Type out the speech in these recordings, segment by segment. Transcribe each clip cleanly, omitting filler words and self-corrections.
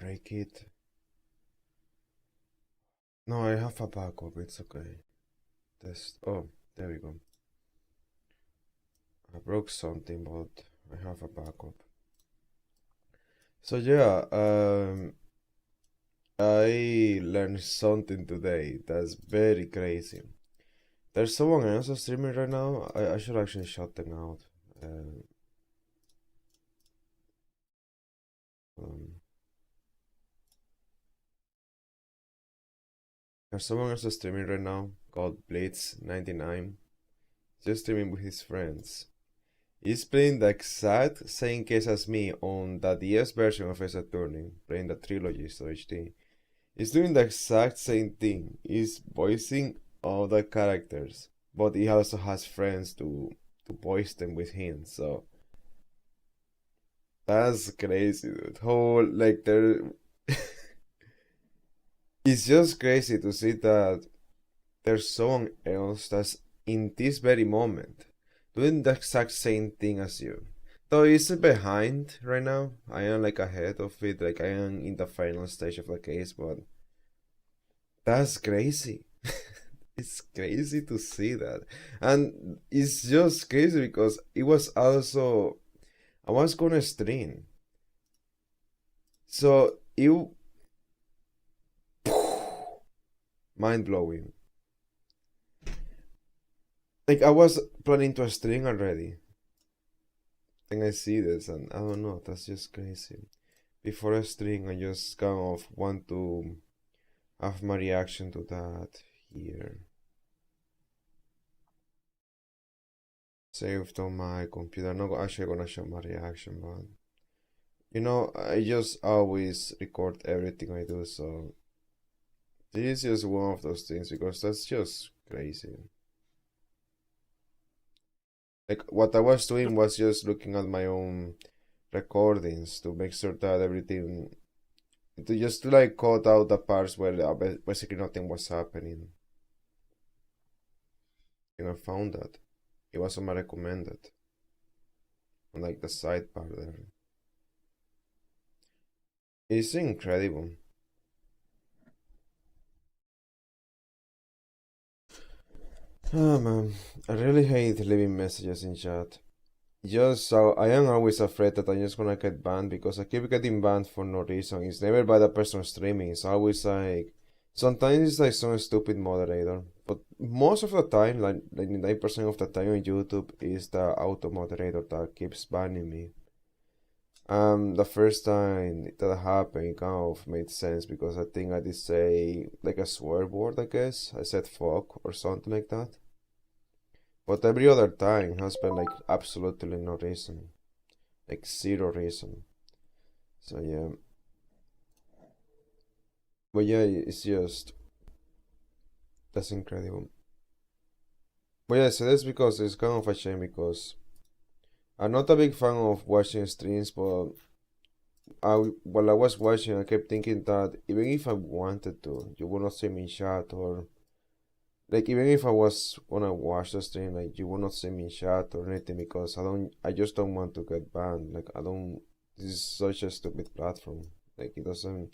break it. No, I have a backup. It's okay. Test. Oh, there we go. I broke something, but I have a backup. So yeah, I learned something today that's very crazy. There's someone else streaming right now. I should actually shut them out. Uh, um, there's someone else streaming right now called Blitz99. Just streaming with his friends. He's playing the exact same case as me on the DS version of Ace Attorney, playing the trilogy so HD. He's doing the exact same thing. He's voicing all the characters, but he also has friends to voice them with him. So that's crazy, dude. Whole like there, it's just crazy to see that there's someone else that's in this very moment doing the exact same thing as you. Though it's behind right now. I am like ahead of it, like I am in the final stage of the case, but that's crazy. It's crazy to see that. And it's just crazy because it was also I was gonna stream. So it mind blowing. Like I was planning to stream already. Then I see this and I don't know, that's just crazy. Before I stream I just kind of want to have my reaction to that here. Saved on my computer. I'm not actually gonna show my reaction, but you know, I just always record everything I do, so this is just one of those things because that's just crazy. Like what I was doing was just looking at my own recordings to make sure that everything to just to like cut out the parts where basically nothing was happening. And I found that it was on my recommended on like the sidebar there. It's incredible. Oh man, I really hate leaving messages in chat. Just so I am always afraid that I'm just gonna get banned because I keep getting banned for no reason. It's never by the person streaming. It's always like sometimes it's like some stupid moderator, but most of the time, like 99% of the time on YouTube, is the auto moderator that keeps banning me. The first time that happened, it kind of made sense because I think I did say like a swear word, I guess. I said fuck or something like that. But every other time has been like absolutely no reason. Like zero reason. So yeah. But yeah, it's just that's incredible. But yeah, so that's because it's kind of a shame because I'm not a big fan of watching streams, but while I was watching, I kept thinking that even if I wanted to, you would not see me in chat or like even if I was gonna watch the stream, like you will not see me in chat or anything because I just don't want to get banned. Like I don't, this is such a stupid platform. Like it doesn't,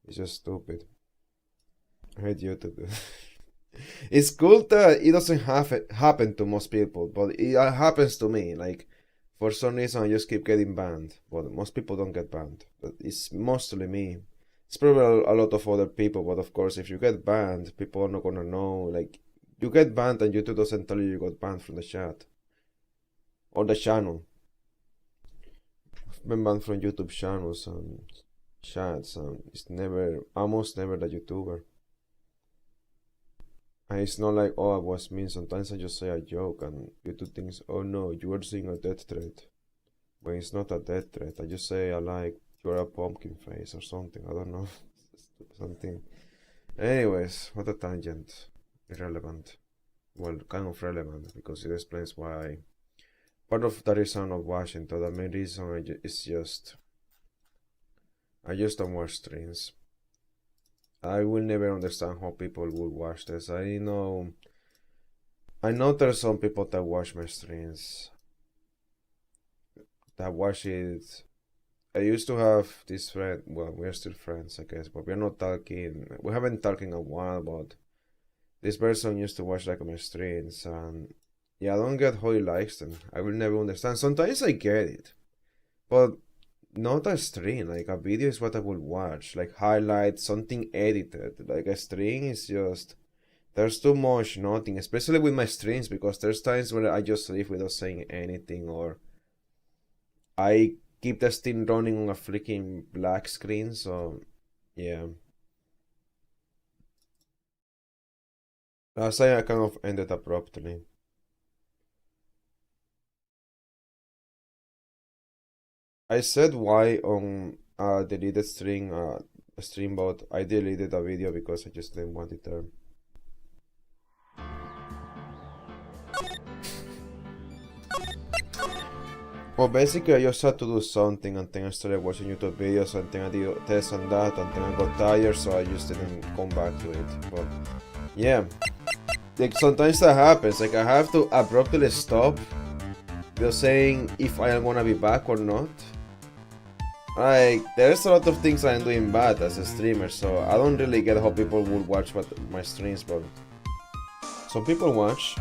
it's just stupid. I hate YouTube. It's cool that it doesn't happen to most people, but it happens to me. Like for some reason, I just keep getting banned, but most people don't get banned. But it's mostly me. It's probably a lot of other people, but of course, if you get banned, people are not gonna know. Like you get banned, and YouTube doesn't tell you you got banned from the chat or the channel. I've been banned from YouTube channels and chats, and it's never, almost never the YouTuber. And it's not like, oh, I was mean. Sometimes I just say a joke and YouTube thinks, oh no, you are seeing a death threat. But it's not a death threat. I just say I like, you're a pumpkin face or something. I don't know. Something. Anyways, what a tangent. Irrelevant. Well, kind of relevant because it explains why. Part of the reason I'm not watching, the main reason is just. I just don't watch streams. I will never understand how people will watch this. I know there's some people that watch my streams that watch it I used to have this friend. Well, we're still friends, I guess, but we're not talking. We haven't talking a while, but this person used to watch like my streams, and yeah, I don't get how he likes them. I will never understand. Sometimes I get it, but not a stream. Like a video is what I would watch, like highlights, something edited. Like a stream is just there's too much nothing, especially with my streams, because there's times when I just leave without saying anything, or I keep the stream running on a freaking black screen. So yeah. Last time I kind of ended abruptly. I said why on deleted stream, but I deleted a video because I just didn't want it there. Well, basically I just had to do something, and then I started watching YouTube videos, and then I did this and that, and then I got tired, so I just didn't come back to it. But yeah, like sometimes that happens. Like I have to abruptly stop just saying if I am gonna be back or not. Like there's a lot of things I'm doing bad as a streamer, so I don't really get how people would watch my streams, but some people watch.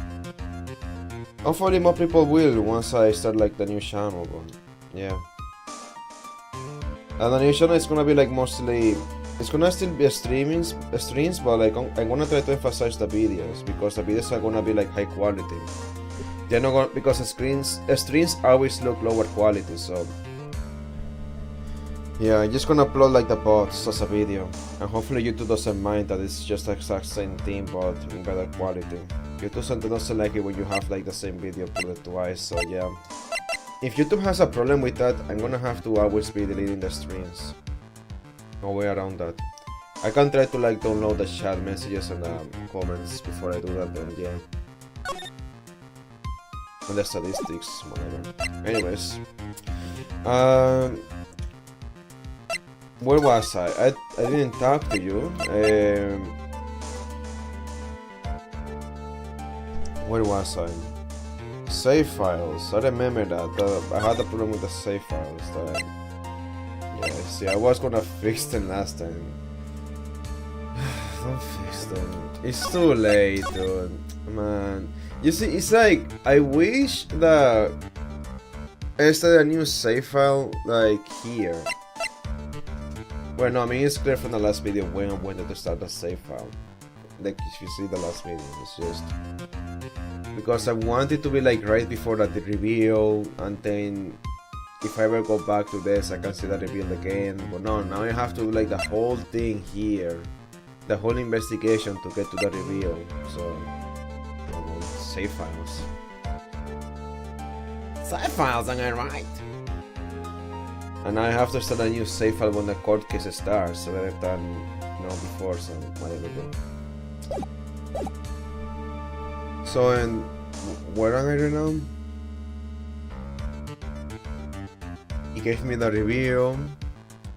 Hopefully more people will once I start like the new channel, but yeah. And the new channel is gonna be like mostly, it's gonna still be streams, but like I'm gonna try to emphasize the videos, because the videos are gonna be like high quality. They're not gonna, because the streams always look lower quality, so yeah, I'm just gonna upload like the bots as a video, and hopefully YouTube doesn't mind that it's just the exact same thing but in better quality. YouTube doesn't like it when you have like the same video uploaded twice, so yeah. If YouTube has a problem with that, I'm gonna have to always be deleting the streams. No way around that. I can try to like download the chat messages and comments before I do that, then yeah. And the statistics, whatever. Anyways. Where was I? I didn't talk to you. Where was I? Save files. I remember that. I had a problem with the save files. Yeah, see, I was gonna fix them last time. Don't fix them. It's too late, dude. Man. You see, it's like, I wish that I started a new save file, like, here. Well, no, I mean, it's clear from the last video when I wanted to start the save file. Like, if you see the last video, it's just because I want it to be like right before the reveal, and then if I ever go back to this, I can see the reveal again. But no, now I have to do like the whole thing here, the whole investigation to get to the reveal. So, save files. Save files, am I right? And I have to start a new save file when the court case starts, rather than before, so whatever. So, and where am I right now? He gave me the reveal.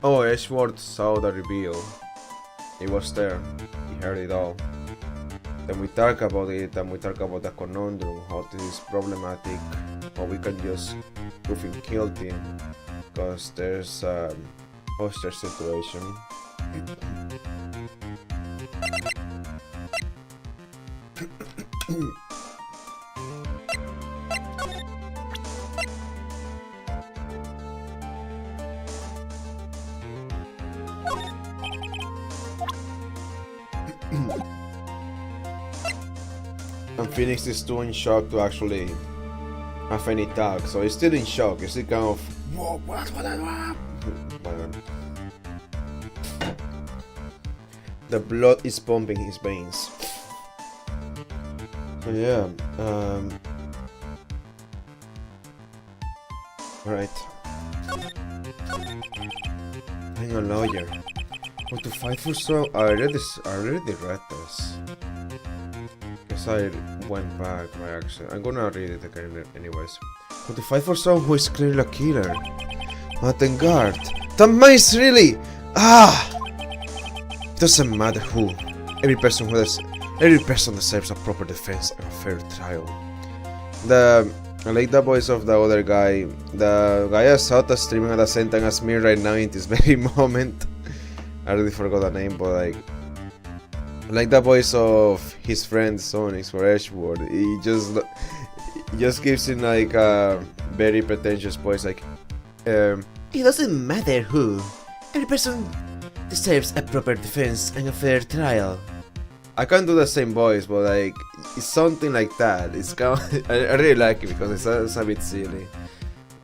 Oh, Edgeworth saw the reveal. He was there. He heard it all. Then we talk about it, and we talk about the conundrum, how this is problematic, how we can just prove him guilty, because there's a hostage situation. And Phoenix is too in shock to actually have any talk, so he's still in shock. He's still kind of, whoa, what? The blood is pumping his veins. So yeah, right. I'm a lawyer. But to fight for so, I already read this. Guess I went back by accident. I'm gonna read it again anyways. But to fight for someone who is clearly a killer. Thank God. That man is really... Doesn't matter who. Every person deserves a proper defense and a fair trial. I like the voice of the other guy. The guy I saw that's streaming at the same time as me right now in this very moment. I really forgot the name, but like, I like the voice of his friend Sonic for Edgeworld. He just gives him like a very pretentious voice, like, it doesn't matter who. Every person deserves a proper defense and a fair trial. I can't do the same voice, but like, it's something like that. It's kind of, I really like it because it's a bit silly.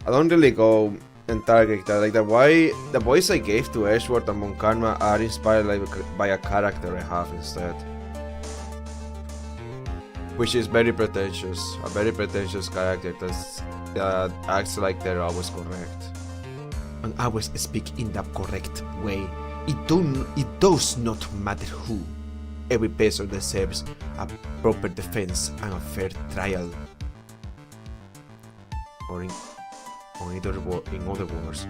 I don't really go and target that. Like the voice I gave to Edgeworld and Von Karma are inspired like by a character I have instead, which is very pretentious. A very pretentious character that acts like they're always correct and always speak in the correct way. It does not matter who. Every person deserves a proper defense and a fair trial. Or in other words,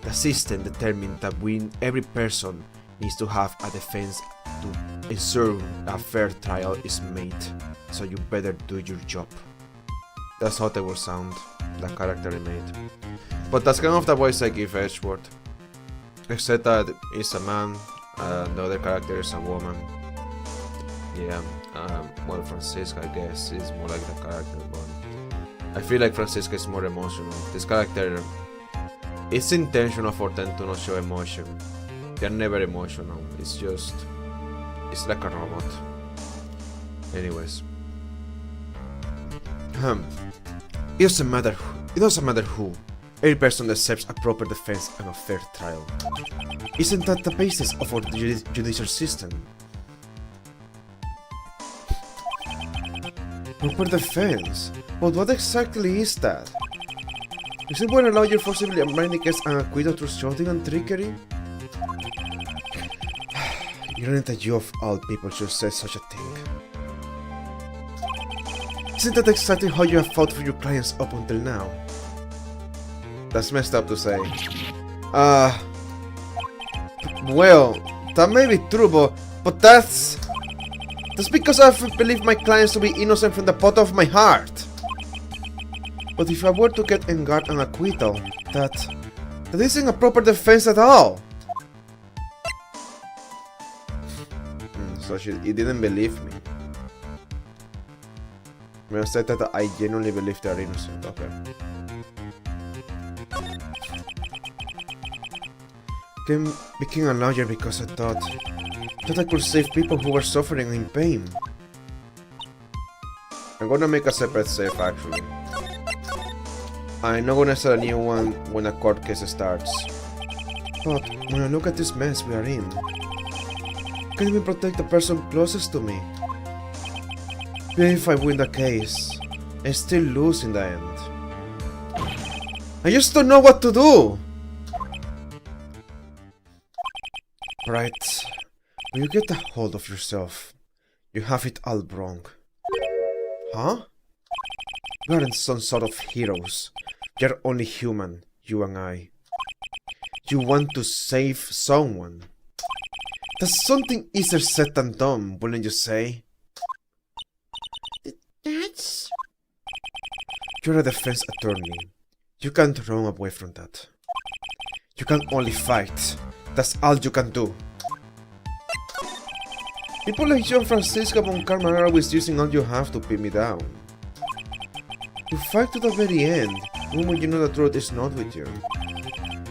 the system determines that every person needs to have a defense to ensure a fair trial is made. So you better do your job. That's how they will sound, the character I made. But that's kind of the voice I give Edgeworld. Except that it's a man and the other character is a woman. Yeah, well, Francisca, I guess, is more like the character, but I feel like Francisca is more emotional. This character, it's intentional for them to not show emotion. They're never emotional. It's like a robot. Anyways, it doesn't matter who. Every person deserves a proper defense and a fair trial. Isn't that the basis of our judicial system? Proper defense? But what exactly is that? Is it when a lawyer forcibly vindicates an acquittal through shouting and trickery? Even that you of all people should say such a thing. Isn't that exactly how you have fought for your clients up until now? That's messed up to say. Well, that may be true, but that's because I believe my clients to be innocent from the bottom of my heart. But if I were to get en garde an acquittal, that isn't a proper defense at all. So he didn't believe me. I said that I genuinely believe they are innocent. Okay. Became a lawyer because I thought I could save people who were suffering in pain. I'm gonna make a separate save actually. I'm not gonna start a new one when a court case starts. But when I look at this mess we are in, I can't even protect the person closest to me. Even if I win the case, I still lose in the end. I just don't know what to do! Right, when you get a hold of yourself, you have it all wrong. Huh? We aren't some sort of heroes. You're only human, you and I. You want to save someone. That's something easier said than done, wouldn't you say? That's... You're a defense attorney. You can't run away from that. You can only fight. That's all you can do. People like you and Francisca Von Karma are always using all you have to pin me down. You fight to the very end, even when you know the truth is not with you.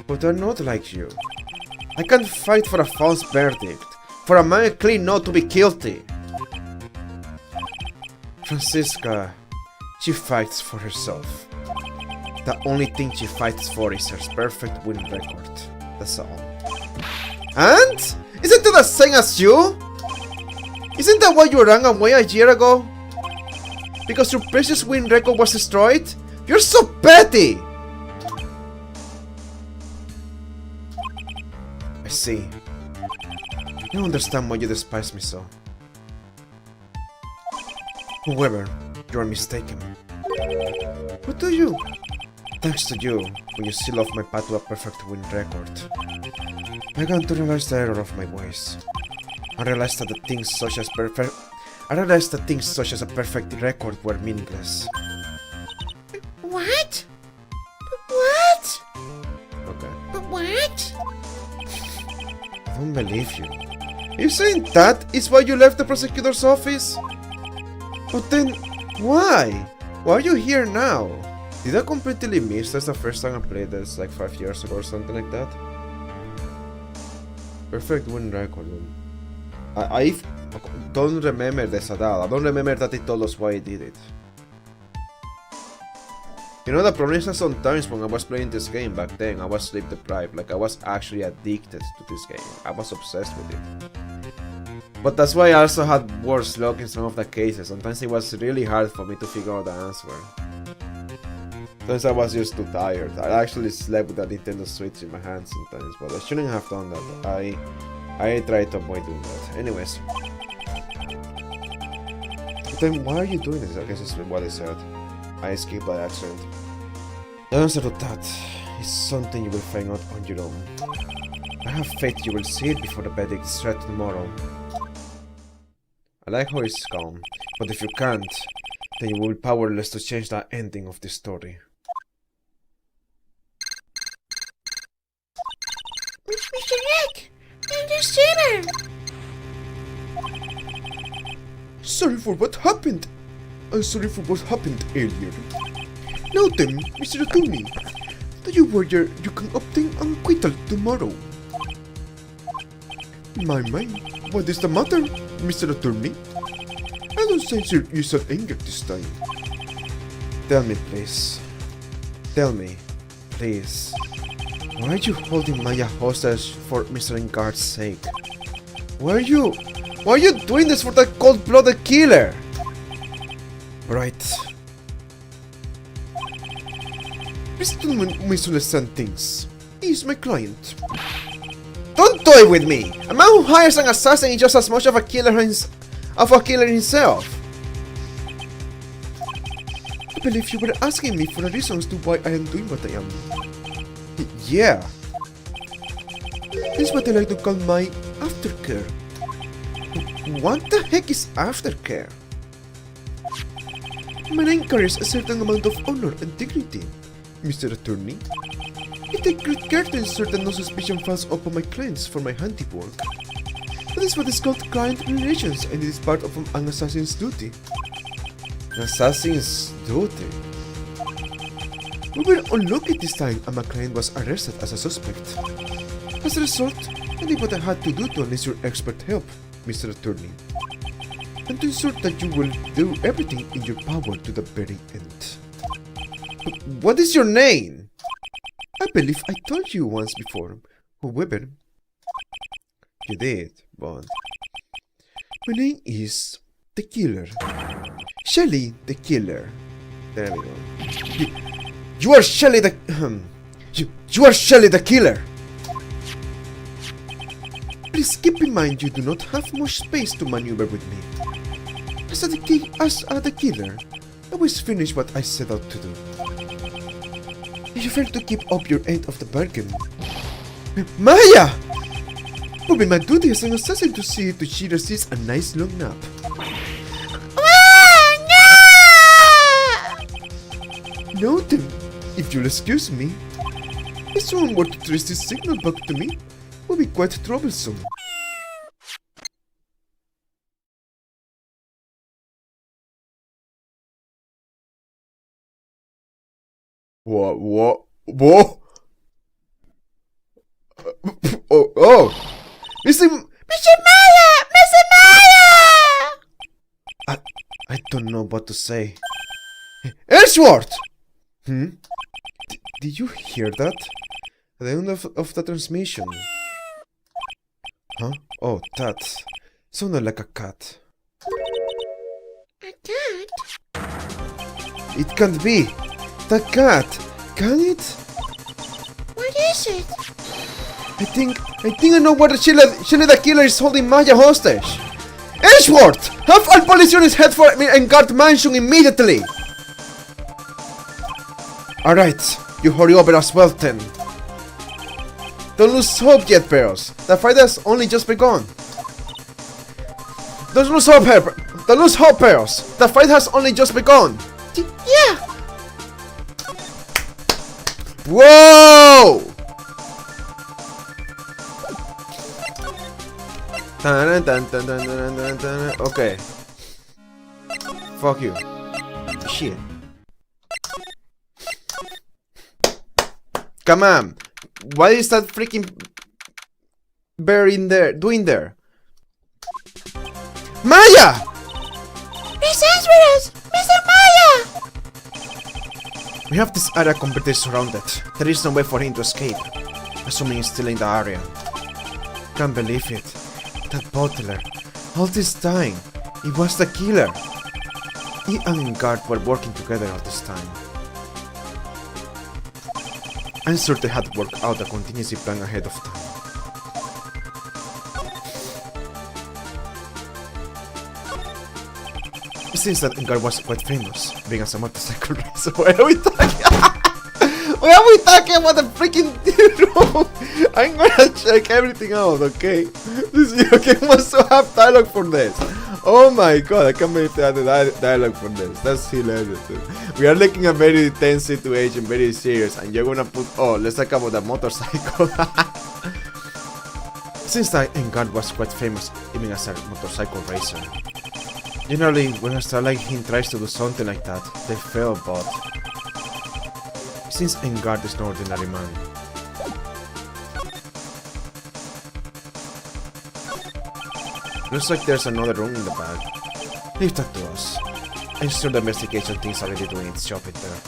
But they're not like you. I can't fight for a false verdict, for a man clean not to be guilty. Francisca, she fights for herself. The only thing she fights for is her perfect win record. That's all. And? Isn't that the same as you? Isn't that why you ran away a year ago? Because your precious win record was destroyed? You're so petty! I see. I don't understand why you despise me so. However, you are mistaken. What do you? Thanks to you, when you seal off my path to a perfect win record, I began to realize the error of my ways. I realized that things such as a perfect record were meaningless. don't believe you. You're saying that is why you left the prosecutor's office? But then, why? Why are you here now? Did I completely miss this the first time I played this, like 5 years ago or something like that? Perfect win record. I don't remember this at all. I don't remember that it told us why it did it. You know, the problem is that sometimes when I was playing this game back then, I was sleep deprived. Like, I was actually addicted to this game. I was obsessed with it. But that's why I also had worse luck in some of the cases. Sometimes it was really hard for me to figure out the answer. Sometimes I was just too tired. I actually slept with the Nintendo Switch in my hand sometimes, but I shouldn't have done that. I tried to avoid doing that. Anyways. But then why are you doing this? I guess it's what I said. I escaped by accident. The answer to that is something you will find out on your own. I have faith you will see it before the verdict is read tomorrow. I like how he's calm, but if you can't, then you will be powerless to change the ending of the story. Mr. Nick! Mr. Steven! Sorry for what happened. I'm sorry for what happened earlier. Now then, Mr. Attorney, do you worry you can obtain an acquittal tomorrow? My, what is the matter, Mr. Attorney? I don't sense your usual anger this time. Tell me, please. Tell me, please. Why are you holding Maya hostage for Mr. Engard's sake? Why are you doing this for that cold-blooded killer? Right. Please don't misunderstand things. He's my client. Don't toy with me! A man who hires an assassin is just as much of a killer himself. I believe you were asking me for the reasons to why I am doing what I am. Yeah. This is what I like to call my aftercare. What the heck is aftercare? My name carries a certain amount of honor and dignity, Mr. Attorney. I take great care to ensure that no suspicion falls upon my clients for my handiwork. That is what is called client relations, and it is part of an assassin's duty. An assassin's duty? We were unlucky this time, and my client was arrested as a suspect. As a result, I did what I had to do to enlist your expert help, Mr. Attorney, and to ensure that you will do everything in your power to the very end. But what is your name? I believe I told you once before. However, you did, but my name is the Killer. Shelly the Killer. There we go. You are Shelly the you are Shelly the Killer. Please keep in mind you do not have much space to maneuver with me. As the killer, I always finish what I set out to do. If you fail to keep up your end of the bargain, Maya! It will be my duty as an assassin to see that she receives a nice long nap. Now then, if you'll excuse me, if someone were to trace this signal back to me, it would be quite troublesome. What? Oh! Mr. Maya! Mr. Maya! I don't know what to say. Ellsworth! Did you hear that? At the end of the transmission. Huh? Oh, that. Sounded like a cat. A cat? It can't be! The cat! Can it? What is it? I think I know what Shelly the Killer is holding Maya hostage! Ellsworth! Have all police units head for me and guard mansion immediately! Alright, you hurry over as well then. Don't lose hope yet, Peros. The fight has only just begun. Don't lose hope, Peros. The fight has only just begun. Yeah! Whoa! Okay. Fuck you. Shit. Come on. What is that freaking bear in there doing there? Maya! He's with us! Mr. Maya! We have this area completely surrounded. There is no way for him to escape. Assuming he's still in the area. Can't believe it. That butler. All this time. He was the killer. He and guard were working together all this time. I'm sure they had worked out a contingency plan ahead of time. It seems that Engar was quite famous, being as a motorcycle racer. Why are we talking? Why are we talking about the freaking room? I'm gonna check everything out, okay? This video game must have dialogue for this. Oh my god, I can't believe they had the dialogue for this. That's hilarious. We are looking at a very tense situation, very serious, and you're gonna put. Oh, let's talk about the motorcycle. Since that Engar was quite famous, even as a motorcycle racer. Generally, when a star like him tries to do something like that, they fail, but since Engard is no ordinary man. Looks like there's another room in the back. Leave that to us. I'm sure the investigation team's already doing its job in there.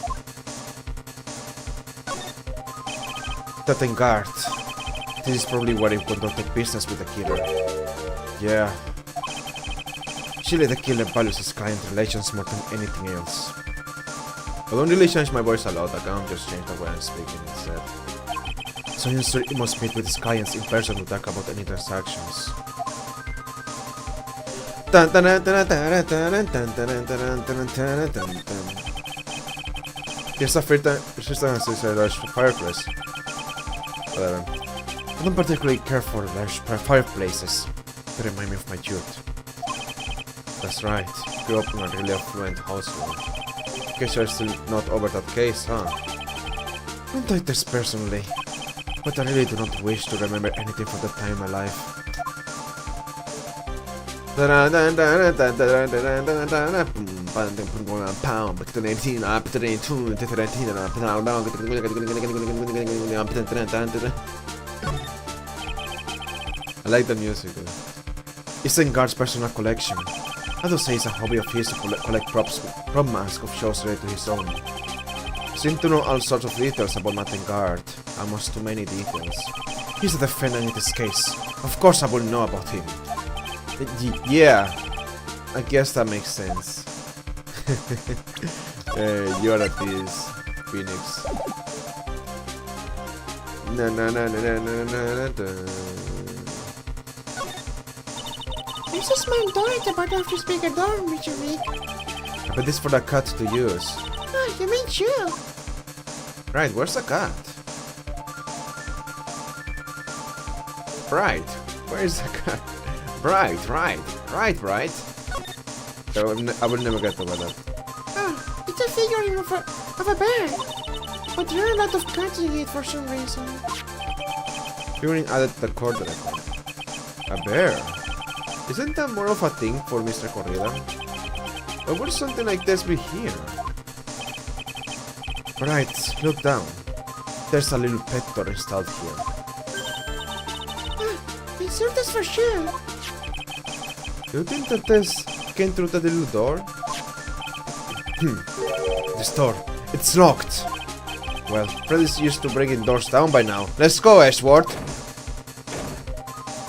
That Engard. This is probably where he conducted business with the killer. Yeah. Surely the killer values his client relations more than anything else. I don't really change my voice a lot, I can't just change the way I'm speaking instead. So I'm sure he must meet with his clients in person to talk about any transactions. Here's a fireplace. Whatever. I don't particularly care for large fireplaces. They remind me of my youth. That's right, grew up in a really affluent household. Guess you're still not over that case, huh? Don't take this personally, but I really do not wish to remember anything from that time in my life. I like the music. It's Engard's personal collection. I would say it's a hobby of his to collect prop masks of shows related to his own. Seem to know all sorts of details about Matt Engard, almost too many details. He's the defendant in this case. Of course I will know about him. Yeah, I guess that makes sense. You're at this, Phoenix. There's a small door at the bottom of this bigger door, Mr. Rick. But this for the cat to use. Oh, you mean you? Right, where's the cat? Right, where is the cat? Right. I will never get over that. Oh, it's a figurine of a bear. But there are a lot of cats in it for some reason. Figurine added to the core directly. A bear? Isn't that more of a thing for Mr. Corrida? Or would something like this be here? Right, look down. There's a little pet door installed here. It served us for sure. Do you think that this came through the little door? This door. It's locked. Well, Freddy's used to breaking doors down by now. Let's go, Ashworth!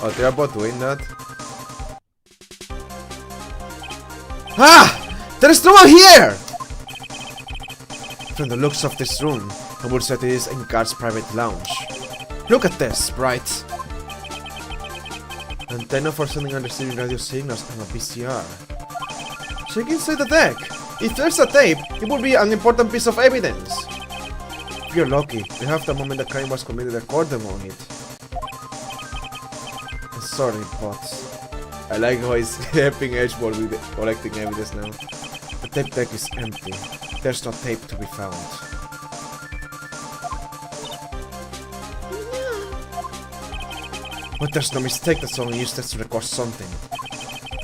Oh, they're both doing that? Ah! There's no one here! From the looks of this room, I would say it is Engard's private lounge. Look at this, bright! Antenna for sending and receiving radio signals and a VCR. Check inside the deck! If there's a tape, it would be an important piece of evidence! If you're lucky, you have the moment the crime was committed recorded on it. I'm sorry, but I like how he's helping Edgeworld with collecting evidence now. The tape deck is empty. There's no tape to be found. But there's no mistake that someone used this to record something.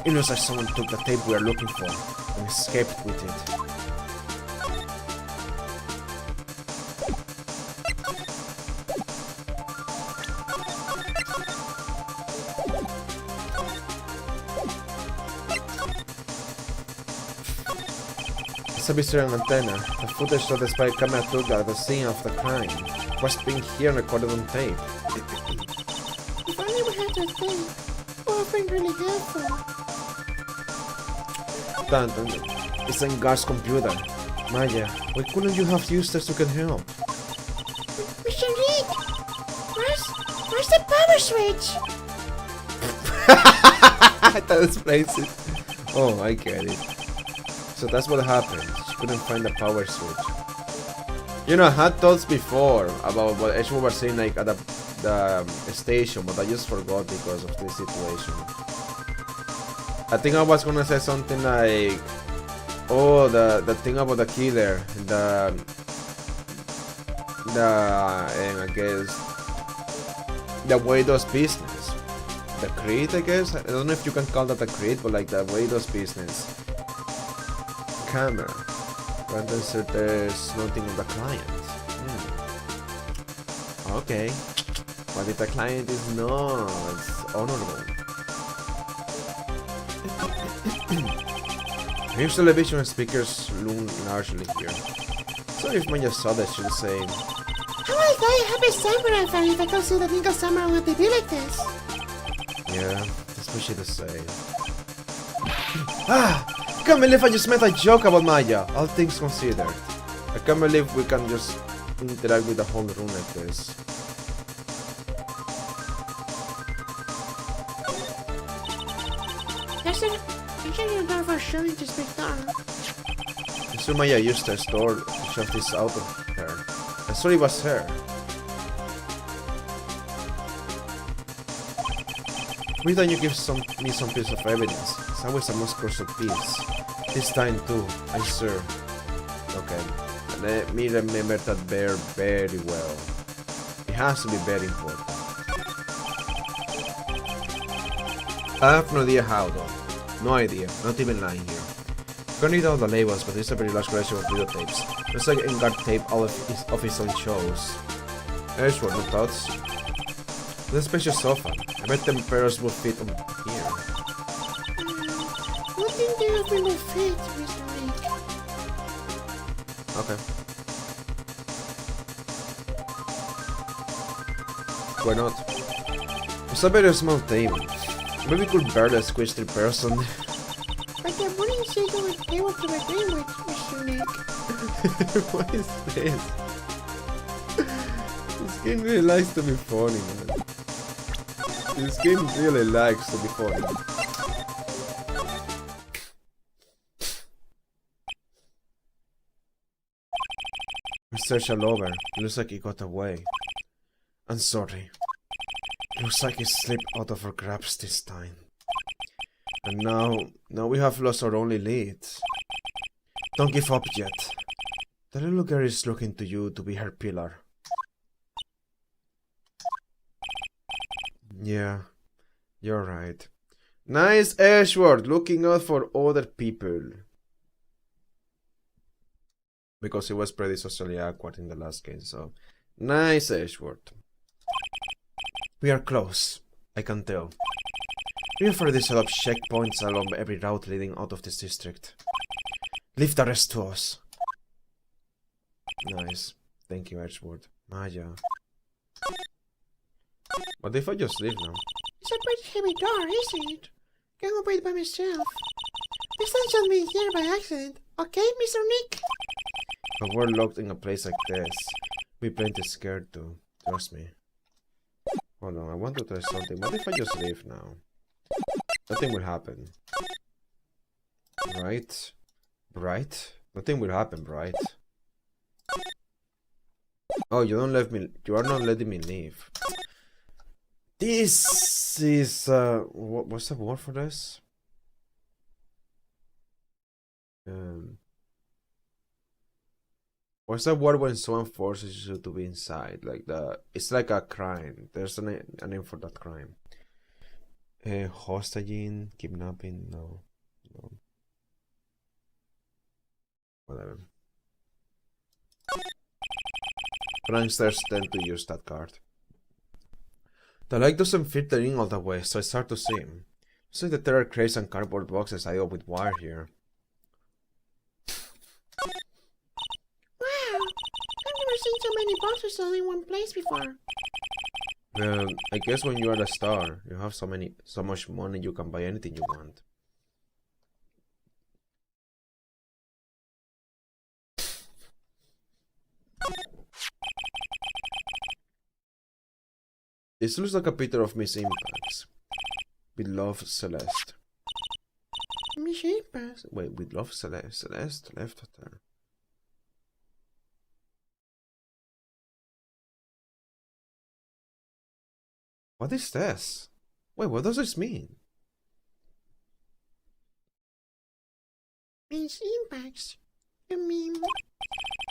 It looks like someone took the tape we are looking for and escaped with it. It's a mystery antenna. The footage that the spy camera took at the scene of the crime was being here and recorded on tape. If only we had that thing. It would have been really helpful. Danton, it's in Gar's computer. Maya, why couldn't you have used this to get help? Mr. Nick! Where's the power switch? That explains it. Oh, I get it. So that's what happened. She couldn't find the power switch. You know, I had thoughts before about what Edgewood was saying like at the station, but I just forgot because of this situation. I think I was gonna say something like, oh, the thing about the killer, and I guess the way he does business, the creed, I guess. I don't know if you can call that a creed, but like the way he does business. Camera, rather than there's nothing on the client. Okay, but if the client is not honorable. Here's television speakers loom largely here. So if Maya saw that, she'll say, How will I die a happy samurai fan if I can't see the Ninja Samurai with the Directos? yeah, that's what she'll say. I can't believe I just made a joke about Maya, all things considered. I can't believe we can just interact with the whole room like this. There's a door for showing this big door. I'm sure Maya used her store to shove this out of her. I saw it was her. Why don't you give me some piece of evidence? It's always a most crucial piece. This time too, I swear. Okay, let me remember that bear very well. It has to be very important. I have no idea how though. No idea, not even lying here. Can't read all the labels, but it's a very large collection of videotapes. Looks like in-guard tape all of his own shows. Edgewood, no thoughts? This spacious sofa. I bet the emperors will fit on here. What thing do you think will fit, Mr. Nick? Okay. Why not? It's a very small table. Maybe we could barely squish the person. But then what do you say you would be able to agree with, Mr. Nick? What is this? This game really likes to be funny, man. This game really likes to be funny. Research all over. It looks like he got away. I'm sorry. Looks like he slipped out of our grasp this time. And now we have lost our only lead. Don't give up yet. The little girl is looking to you to be her pillar. Yeah, you're right. Nice Edgewood, looking out for other people. Because it was pretty socially awkward in the last game, so... Nice Edgewood. We are close, I can tell. We have already set up checkpoints along every route leading out of this district. Leave the rest to us. Nice. Thank you, Edgewood. Maya. What if I just leave now? It's a pretty heavy door, isn't it? Can't open it by myself. Please don't shut me here by accident, okay, Mr. Nick? If we're locked in a place like this, we're plenty scared too. Trust me. Hold on, I want to try something. What if I just leave now? Nothing will happen. Right? Right? Nothing will happen, right? Oh, you don't let me. You are not letting me leave. This is what's the word for this? What's the word when someone forces you to be inside? Like it's like a crime. There's a name for that crime. Hostage, kidnapping, no. Whatever. Pranksters tend to use that card. The light doesn't filter in all the way, so it's hard to see. Looks like there are crates and cardboard boxes tied up with wire here. Wow! I've never seen so many boxes all in one place before. Well, I guess when you are a star, you have so much money you can buy anything you want. This looks like a picture of Miss Impacts. With love, Celeste. Miss Impacts? Wait, with love, Celeste? Celeste left her. What is this? Wait, what does this mean? Miss Impacts? You mean...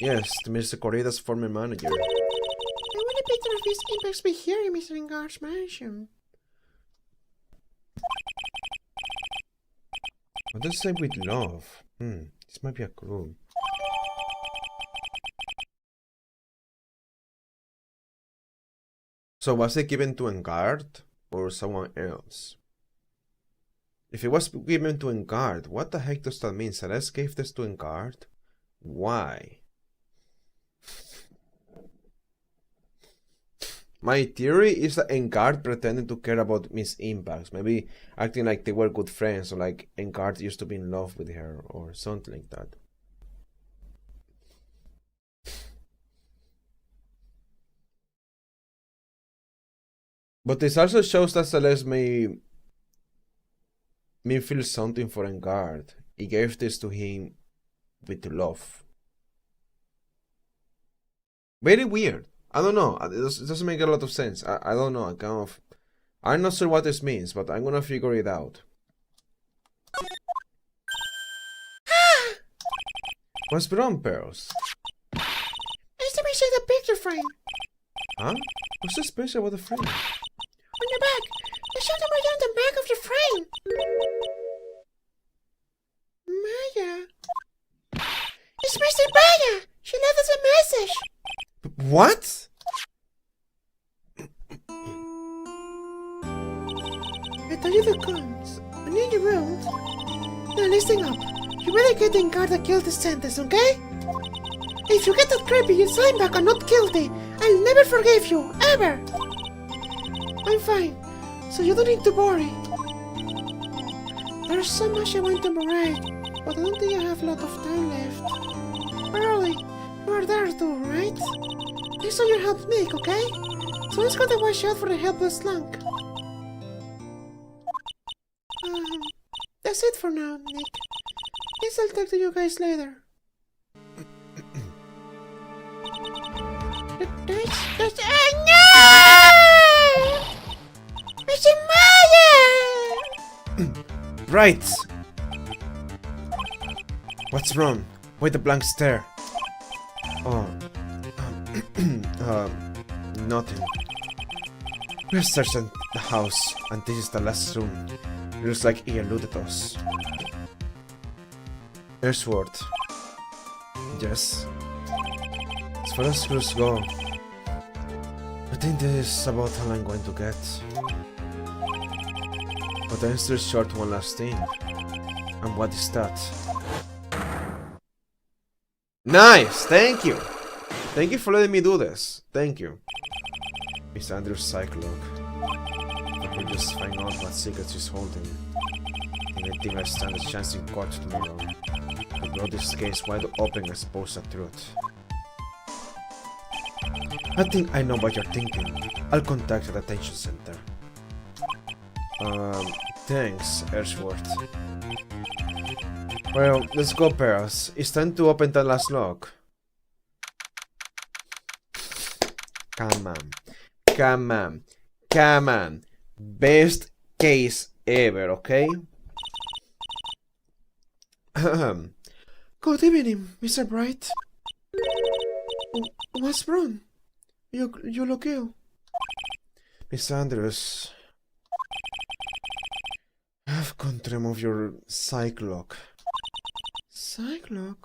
Yes, Mr. Corrida's former manager. I want a picture of Miss Impacts be here in Mr. Lingard's mansion. What does it say with love? This might be a clue. So was it given to Engard or someone else? If it was given to Engard, what the heck does that mean? Celeste gave this to Engard? Why? My theory is that Engard pretended to care about Miss Impacts, maybe acting like they were good friends, or like Engard used to be in love with her, or something like that. But this also shows that Celeste may feel something for Engard. He gave this to him with love. Very weird. I don't know. It doesn't make a lot of sense. I don't know. I'm not sure what this means, but I'm gonna figure it out. What's wrong, Pearls? It's the missing the picture frame. Huh? What's so special about the frame? On the back. The shot number down the back of the frame. Maya. It's Mr. Maya. She left us a message. What? I told you the cons. I need your rules. Now listen up. You better get in guard that killed the sentence, okay? If you get that creepy, you sign back and not guilty. I'll never forgive you, ever. I'm fine, so you don't need to worry. There's so much I want to write, but I don't think I have a lot of time left. Early, you are there too, right? I saw your help Nick, okay? So let's go to watch out for the helpless slunk. That's it for now, Nick. Guess I'll talk to you guys later. That's no! Mr. Maya! Right! What's wrong? Why the blank stare? Oh. Nothing. We're searching the house, and this is the last room. It looks like he eluded us. Earthworth. Yes. As far as clues go, I think this is about all I'm going to get. But I'm still short one last thing. And what is that? Nice! Thank you! Thank you for letting me do this. Thank you. Miss Andrew's psycholog. I could just find out what secrets she's holding. And I think I stand a chance in court tomorrow. To blow this case wide open and expose the truth. I think I know what you're thinking. I'll contact the detention center. Thanks, Earthworth. Well, let's go, Paris. It's time to open the last lock. Come on. Come on. Come on. Best case ever, okay? Good evening, Mr. Bright. What's wrong? You look ill. Miss Andrews. Have control of your Cyclock. Cyclock?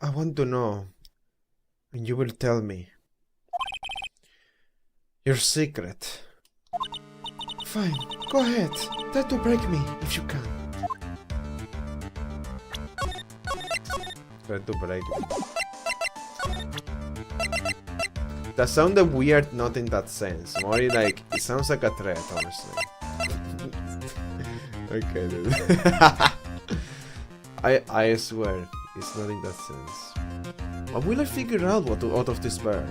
I want to know. And you will tell me. Your secret. Fine, go ahead. Try to break me if you can. Try to break me. That sounded weird, not in that sense. More like, it sounds like a threat, honestly. Okay, dude. I swear, it's not in that sense. How will I figure out what to out of this bear?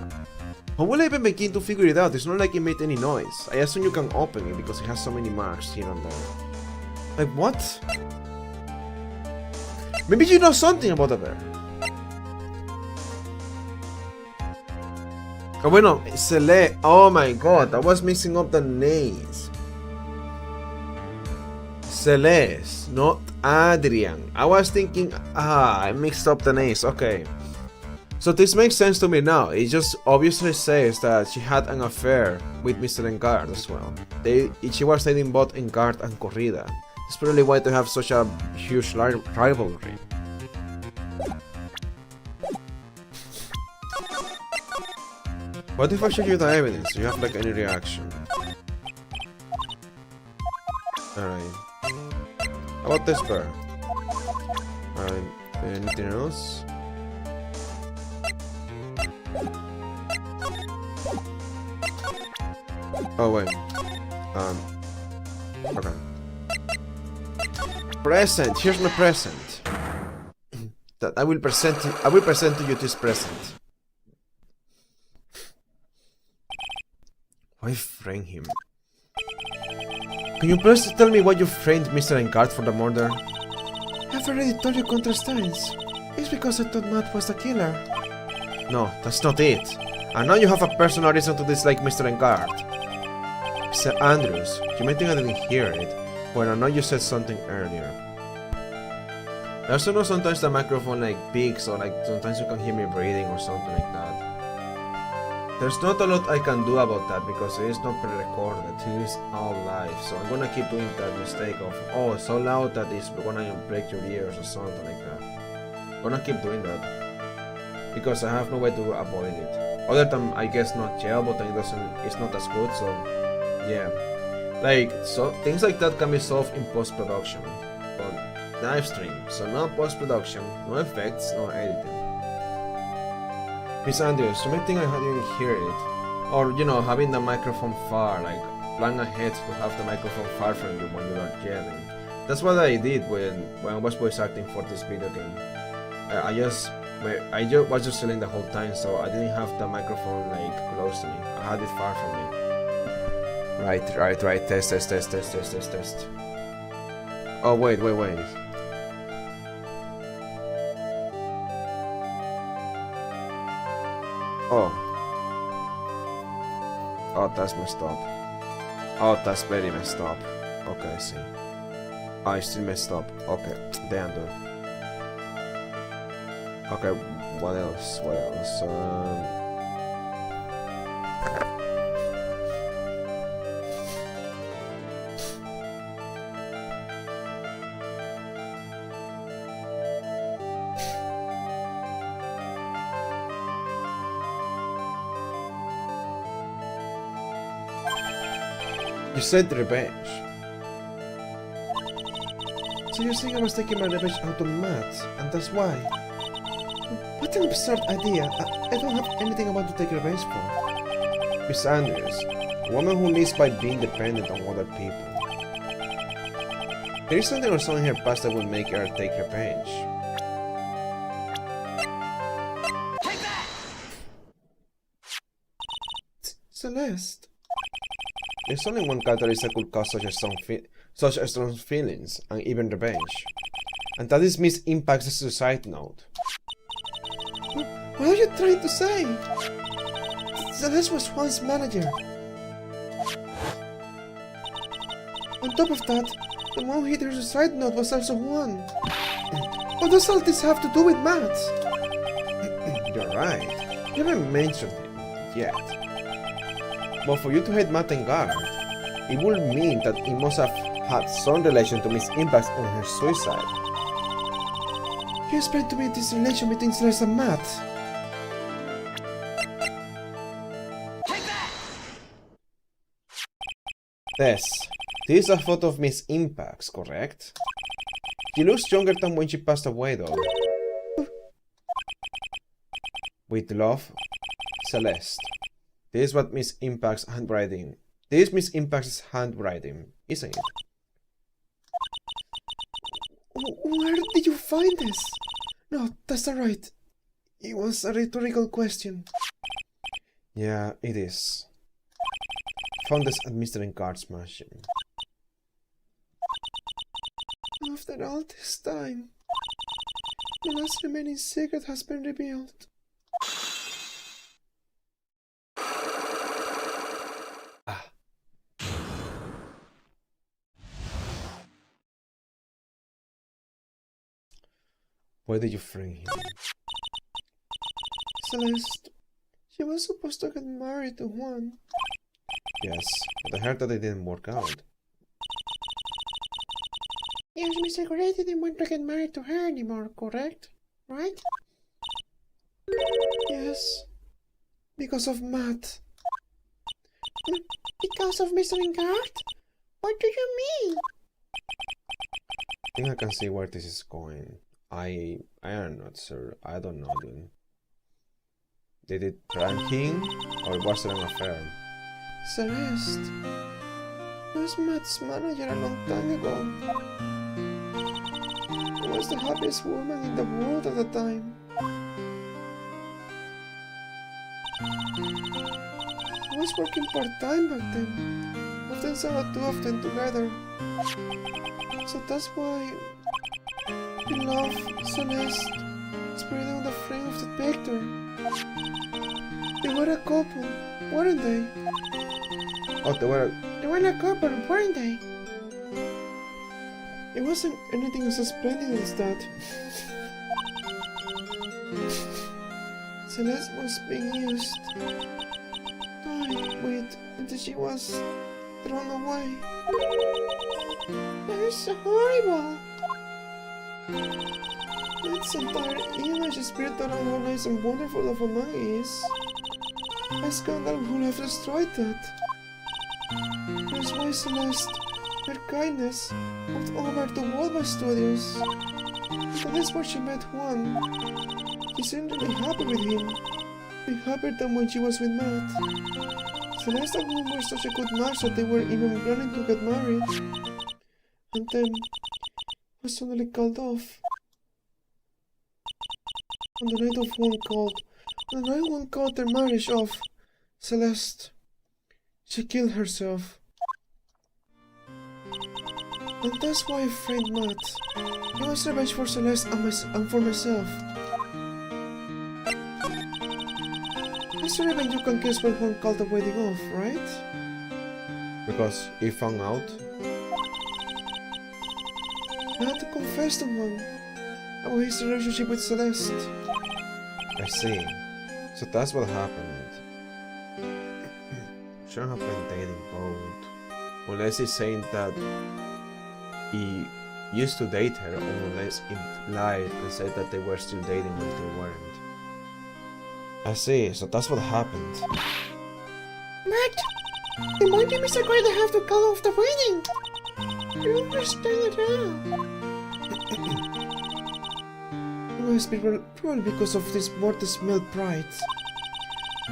How will I even begin to figure it out? It's not like it made any noise. I assume you can open it because it has so many marks here and there. Like what? Maybe you know something about the bear. Oh, bueno, Celeste. Oh my god, I was mixing up the names. Celeste, not Adrian. I was thinking, I mixed up the names. Okay. So this makes sense to me now. It just obviously says that she had an affair with Mr. Engard as well. She was dating both Engard and Corrida. It's probably why they have such a huge rivalry. What if I show you the evidence? Do you have like any reaction? Alright. How about this bear? Alright. Anything else? Oh wait. Okay. Present. Here's my present. That I will present to you this present. Why frame him? Can you please tell me why you framed Mr. Engard for the murder? I've already told you countless times. It's because I thought Matt was the killer. No, that's not it. And now you have a personal reason to dislike Mr. Engard. Mr. Andrews, you may think I didn't hear it, but I know you said something earlier. I also know sometimes the microphone like peaks or like sometimes you can hear me breathing or something like that. There's not a lot I can do about that because it is not pre-recorded, it is all live, so I'm gonna keep doing that mistake of, oh, it's so loud that it's gonna break your ears or something like that. I'm gonna keep doing that because I have no way to avoid it. Other than, I guess, not jail, but it's not as good, so yeah. Like, so things like that can be solved in post-production, but live stream, so no post-production, no effects, no editing. Miss Andrews, you may think I didn't hear it, or you know, having the microphone far, like plan ahead to have the microphone far from you when you are yelling. That's what I did when I was voice acting for this video game. I was just yelling the whole time, so I didn't have the microphone like close to me. I had it far from me. Right. Test. Oh wait. Oh, that's messed up. Oh, that's very messed up. Okay, I see. Oh, I still messed up. Okay, damn, dude. Okay, what else? You said revenge. So you're saying I was taking my revenge out on Matt, and that's why? What an absurd idea. I don't have anything I want to take revenge for. Miss Andrews, a woman who lives by being dependent on other people. There is something or something in her past that will make her take revenge. Take that! Celeste. There's only one catalyst that could cause such strong feelings, and even revenge. And that is Miss Impact's suicide note. What are you trying to say? Celeste was Juan's manager. On top of that, the mom hit her suicide note was also Juan. What does all this have to do with Matt? You're right. You haven't mentioned him yet. But for you to hate Matt Engard, it would mean that it must have had some relation to Miss Impact's and her suicide. You explained to me this relation between Celeste and Matt. Tess, this is a photo of Miss Impact's, correct? She looks younger than when she passed away, though. With love, Celeste. This is what Miss Impact's handwriting. This is Miss Impact's handwriting, isn't it? Where did you find this? No, that's not right. It was a rhetorical question. Yeah, it is. Found this at Mr. Encard's mansion. After all this time, the last remaining secret has been revealed. Why did you frame him? Celeste, she was supposed to get married to Juan. Yes, but I heard that it didn't work out. Yes, Mr. Correa didn't want to get married to her anymore, correct? Right? Yes. Because of Matt. Because of Mr. Encard? What do you mean? I think I can see where this is going. I am not sure. I don't know, dude. Did it prank him, or was it an affair? Celeste was Matt's manager a long time ago. She was the happiest woman in the world at the time. I was working part-time back then. Often saw the two of them together. So that's why he loved Celeste, spreading on the frame of the picture. They were a couple, weren't they? Oh, they were a couple, weren't they? It wasn't anything as splendid as that. Celeste was being used, toyed with, until she was thrown away. That is so horrible. Matt's entire image is built around how nice and wonderful of a man he is. A scandal would have destroyed that. That's why Celeste, her kindness, moved over to Worldwide Studios. That is where she met Juan. She seemed really happy with him. Way happier than when she was with Matt. Celeste and Juan were such a good match that they were even planning to get married. And then was suddenly called off. On the night Juan called their marriage off, Celeste, she killed herself. And that's why I framed Matt. It was revenge for Celeste and for myself. That's the revenge you can guess when Juan called the wedding off, right? because he found out. I had to confess to Juan about his relationship with Celeste. I see. So that's what happened. Shouldn't have been dating both. Unless he's saying that he used to date her, or unless he lied and said that they were still dating when they weren't. I see, so that's what happened. Matt! The more time is going to have to call off the wedding! You don't understand at all. It must be probably because of this mortal-smell pride.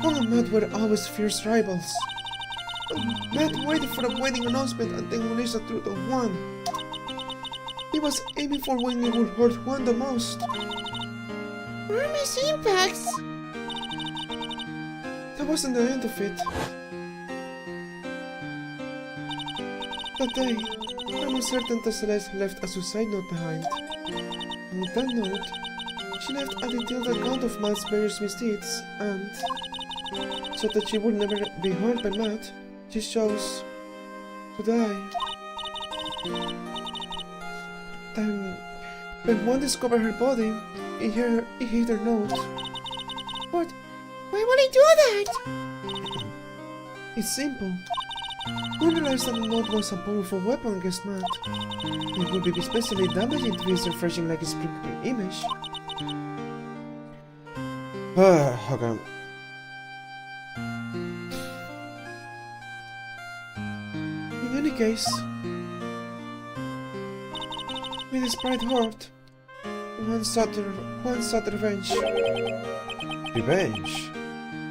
Juan and Matt were always fierce rivals. Matt waited for the wedding announcement and then released the truth of Juan. He was aiming for when he would hurt Juan the most. Where are Miss Impacts? That wasn't the end of it. That day, I'm certain that Celeste left a suicide note behind. And with that note, she left a detailed account of Matt's various misdeeds, and so that she would never be harmed by Matt, she chose to die. Then, when Juan discovered her body, he hid her note. But why would he do that? It's simple. We realized that the note was a powerful weapon against Matt. It would be especially damaging to be refreshing like a sprinkling image. Okay. In any case, with his pride hurt, one sought revenge. Revenge?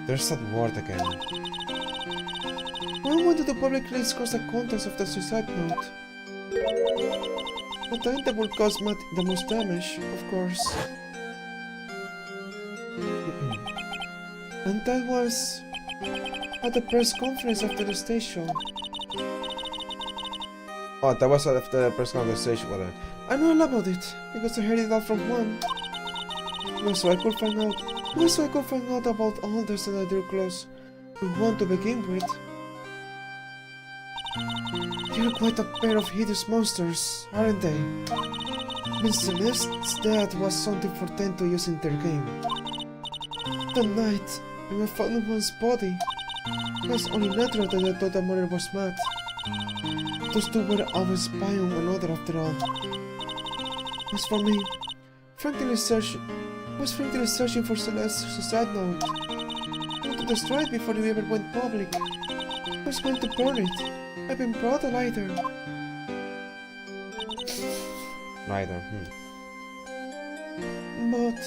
There's that word again. One wanted to publicly discuss the contents of the suicide note. But then that would cause Matt the most damage, of course. And that was at the press conference after the stage show. Oh, that was after the press conversation with her. I know all about it, because I heard it all from one. So I could find out about others and other close to one to begin with. You're quite a pair of hideous monsters, aren't they? Miss Celeste's death was something for them to use in their game. That night, when I found one's body, it was only natural that I thought the murder was mad. Those two were always spying on another after all. As for me, frankly searching for Celeste's suicide note. I wanted to destroy it before it ever went public. I was going to burn it. I've been brought a lighter. Lighter, But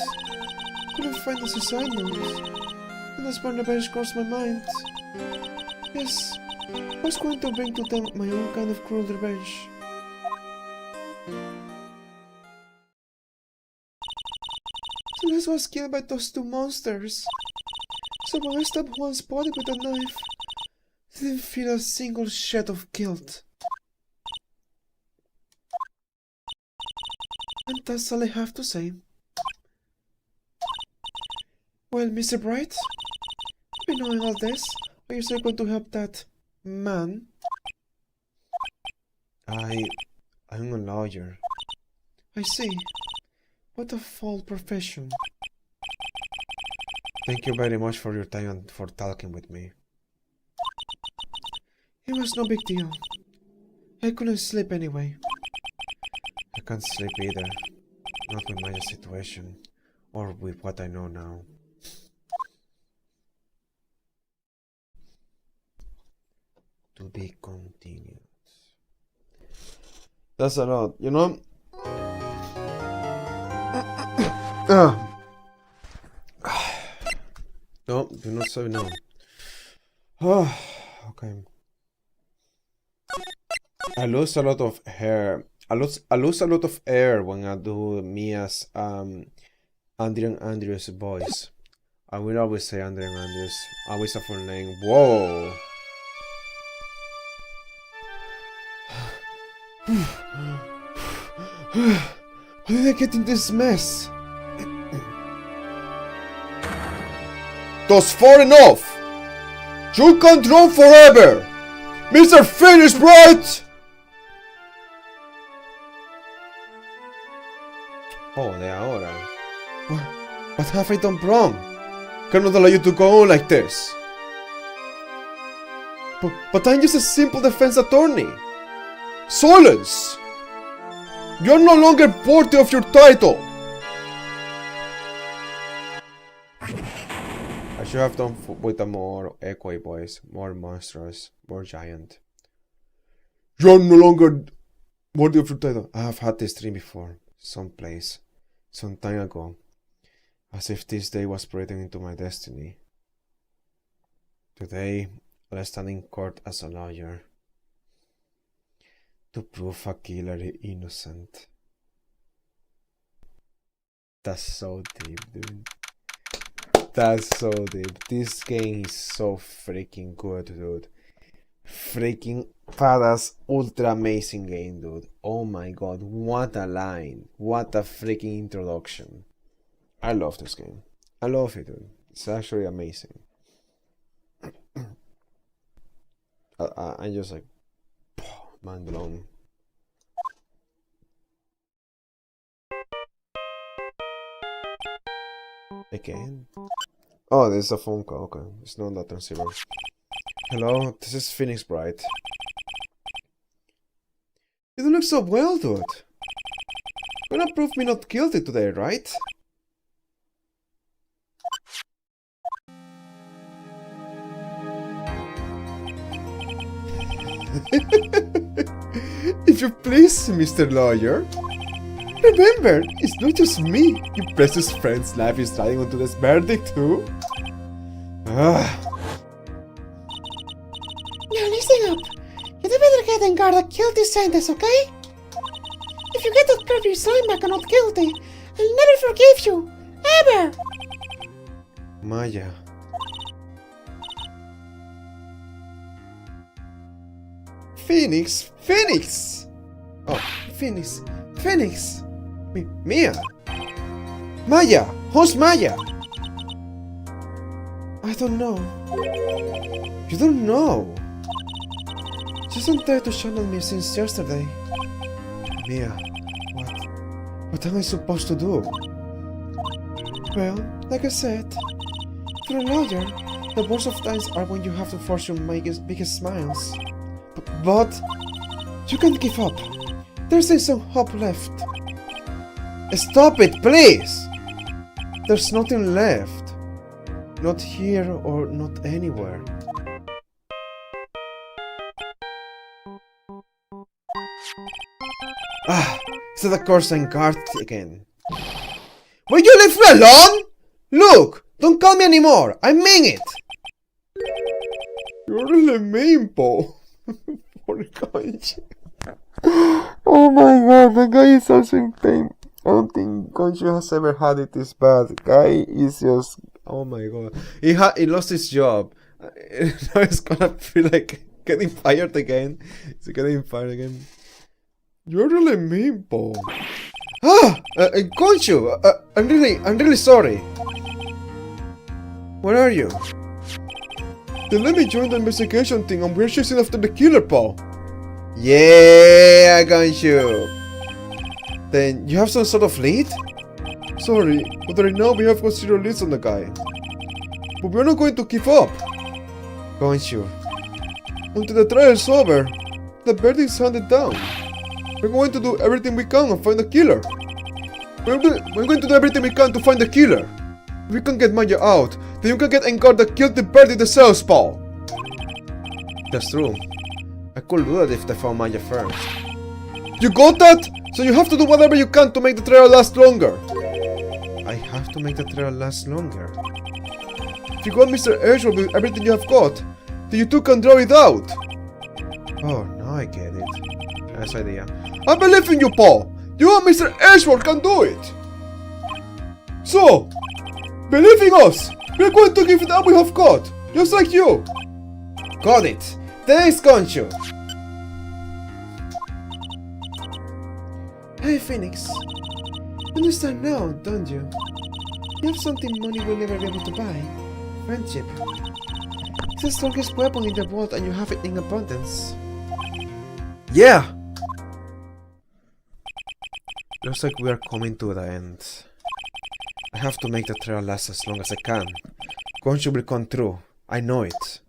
couldn't find the suicide note. And as burn revenge crossed my mind. Yes, I was going to bring to them my own kind of cruel revenge. Celeste was killed by those two monsters. So when I stabbed one's body with a knife, I didn't feel a single shred of guilt. And that's all I have to say. Well, Mr. Bright, I've been knowing all this. Are you still going to help that man? I'm a lawyer. I see. What a foul profession. Thank you very much for your time and for talking with me. It was no big deal. I couldn't sleep anyway. I can't sleep either. Not with my situation. Or with what I know now. To be continued. That's a lot, you know? No, do not say no. Okay. I lose a lot of hair. I lose a lot of air when I do Mia's Andrew and Andrew's voice. I will always say Andrew and Andrew's. Always a full name. Whoa. How did I get in this mess? That's far enough! You can't run forever! Mr. Finish Bright! Oh, de ahora. What have I done wrong? Cannot allow you to go on like this. But I'm just a simple defense attorney. Silence! You're no longer worthy of your title! I should have done with a more echoey voice, more monstrous, more giant. You're no longer worthy of your title. I have had this dream before, someplace, some time ago, as if this day was spreading into my destiny. Today, I'll stand in court as a lawyer to prove a killer innocent. That's so deep, dude. That's so deep. This game is so freaking good, dude. Freaking badass, ultra amazing game, dude. Oh my god, what a line. What a freaking introduction. I love this game. I love it, dude. It's actually amazing. I'm just like, mind blown. Again? Oh, there's a phone call. Okay, it's not that transceiver. Hello, this is Phoenix Bright. You don't look so well, dude. You're gonna prove me not guilty today, right? If you please, Mr. Lawyer. Remember, it's not just me. Your precious friend's life is riding onto this verdict too. Now listen up. You better get and guard a guilty sentence, okay? If you get that curfew slime back and not guilty, I'll never forgive you. Ever! Maya. Phoenix! Phoenix! Oh, Phoenix! Phoenix! Mia! Maya! Who's Maya? I don't know. You don't know? She's not there to channel me since yesterday. Mia, what am I supposed to do? Well, like I said, for a lawyer, the worst of times are when you have to force your biggest smiles. But you can't give up. There's still some hope left. Stop it, please! There's nothing left. Not here or not anywhere. Ah, so the course and guard again. Will you leave me alone? Look, don't call me anymore. I mean it. You're really mean, Paul. Poor guy. Oh my god, the guy is also in pain. I don't think Gonju has ever had it this bad. The guy is just, oh my god. He lost his job. Now he's gonna feel like getting fired again. Is he getting fired again? You're really mean, Paul. Gonju, I'm really sorry. Where are you? Then let me join the investigation team and we're chasing after the killer, Paul. Yeah, I got you. Then you have some sort of lead? Sorry, but right now we have got zero leads on the guy. But we're not going to give up. Got you. Until the trial is over, the verdict is handed down. We're going to do everything we can and find the killer. We're going to do everything we can to find the killer. If we can get Maya out, then you can get and guard the guilty verdict the cells, Paul. That's true. I could do that if they found Maya first. You got that? So you have to do whatever you can to make the trial last longer. I have to make the trial last longer. If you got Mr. Ashworth with everything you have got, then you two can draw it out. Oh, now I get it. Nice idea. I believe in you, Paul. You and Mr. Ashworth can do it. So, believe in us. We're going to give it all we have got, just like you. Got it. Thanks, Gonju. Hey, Phoenix. You understand now, don't you? You have something money will never be able to buy. Friendship. It's the strongest weapon in the world and you have it in abundance. Yeah! Looks like we are coming to the end. I have to make the trial last as long as I can. Gonju will come through. I know it.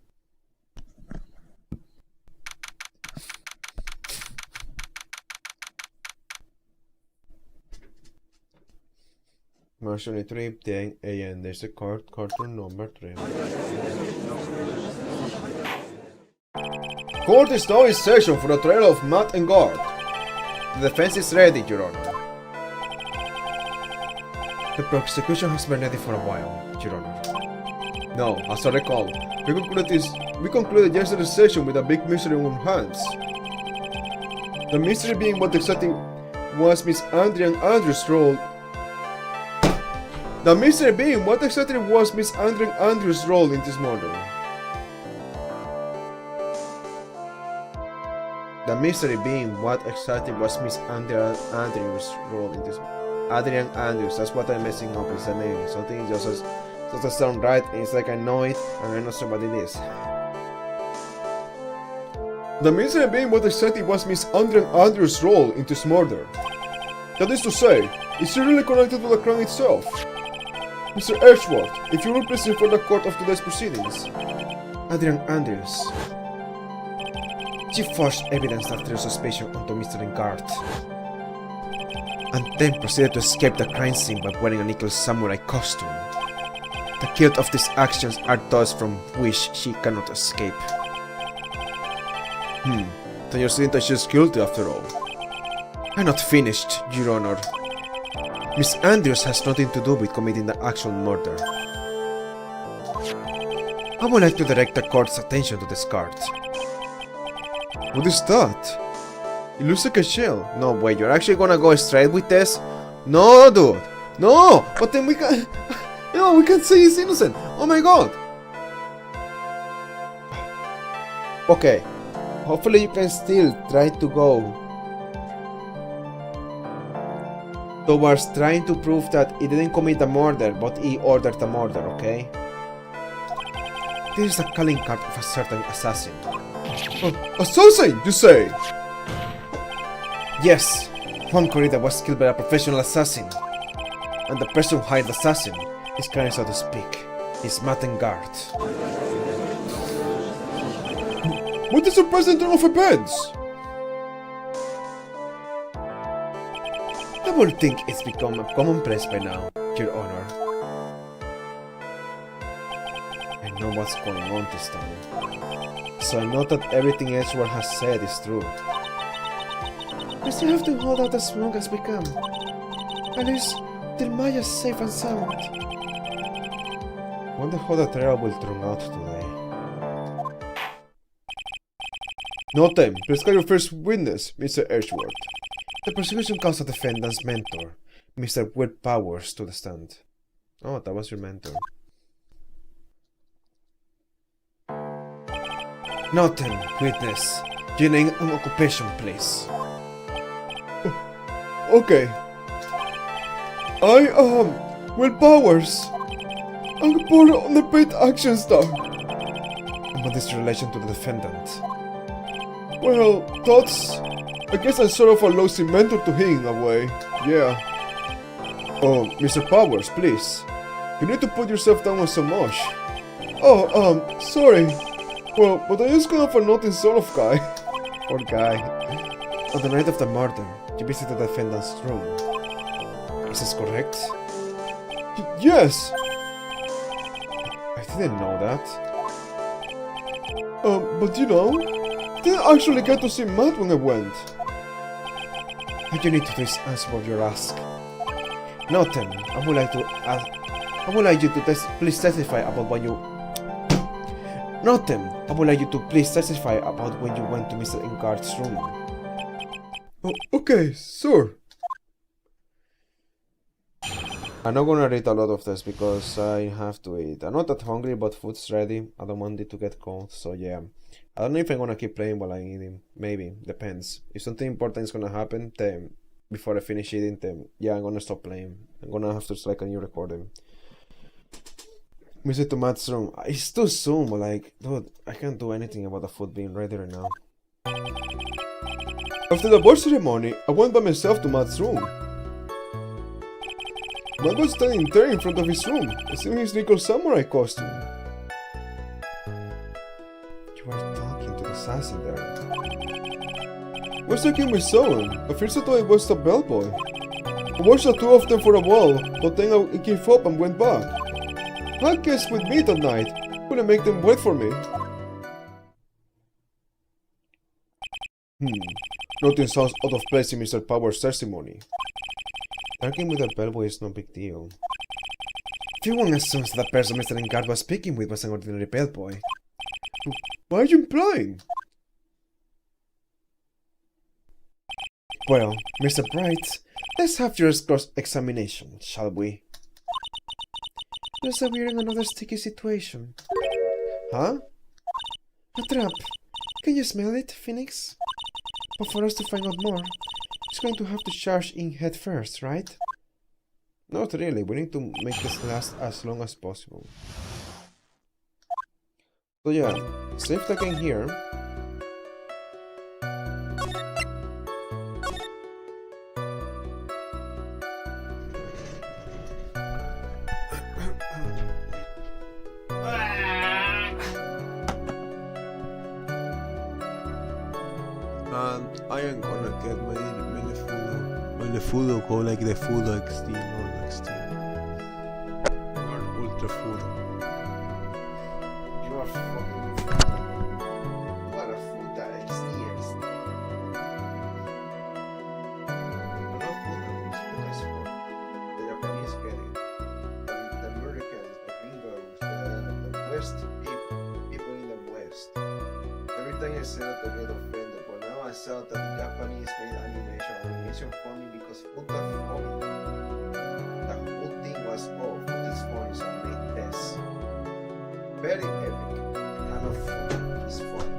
March 23, 10 a.m. There's a cartoon number 3. Court is now in session for the trial of Matt and Guard. The defense is ready, Your Honor. The prosecution has been ready for a while, Your Honor. Now, as I recall, we concluded yesterday's session with a big mystery on hands. The mystery being what exactly was Miss Andrea Andrews' role. The mystery being what exactly was Miss Andrea Andrews' role in this murder. The mystery being what exactly was Miss Andrea Andrews' role in this. Adrian Andrews, that's what I'm messing up is the name. Something just doesn't sound right, and it's like I know it, and I'm not sure what it is. The mystery being what exactly was Miss Andrea Andrews' role in this murder. That is to say, is she really connected to the crime itself? Mr. Ashworth, if you will please inform the court of today's proceedings. Adrian Andrews. She forged evidence that threw suspicion onto Mr. Engard, and then proceeded to escape the crime scene by wearing a nickel samurai costume. The guilt of these actions are those from which she cannot escape. Then you're saying that she's guilty after all? I'm not finished, Your Honor. Miss Andrews has nothing to do with committing the actual murder. I would like to direct the court's attention to this card. What is that? It looks like a shell. No, wait, you're actually gonna go straight with this? No, dude! No! But then we can't... No, we can't say he's innocent! Oh my god! Okay. Hopefully you can still try to go towards trying to prove that he didn't commit the murder, but he ordered the murder, okay? This is a calling card of a certain assassin. Assassin, you say? Yes, Juan Corrida was killed by a professional assassin. And the person who hired the assassin is kind, so to speak, is Mattengard. What is the present turn of events? I would think it's become a commonplace by now, Your Honor. I know what's going on this time. So I know that everything Edgeworth has said is true. We still have to hold out as long as we can. At least till Maya's safe and sound. Wonder how the trial will turn out today. No time. Please call your first witness, Mr. Edgeworth. The prosecution calls the defendant's mentor, Mr. Will Powers, to the stand. Oh, that was your mentor. Now then, witness, your name and occupation, please. Okay. I am Will Powers. I'm a reporter on the paid action star. And what is your relation to the defendant? Well, that's... I guess I'm sort of a lousy mentor to him in a way. Yeah. Oh, Mr. Powers, please. You need to put yourself down on so much. Oh, sorry. Well, but I just kind of a nothing sort of guy. Poor guy. On the night of the murder, you visited the defendant's room. Is this correct? Yes! I didn't know that. But you know, I didn't actually get to see Matt when I went. All you need to do is answer what you're asked. Now then, I would like you to please testify about what you... Now then, I would like you to please testify about when you went to Mr. Engard's room. Oh, okay, sure. I'm not gonna read a lot of this because I have to eat. I'm not that hungry, but food's ready. I don't want it to get cold, so yeah. I don't know if I'm gonna keep playing while I'm eating. Maybe, depends. If something important is gonna happen, then before I finish eating, then yeah, I'm gonna stop playing. I'm gonna have to select a new recording. Visit to Matt's room. It's too soon, but like, dude, I can't do anything about the food being ready right now. After the birth ceremony, I went by myself to Matt's room. Matt was standing there in front of his room, still in his nickel samurai costume. You were talking to the assassin there. I was talking with someone. At first I thought it was the bellboy. I watched the two of them for a while, but then I gave up and went back. I had guests with me that night. Couldn't make them wait for me. Nothing sounds out of place in Mr. Powers' testimony. Talking with a bellboy is no big deal. Everyone assumes that the person Mr. Engard was speaking with was an ordinary bellboy. What are you implying? Well, Mr. Bright, let's have your cross-examination, shall we? Looks like we're in another sticky situation. Huh? A trap. Can you smell it, Phoenix? But for us to find out more, it's going to have to charge in head first, right? Not really, we need to make this last as long as possible. So yeah, save the game here. am gonna get my Lefudo go like the Fudo XD, not XD. Or Ultra Fudo. You are fucking. What a Fuda XDX. No, not Fuda, it's Fuda is for the Japanese get it. The Americans, the gringos, the West people in the West. Every time I said that they get offended, but now I saw that the Japanese made animation funny because Fuda funny. The whole thing was, oh, Fuda is funny, so I made this. Very epic. Kind of fun. It's fun.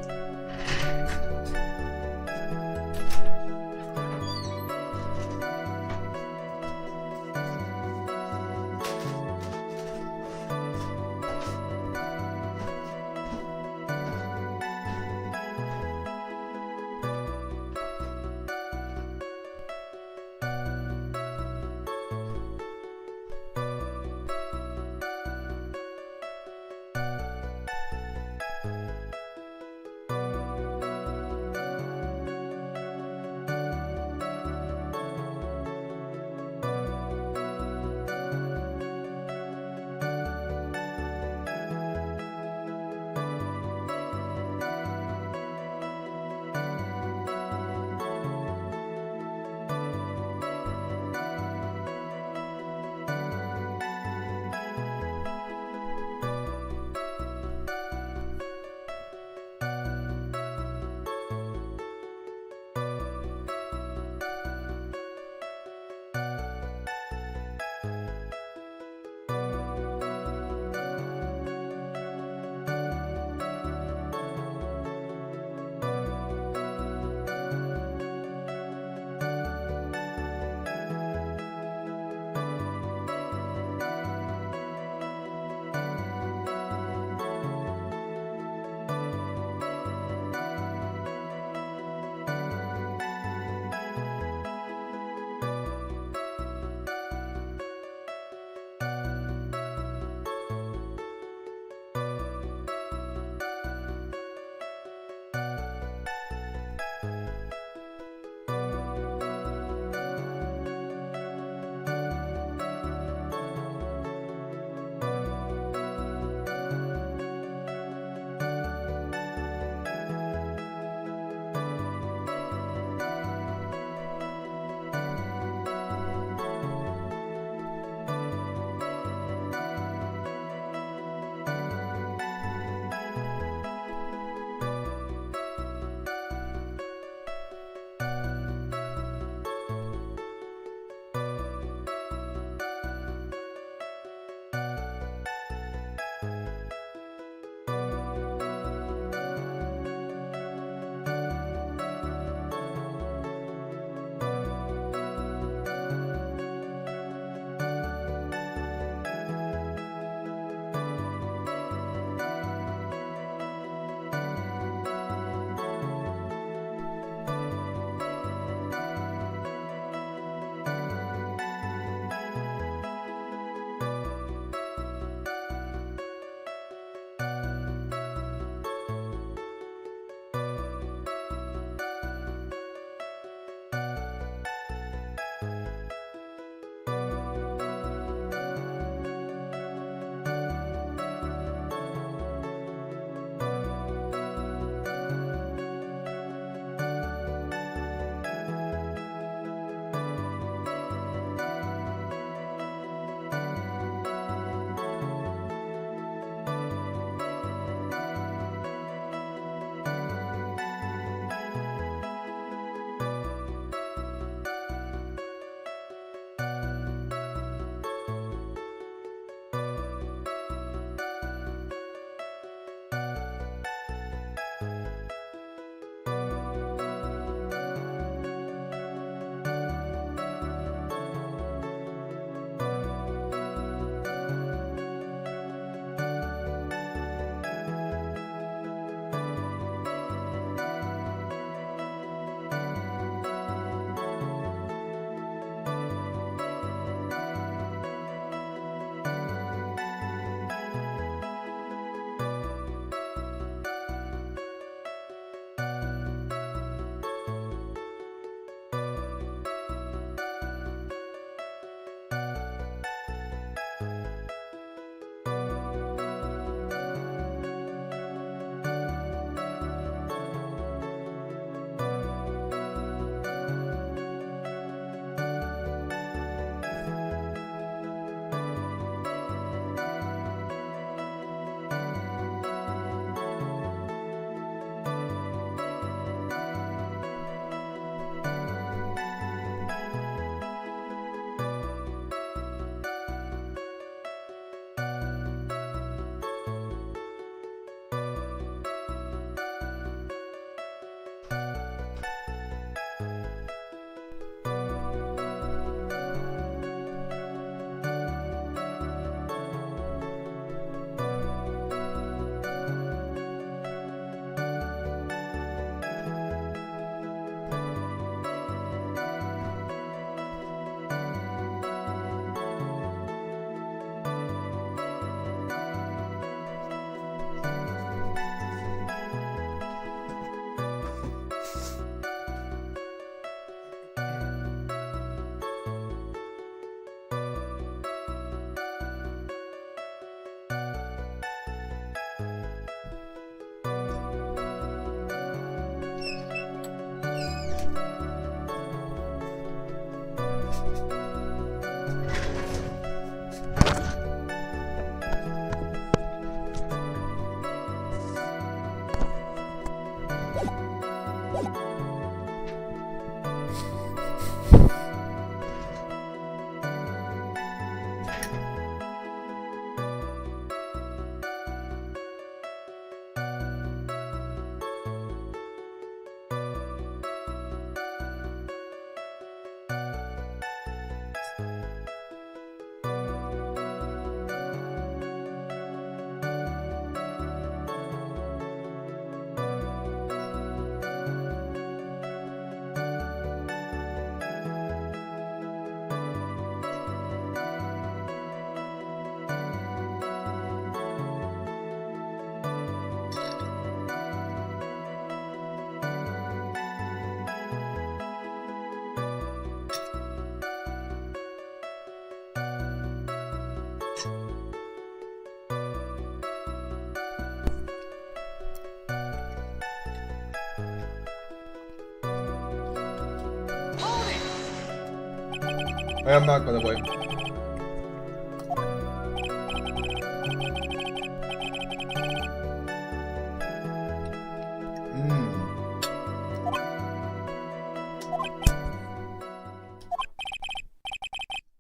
I am back, by the way.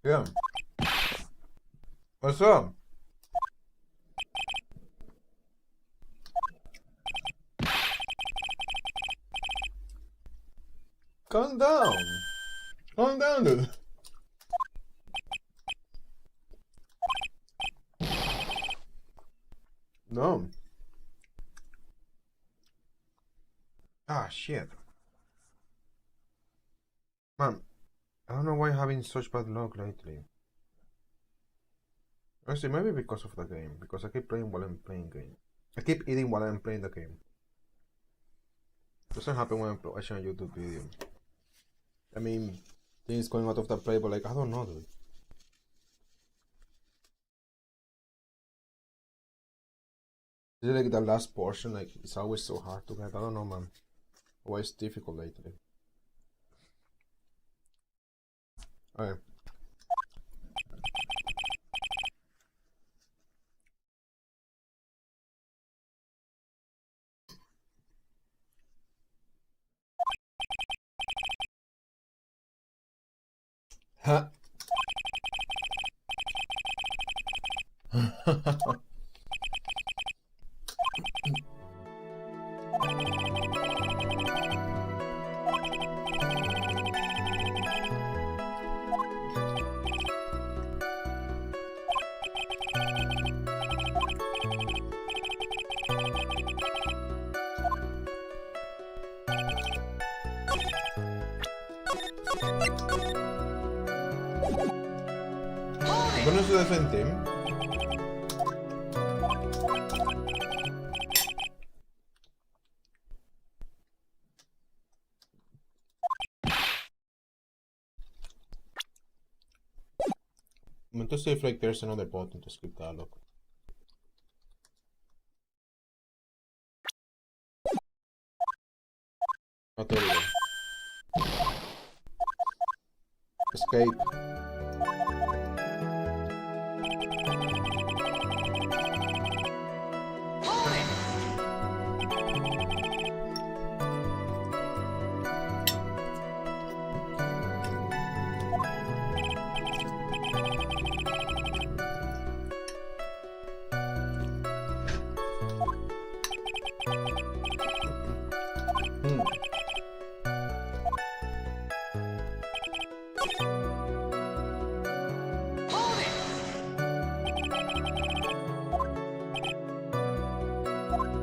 Yeah. What's up? Calm down. Calm down, dude. No. Ah, shit. Man, I don't know why I'm having such bad luck lately. Honestly, maybe because of the game. Because I keep playing while I'm playing game. I keep eating while I'm playing the game. Doesn't happen when I'm watching a YouTube video. I mean, things going out of the play, but like, I don't know, dude. Is it like the last portion? Like, it's always so hard to get. I don't know, man. Why it's difficult lately. Okay. Huh. ¿Con eso de Fentim? I'm going to see if like there's another button to skip dialogue. Oh, there we go. Escape.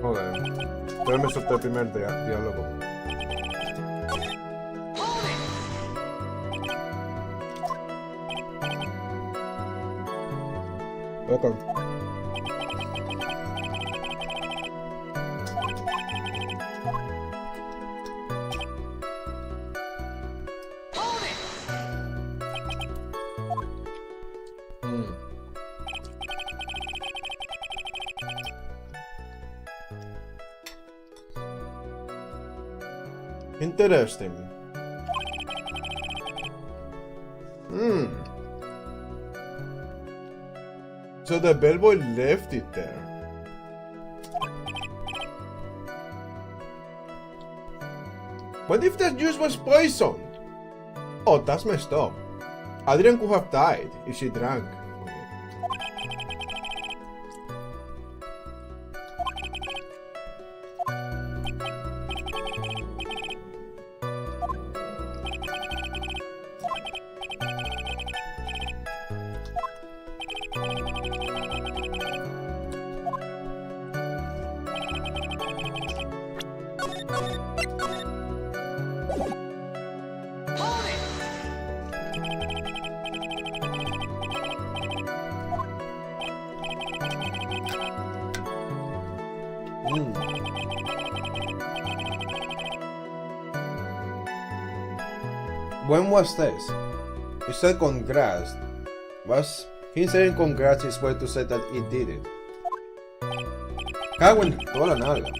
Joder, pero me solté el primer diálogo. Ok. Interesting. So the bellboy left it there. What if that juice was poisoned? Oh, that's messed up. Adrian could have died if she drank. When was this? You said congrats. Was him saying congrats his way to say that he did it? Cago en toda la nalga.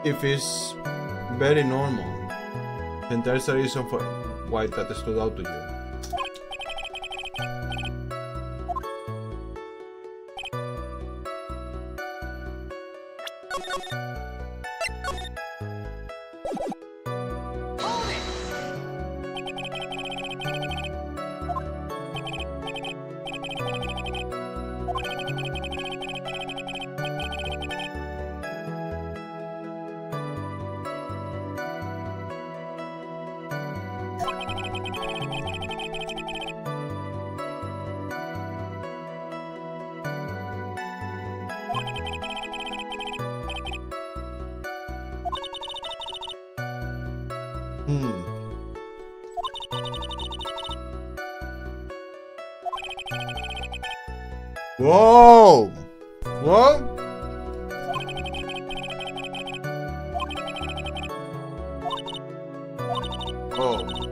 If it's very normal, then there's a reason for why that stood out to you. Whoa! What? Oh.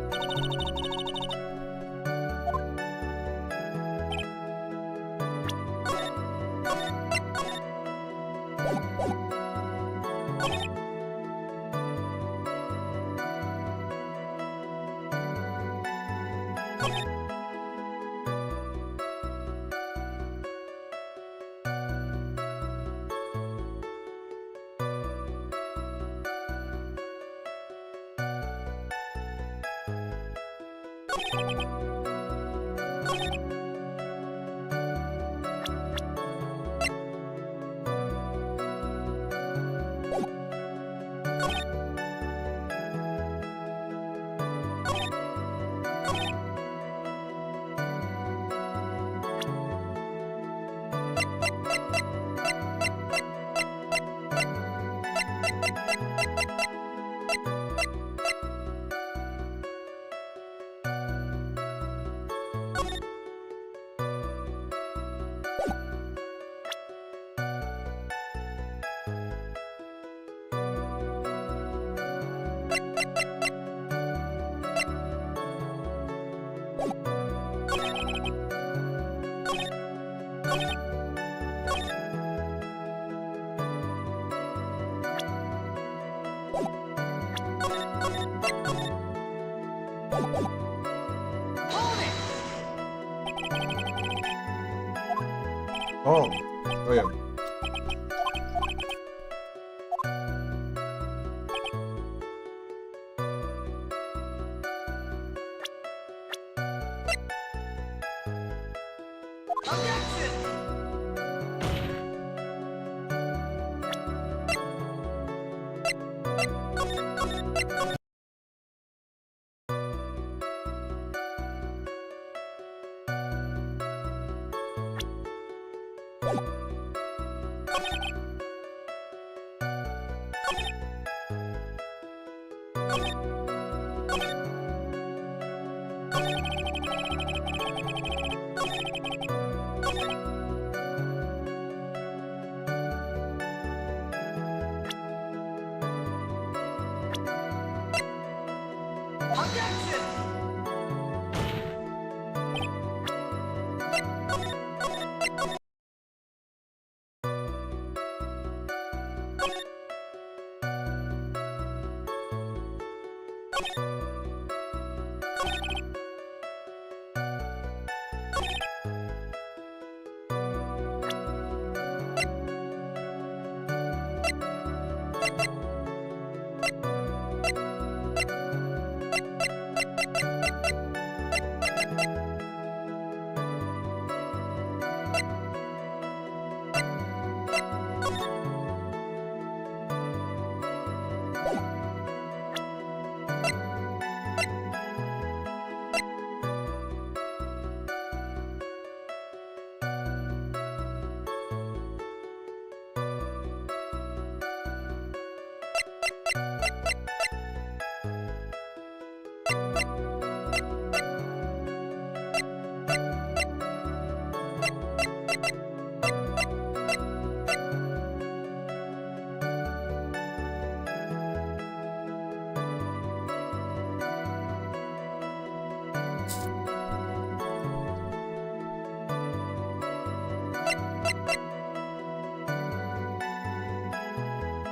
Oh, oh yeah.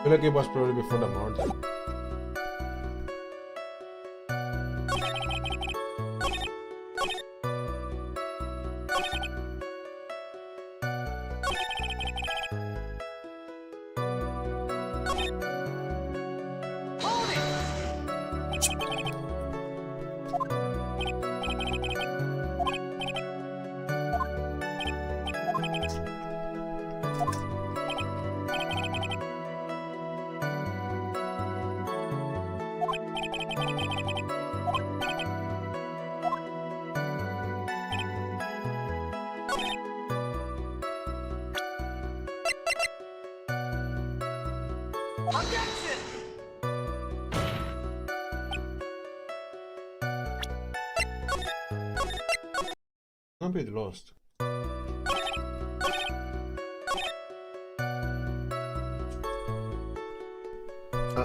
I feel like it was probably before the murder. I'm a bit lost.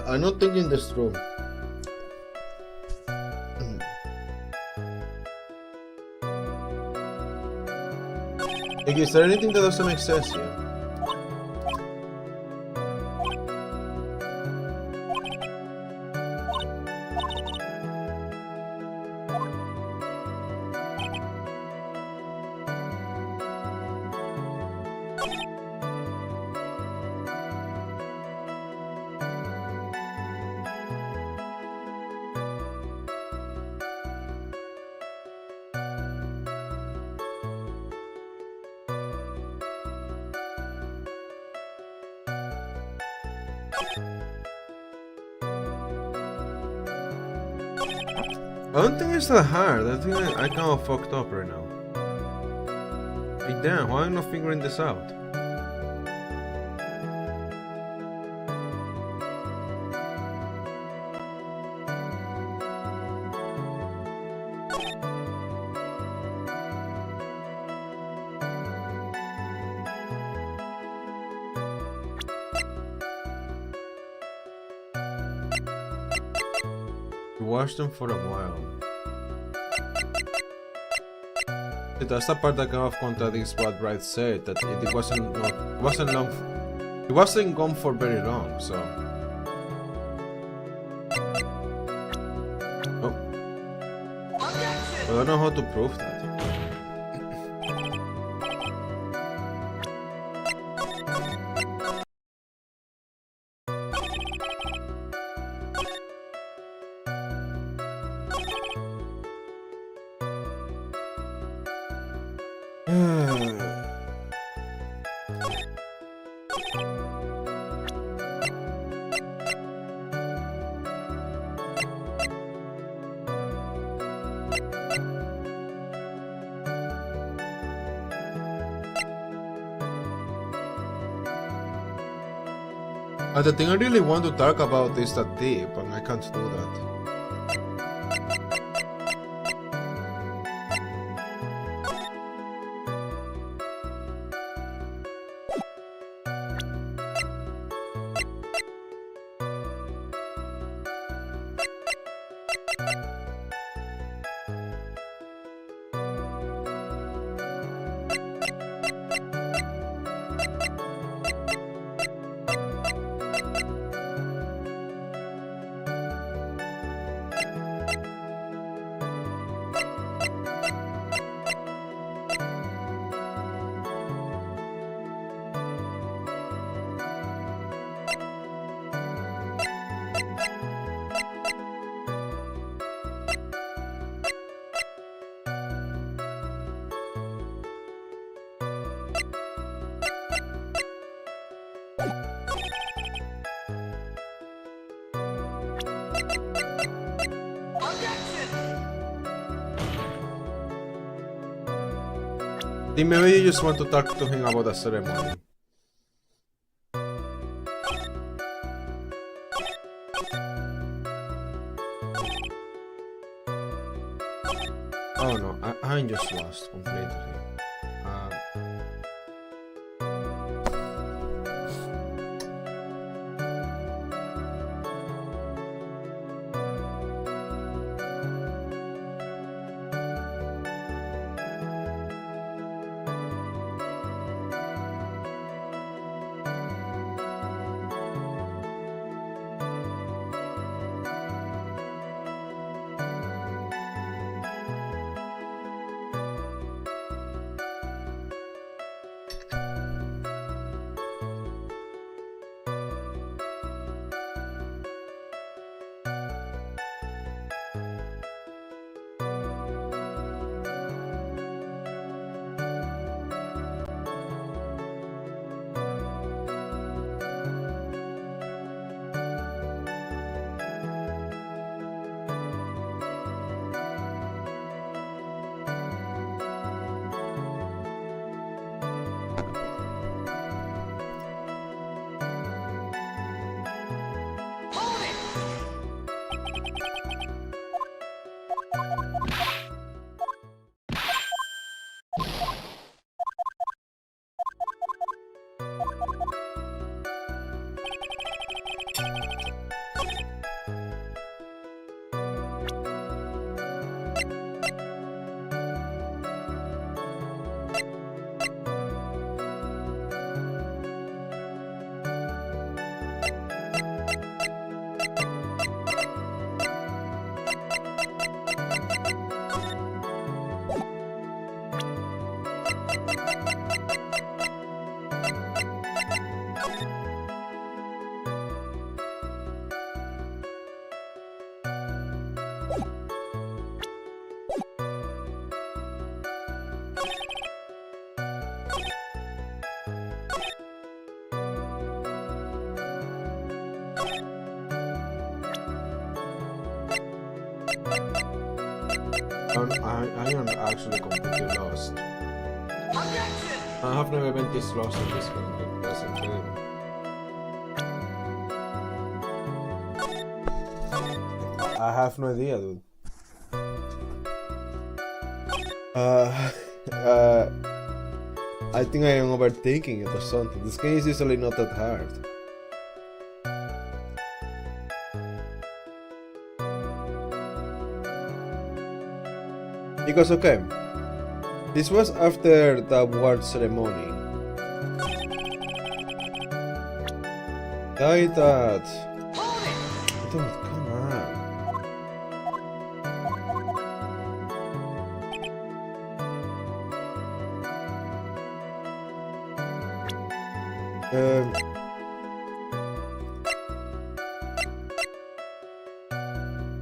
I'm not thinking this through. Like, is there anything that doesn't make sense here? I don't think it's that hard. I think I kind of fucked up right now. Like, damn, why am I not figuring this out? You watched them for a while. That's the part that kind of contradicts what Bright said, that it wasn't gone for very long, so. Oh. I don't know how to prove that. The thing I really want to talk about is that deep, and I can't do that. Then maybe you just want to talk to him about the ceremony. Oh no, I'm just lost completely. I am actually completely lost. I have never been this lost in this game. That's incredible. I have no idea, dude. I think I am overthinking it or something. This game is usually not that hard. Because okay, this was after the award ceremony. Died that. Dude, come on.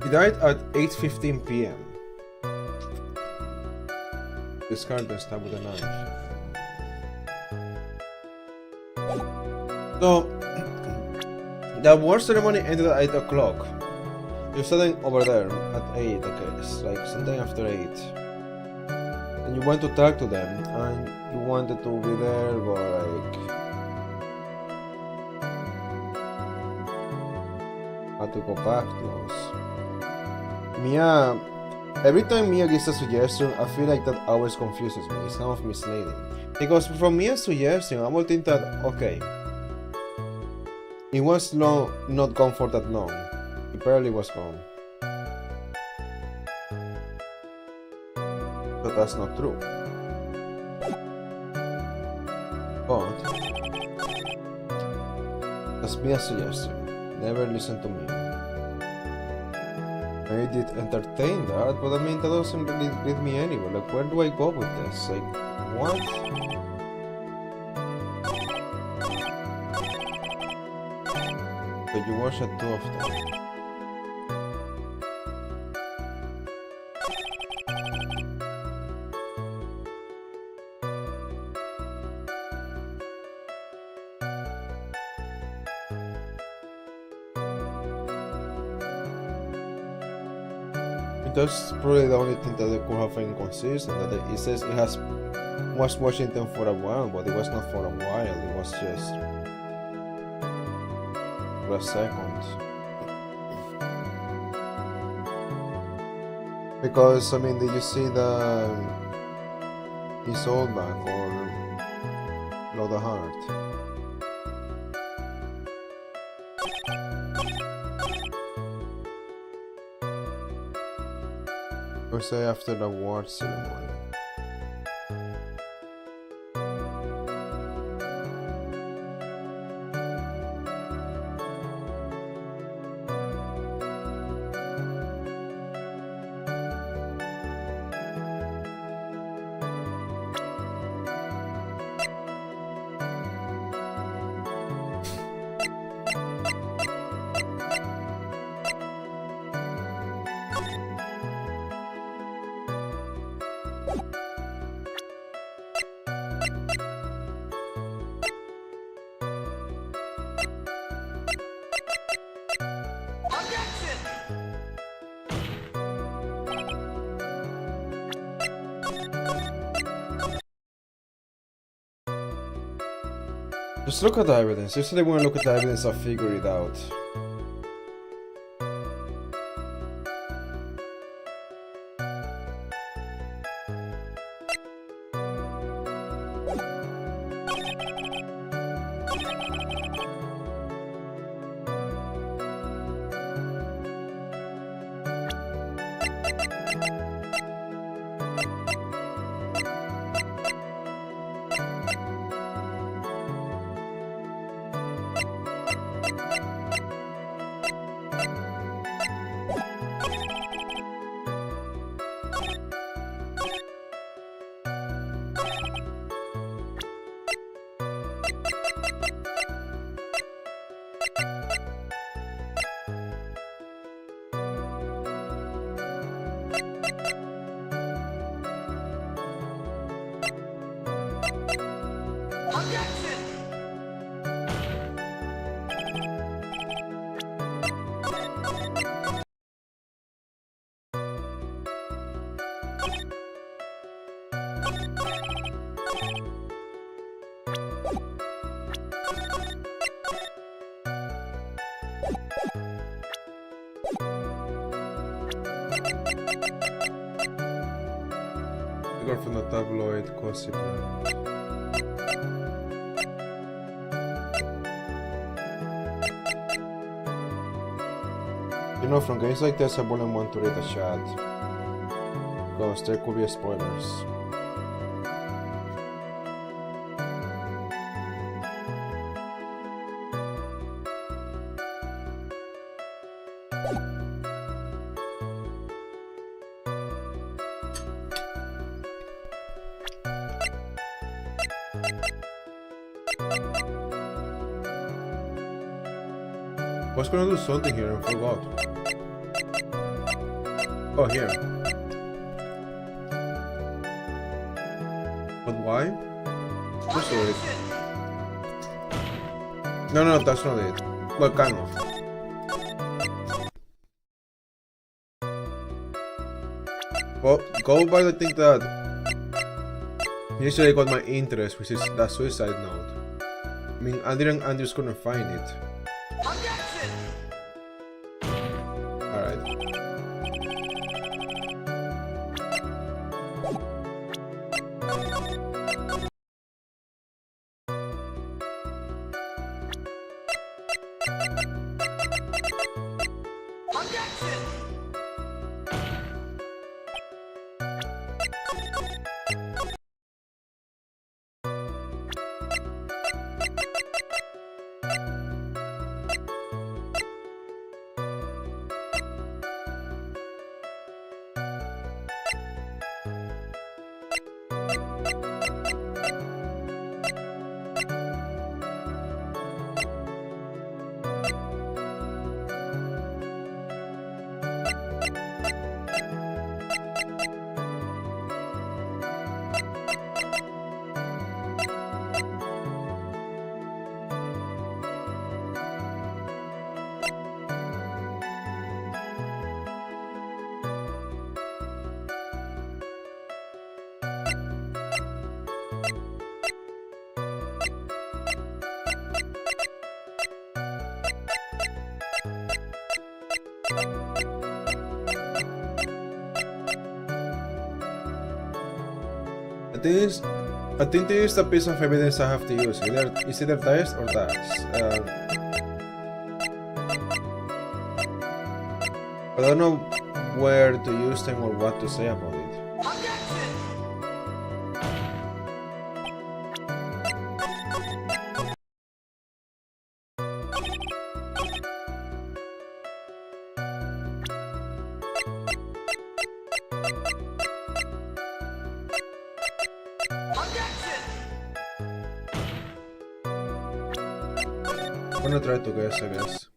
He died at 8:15 p.m. Discard and stab with a knife. So, the award ceremony ended at 8 o'clock. You're sitting over there at 8, okay, it's like something after 8. And you went to talk to them, and you wanted to be there, but like... had to go back to us. Mia... Every time Mia gives a suggestion, I feel like that always confuses me. It's kind of misleading. Because from Mia's suggestion, I would think that, okay, it was not gone for that long. It barely was gone. But that's not true. But that's Mia's suggestion. Never listen to me. I did entertain that, but I mean that doesn't really lead me anywhere. Like, where do I go with this? Like, what? But you watch it too often. That's probably the only thing that they could have inconsistent. That it says it was Washington for a while, but it was not for a while. It was just for a second. Because I mean, did you see his old back or Blow the Heart? Or say after the award ceremony. Just look at the evidence. Usually when I look at the evidence, I figure it out. article from the tabloid gossip. You know, from games like this, I wouldn't want to read the chat because there could be spoilers. I was gonna do something here and forgot. Oh, here. But why? Just do it. No, that's not it. Well, kind of. Well, go by the thing that initially got my interest, which is that suicide note. I mean, I'm just gonna find it. Alright. I think this is the piece of evidence I have to use. It's either this or that. I don't know where to use them or what to say about it. I'm gonna try to guess, I guess.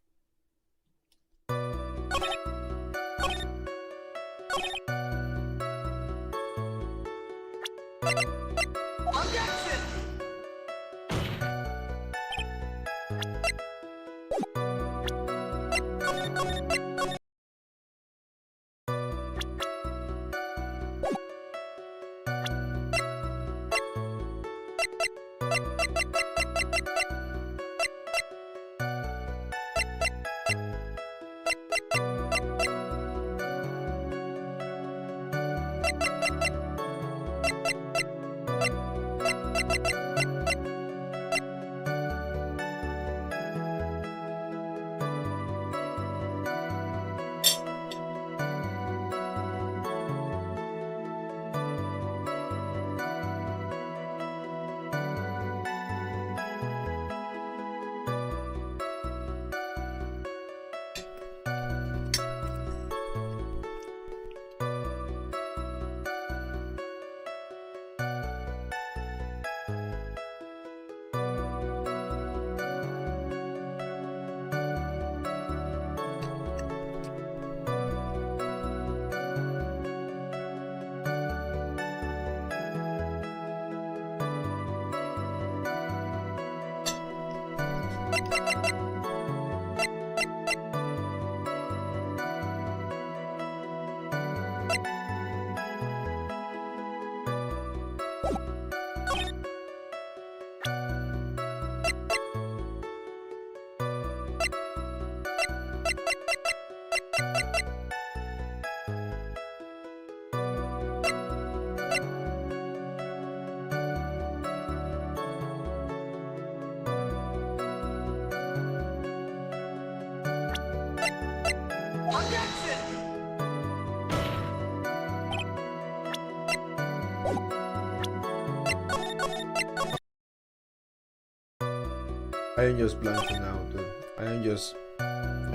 I am just blanking now, dude. I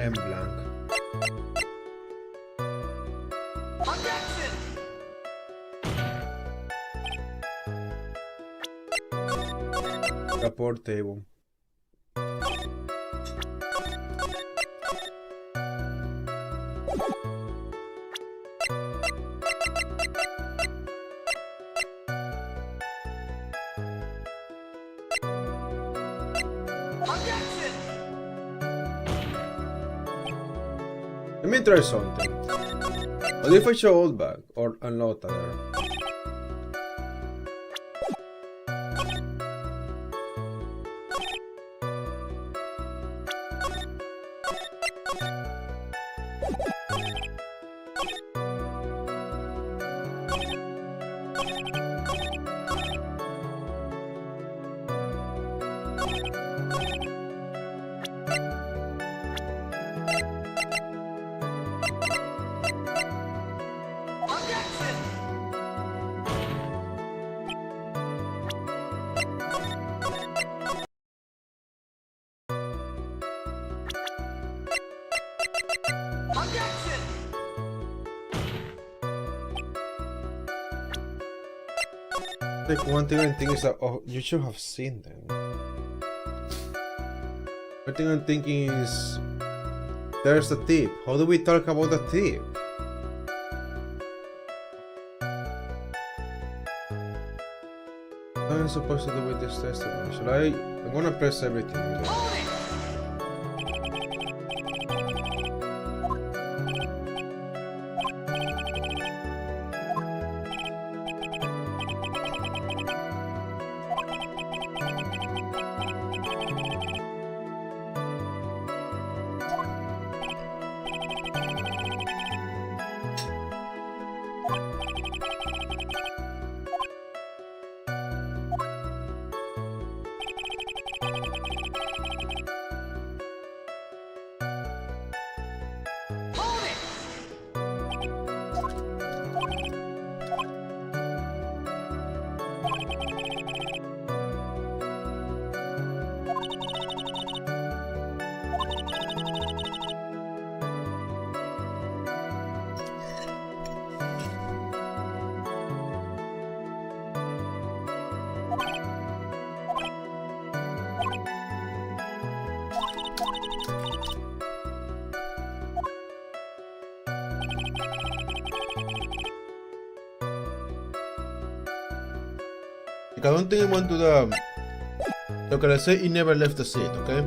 am blank. Support table. Let me try something. What if I show old bag or unload there? Like one thing I think is that you should have seen them. One thing I'm thinking is there's the tip. How do we talk about the tip? What am I supposed to do with this testimony? Should I'm gonna press everything again. I don't think I want to the... Okay, let's say he never left the seat, okay?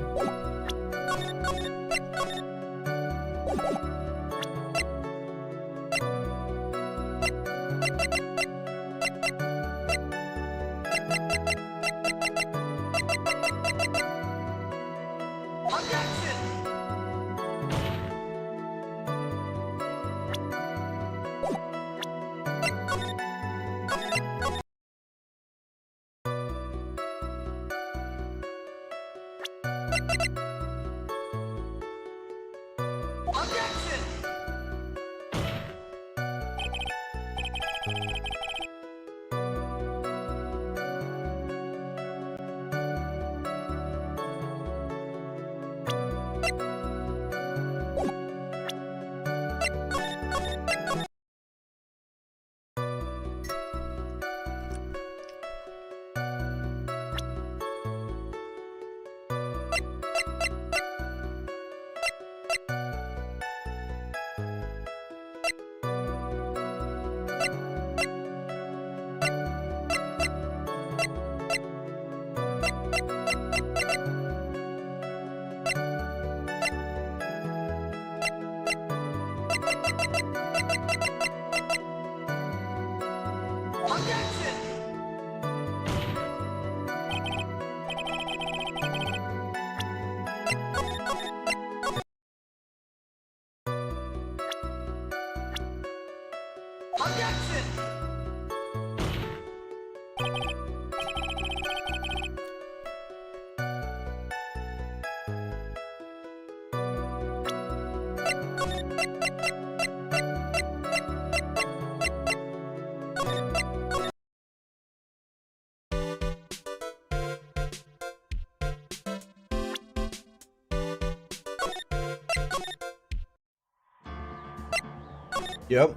Yep.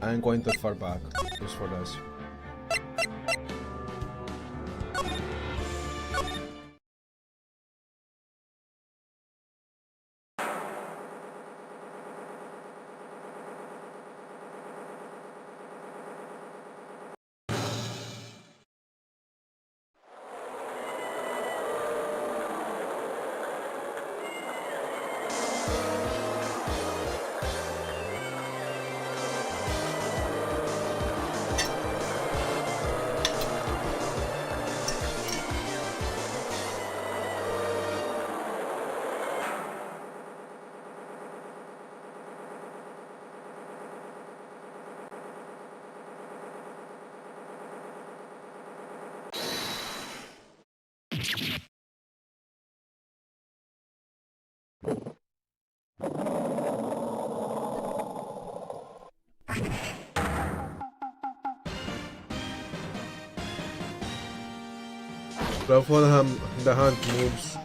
I'm going too far back just for this. Love when the hand moves.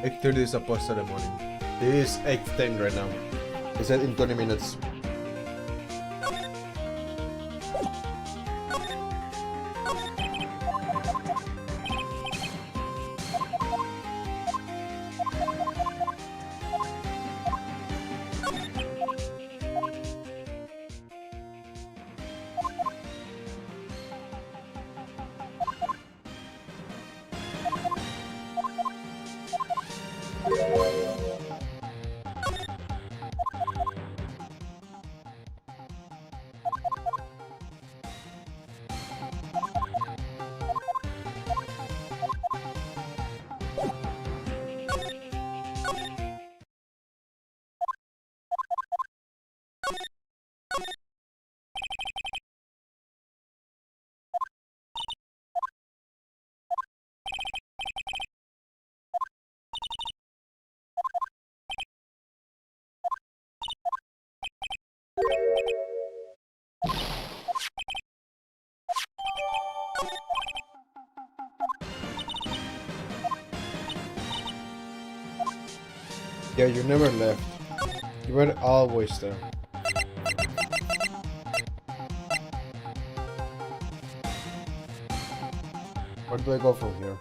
Egg 30 is a post ceremony. This is 8:10 right now. It's said in 20 minutes. Yeah, you never left. You were always there. Where do I go from here?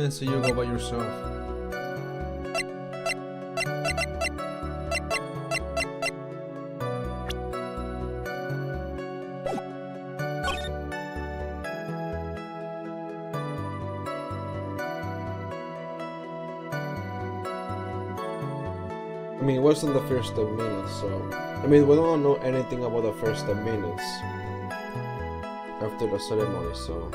So you go by yourself. I mean, it wasn't the first 10 minutes, so... I mean, we don't know anything about the first 10 minutes after the ceremony, so...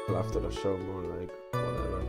Well, after the show, more like, whatever.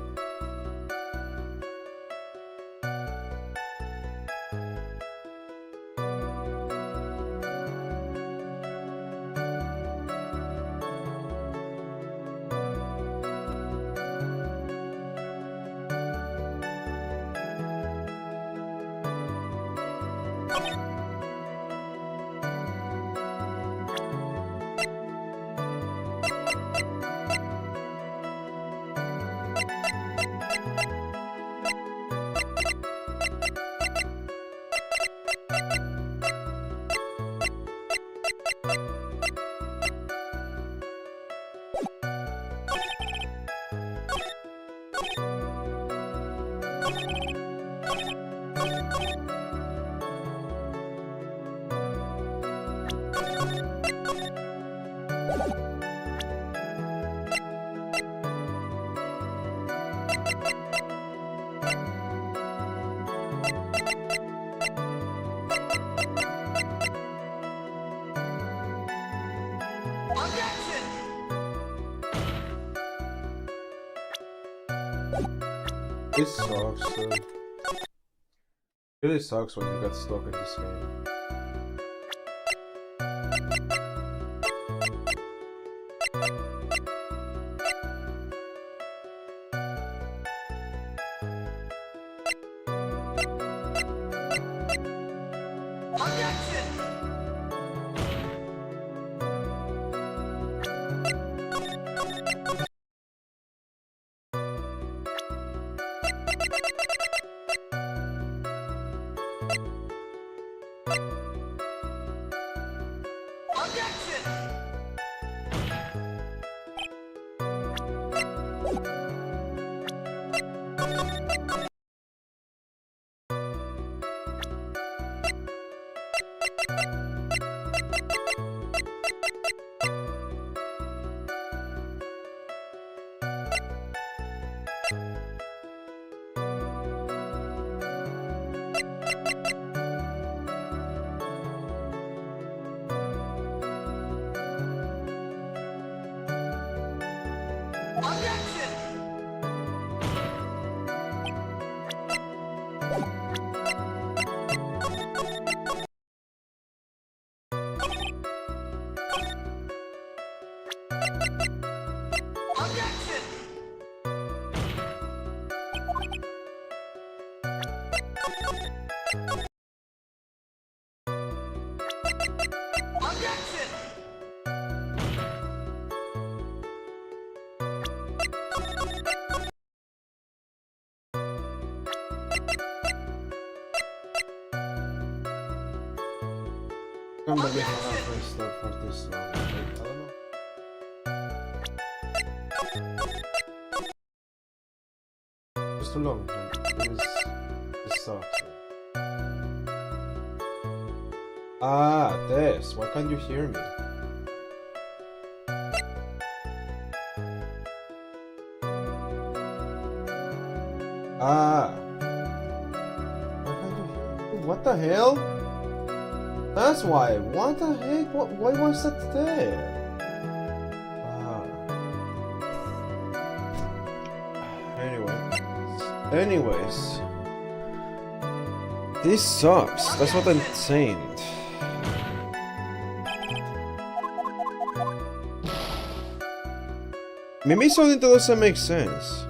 This sucks, dude. It really sucks when you get stuck in this game. I'm gonna be for stuff for this long. I don't know. It's too long. This sucks. Ah, this. Why can't you hear me? Ah. Why can't you hear me? What the hell? That's why. What the heck? Why was that there? Anyways. This sucks. That's what I'm saying. Maybe something that doesn't make sense.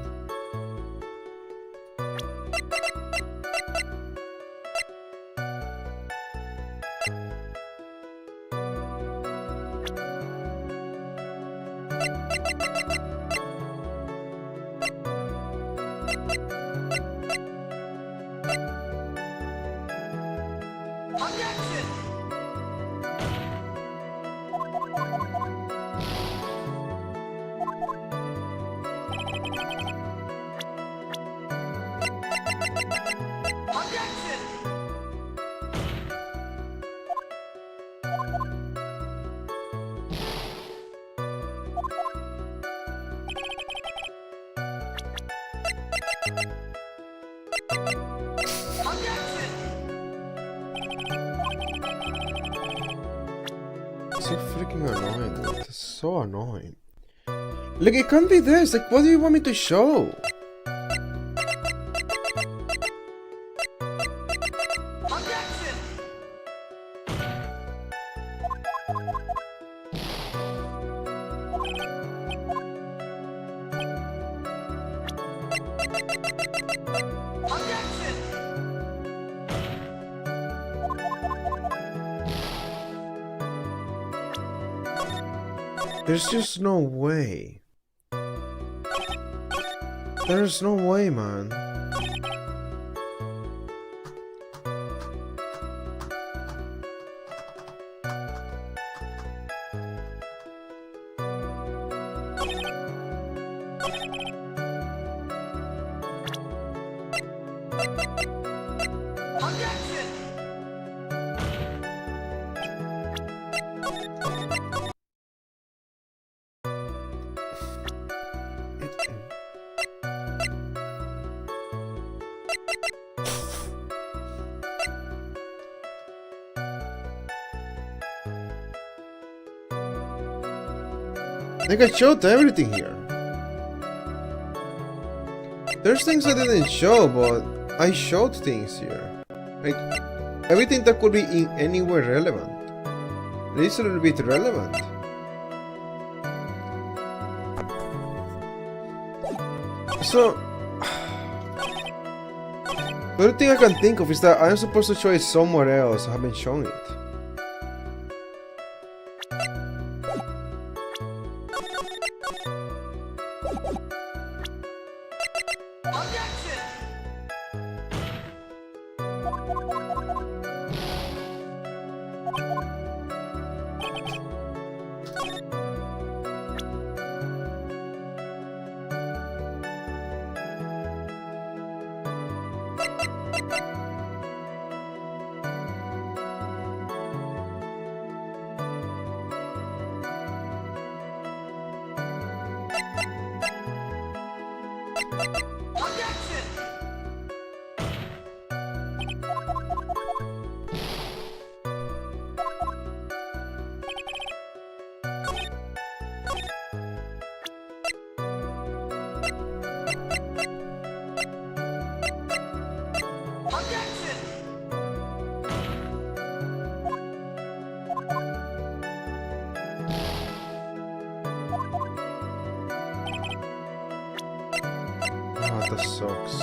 It's so freaking annoying, dude. It's so annoying. Like, it can't be this. Like, what do you want me to show? There's just no way. There's no way, man. Like, I showed everything here. There's things I didn't show, but I showed things here. Like, everything that could be in anywhere relevant. At least a little bit relevant. So, the only thing I can think of is that I'm supposed to show it somewhere else. I haven't shown it. That sucks.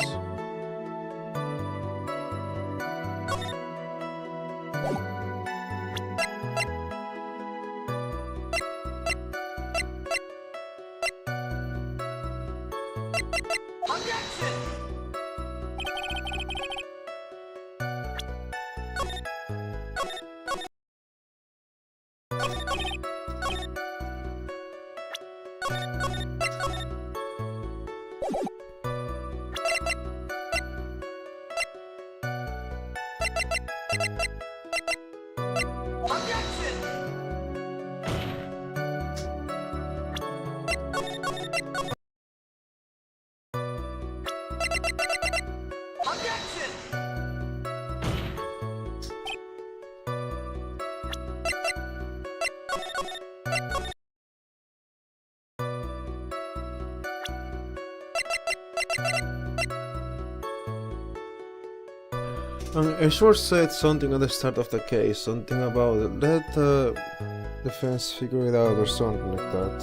Ashworth said something at the start of the case, something about let the defense figure it out or something like that.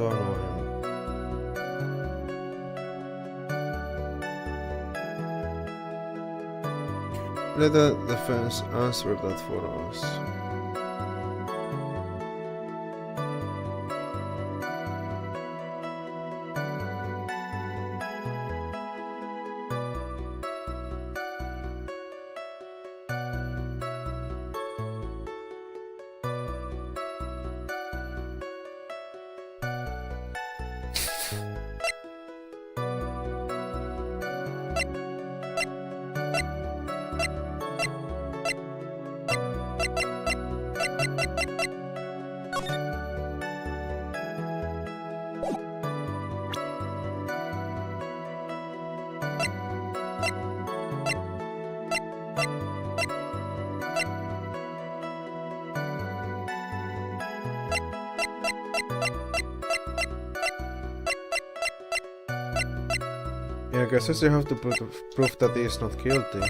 so annoying. Let the defense answer that for us. Yeah, I guess you have to prove that he is not guilty.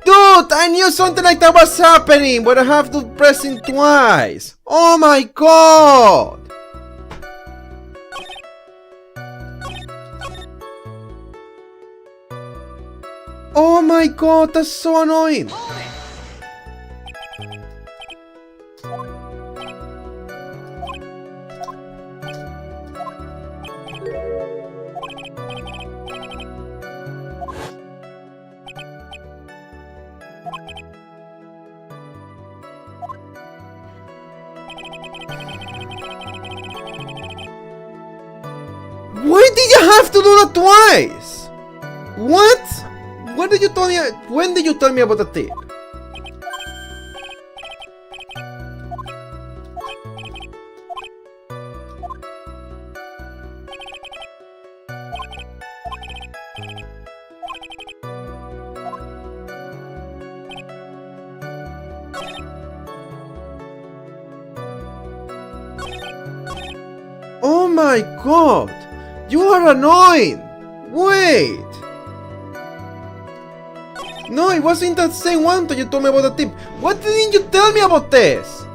Dude, I knew something like that was happening, but I have to press it twice. Oh my god! Oh my god, that's so annoying. Why did you have to do that twice? What? When did you tell me about the tip? Oh my god! You are annoying! Wait! No, it wasn't that same one that you told me about the tip. Why didn't you tell me about this?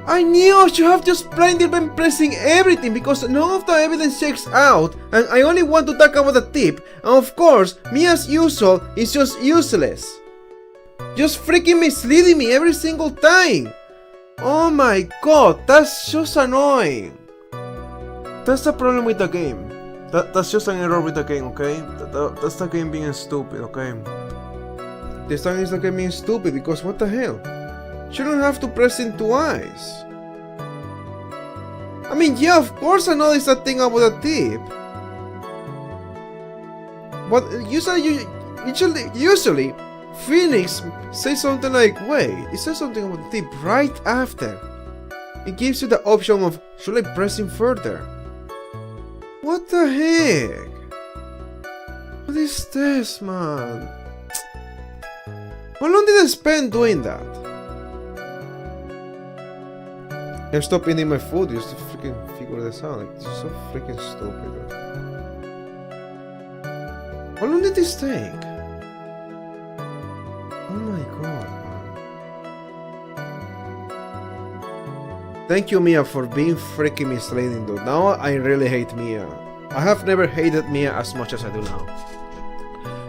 I knew I should have just blindly been pressing everything because none of the evidence checks out and I only want to talk about the tip, and of course, me as usual is just useless. Just freaking misleading me every single time. Oh my god, that's just annoying. That's the problem with the game. That's just an error with the game, okay? That's the game being stupid, okay? This time it's the game being stupid because what the hell? Shouldn't have to press it twice. I mean, yeah, of course I know there's a thing about the tip. But usually, Phoenix says something like, wait, it says something about the tip right after. It gives you the option of, should I press him further? What the heck? What is this, man? How long did I spend doing that? I'm stop eating my food just to freaking figure this out. Like, it's so freaking stupid. Dude. How long did this take? Oh my god, man. Thank you, Mia, for being freaking misleading, dude. Now I really hate Mia. I have never hated Mia as much as I do now.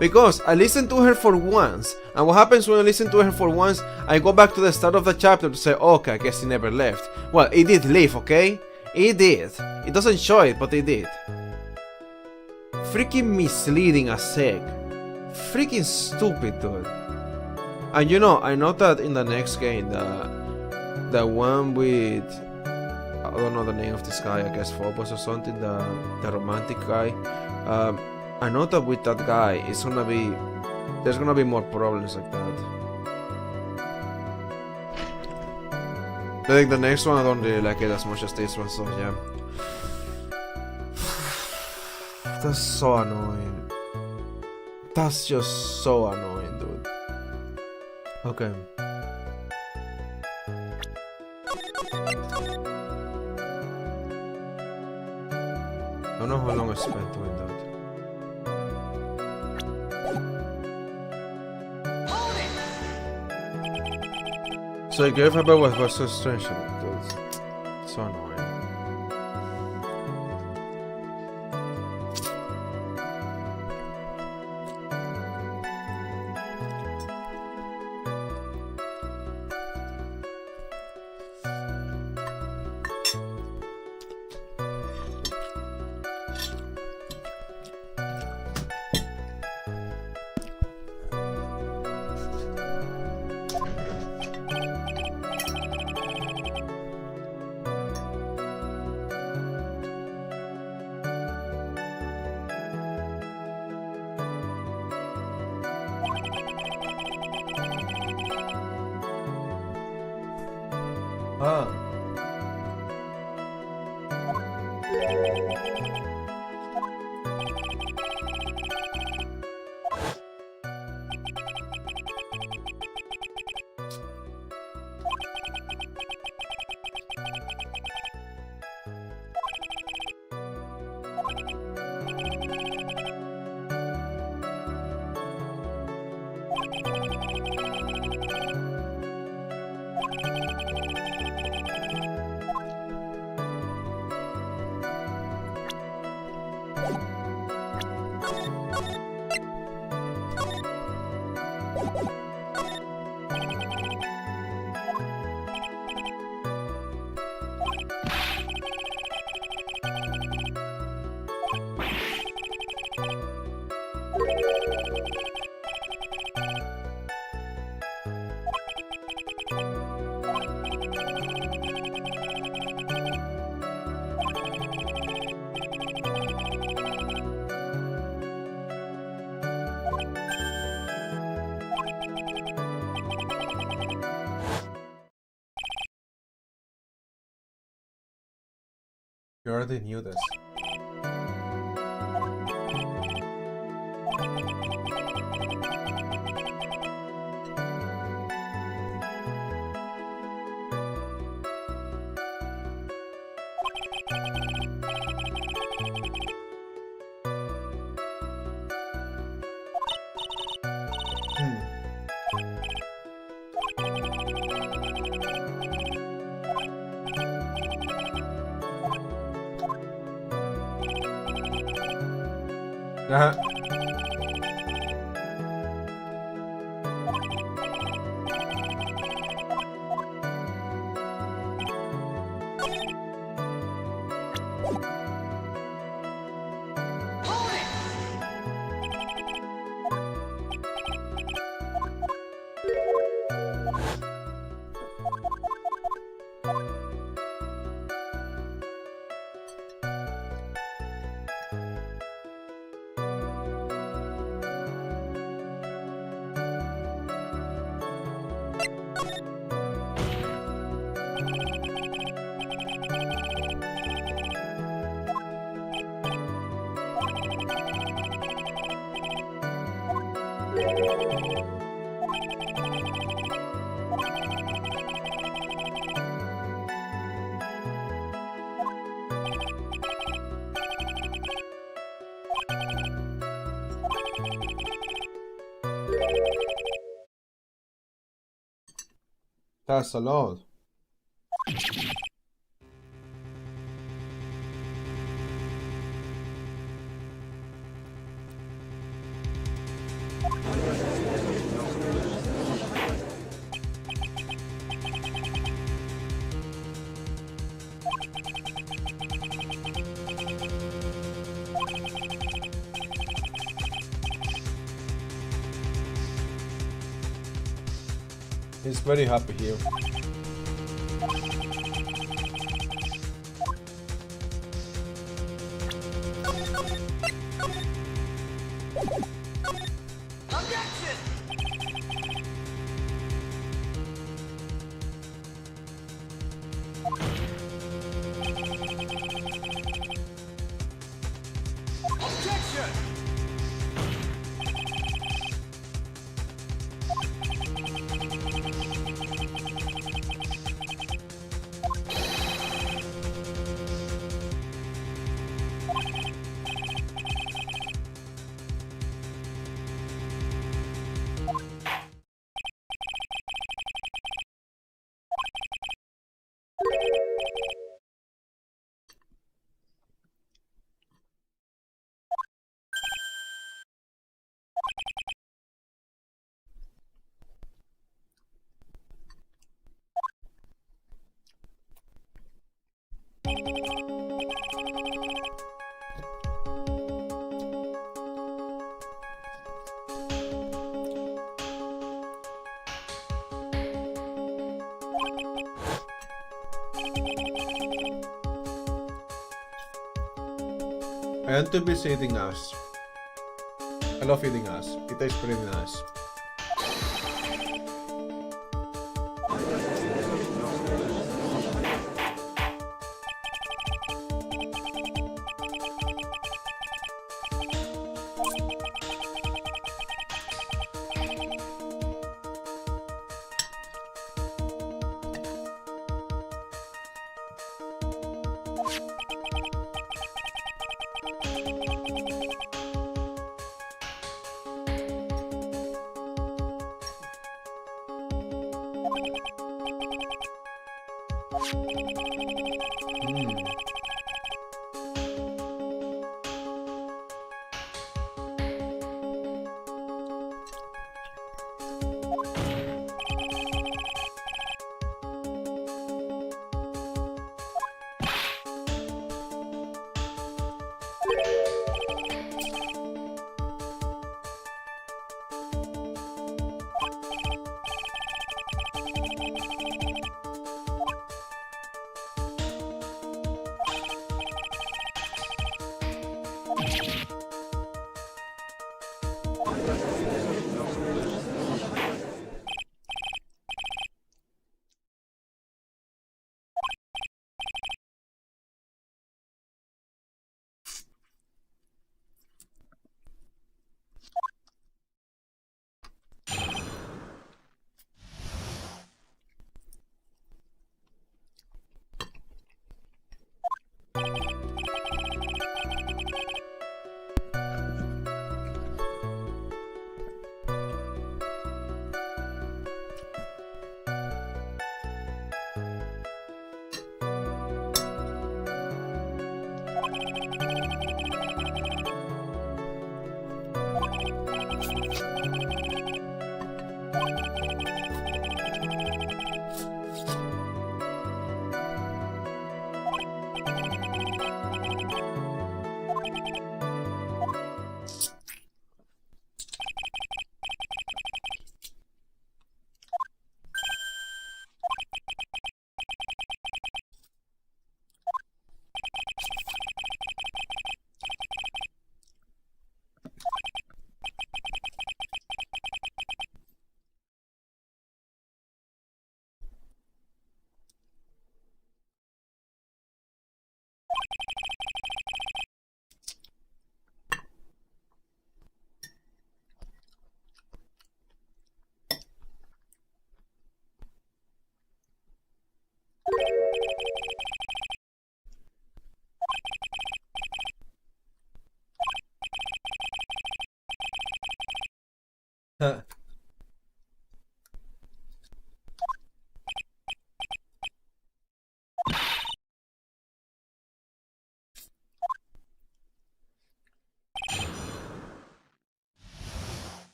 Because I listened to her for once, and what happens when I listen to her for once, I go back to the start of the chapter to say, okay, I guess he never left. Well, he did leave, okay? He did. It doesn't show it, but he did. Freaking misleading as heck. Freaking stupid, dude. And you know, I know that in the next game, the one with, I don't know the name of this guy, I guess Phobos or something, the romantic guy. I know that with that guy, there's gonna be more problems like that. I think the next one I don't really like it as much as this one, so yeah. That's so annoying. That's just so annoying, dude. Okay. I don't know how long I spent doing that. So I gave her was so strange, dude. So annoying. Ah. You already knew this. That's a lot. He's very happy here. I want to be eating ass. I love eating ass. It tastes pretty nice.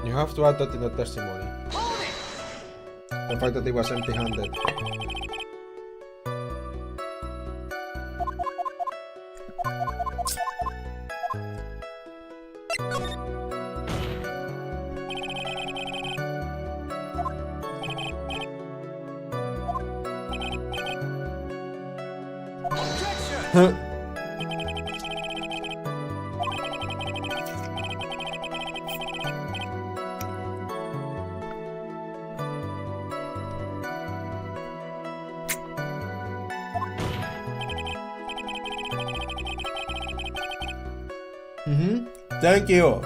You have to add that in the testimony. The fact that he was empty-handed. Thank you.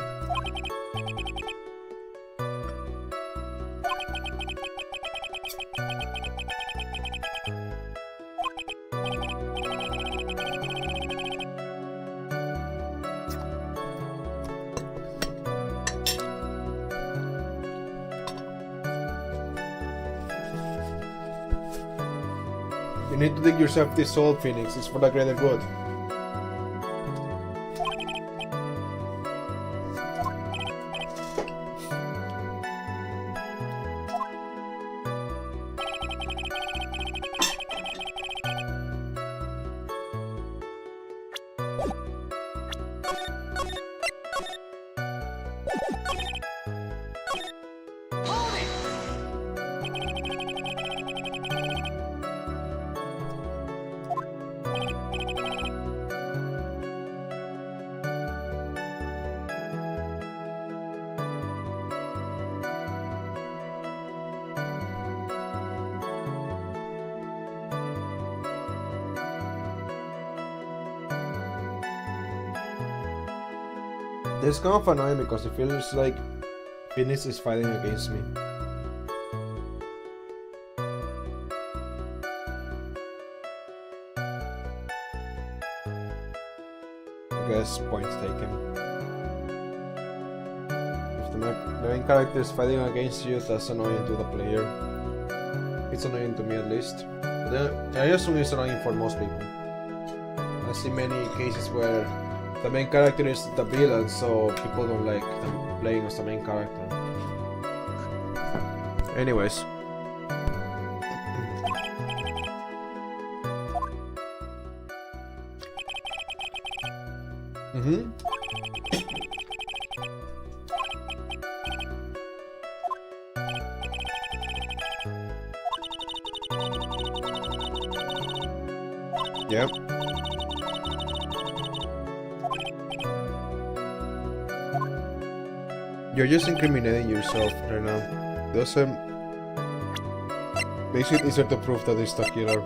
You need to dig yourself this soul, Phoenix. It's for the greater good. It's kind of annoying because it feels like Phoenix is fighting against me. I guess points taken. If the main character is fighting against you, that's annoying to the player. It's annoying to me at least. But I assume it's annoying for most people. I see many cases where the main character is the villain, so people don't like them playing as the main character. Anyways. Yep. You're just incriminating yourself right now. Doesn't makes it easier to prove that it's the killer.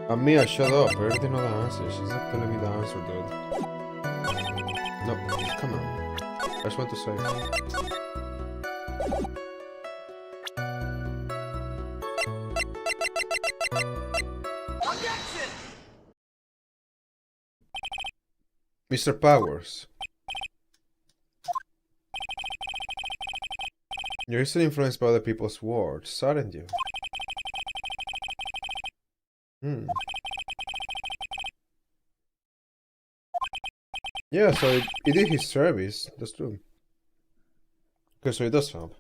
And Mia, shut up. I already know the answer. She's not telling me the answer, dude. No, come on. I just want to say. Mr. Powers. You're still influenced by other people's words, aren't you? Yeah, so he did his service. That's true. Okay, so he does help.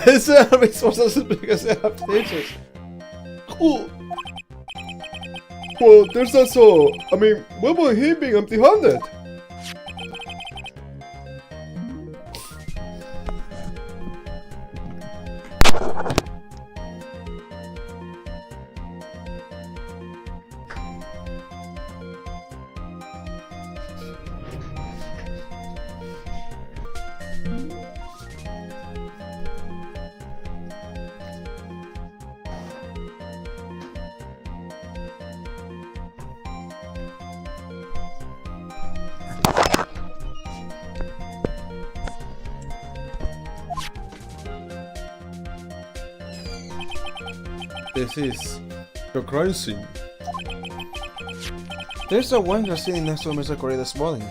Ese era mi esposa que se have hechos. Cool. Well, there's also, I mean, what about him being empty-handed? This is the crime scene. There's a wine glass sitting next to Mr. Corey this morning.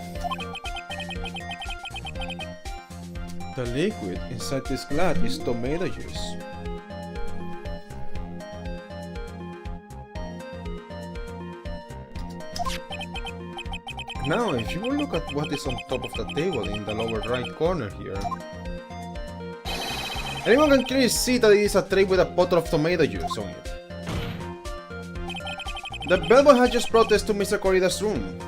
The liquid inside this glass is tomato juice. Now, if you will look at what is on top of the table in the lower right corner here, anyone can clearly see that it is a tray with a bottle of tomato juice on it. The bellboy had just brought this to Mr. Corrida's room.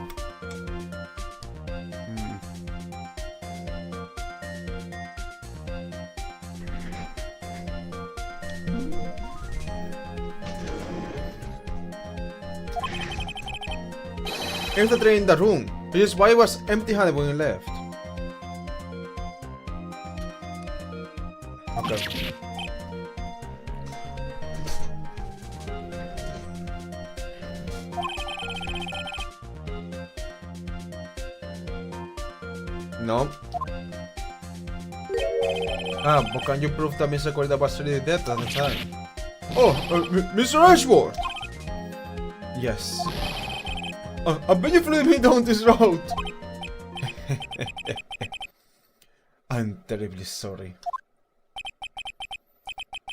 Here's the tray in the room, which is why it was empty-handed when you left. Okay. No. But can you prove that Mr. Corrida was really dead at the time? Oh, Mr. Ashworth! Yes. I bet you followed me down this road! I'm terribly sorry.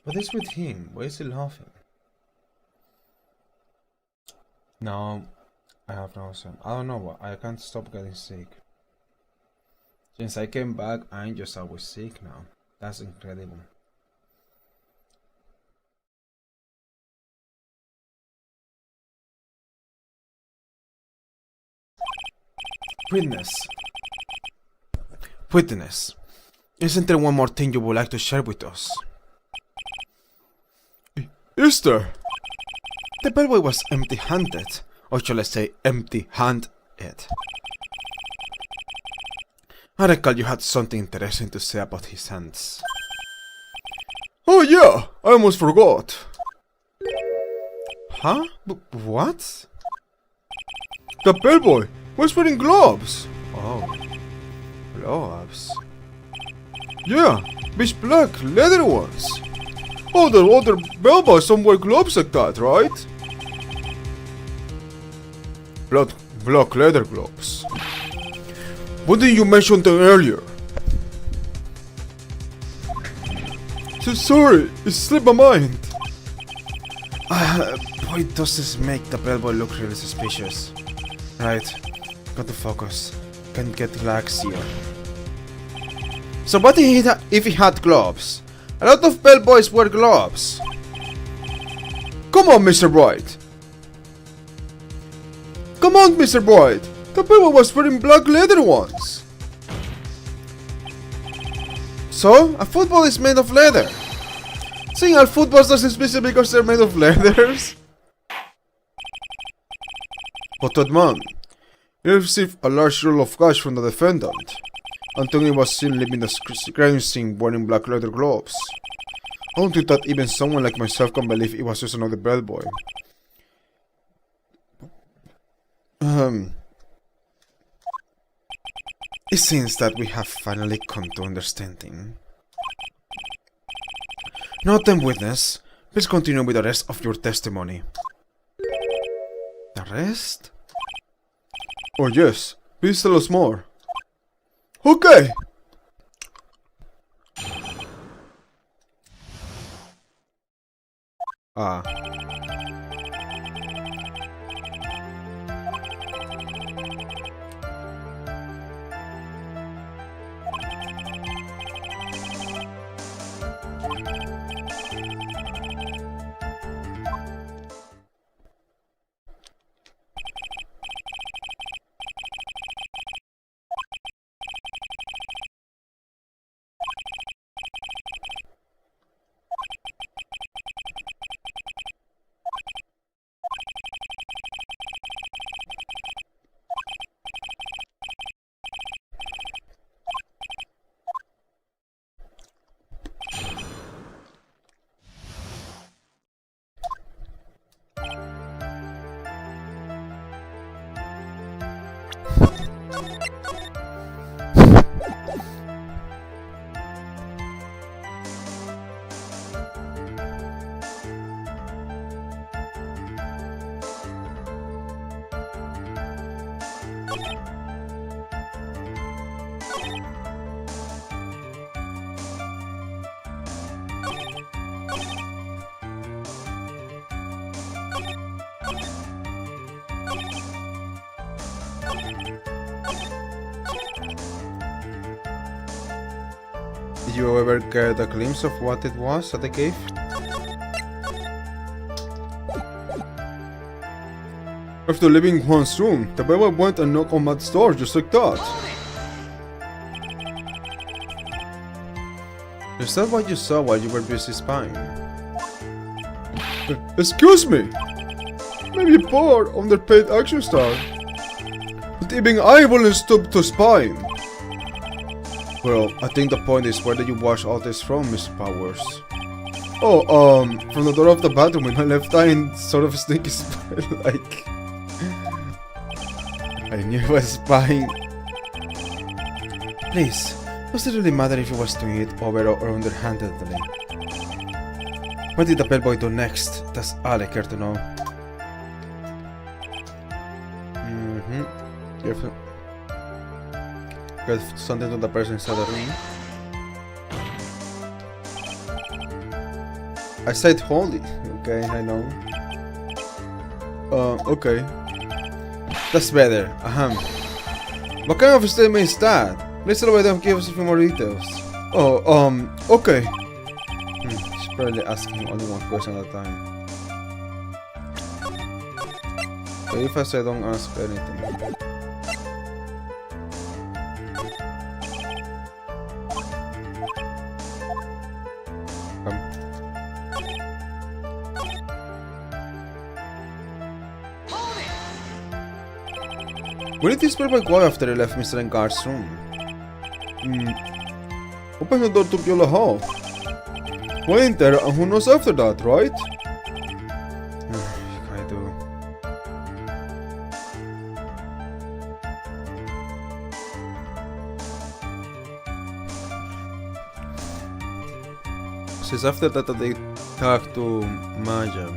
What is with him? Why is he laughing? No, I have no son. I don't know what. I can't stop getting sick. Since I came back, I'm just always sick now. That's incredible. Witness, isn't there one more thing you would like to share with us? Is there? The bellboy was empty-handed, or shall I say empty-handed. I recall you had something interesting to say about his hands. Oh yeah, I almost forgot. Huh? What? The bellboy was wearing gloves. Oh. Gloves? Yeah, these black leather ones. All the other bellboys don't wear gloves like that, right? Black leather gloves. Why didn't you mention them earlier? So sorry, it slipped my mind. Boy, does this make the bellboy look really suspicious. Right, got to focus. Can't get lax here. So what if he had gloves? A lot of bellboys wear gloves. Come on, Mr. Bright. Come on, Mr. Bright. The bellboy was wearing black leather ones. So, a football is made of leather. Saying all footballs doesn't specifically because they're made of leathers. But that man, he received a large roll of cash from the defendant. Anthony was seen leaving the crime scene wearing black leather gloves. I don't think that even someone like myself can believe it was just another bellboy. It seems that we have finally come to understanding. Now then, witness, please continue with the rest of your testimony. The rest? Oh yes, please tell us more. Okay! Did you ever get a glimpse of what it was at the cave? After leaving Juan's room, the bell went and knocked on Matt's door just like that. Is that what you saw while you were busy spying? Excuse me! Maybe a poor, underpaid action star. But even I wouldn't stop to spy. Well, I think the point is, where did you wash all this from, Mr. Powers? Oh, from the door of the bathroom in my left eye and sort of sneaky spy like... I knew I was spying. Please, does it really matter if he was doing it over or underhandedly? What did the bellboy do next? That's all I care to know. Careful. Got something to the person inside the room. I said holy. Okay, I know. Okay. That's better. What kind of statement is that? Please elaborate and give us a few more details. Oh, okay. She's probably asking only one question at a time. What if I say don't ask anything? Where did this bellboy go after he left Mr. Engar's room? Open the door to Viola Hall. Went in there and who knows after that, right? I do. Since after that they talked to Maya.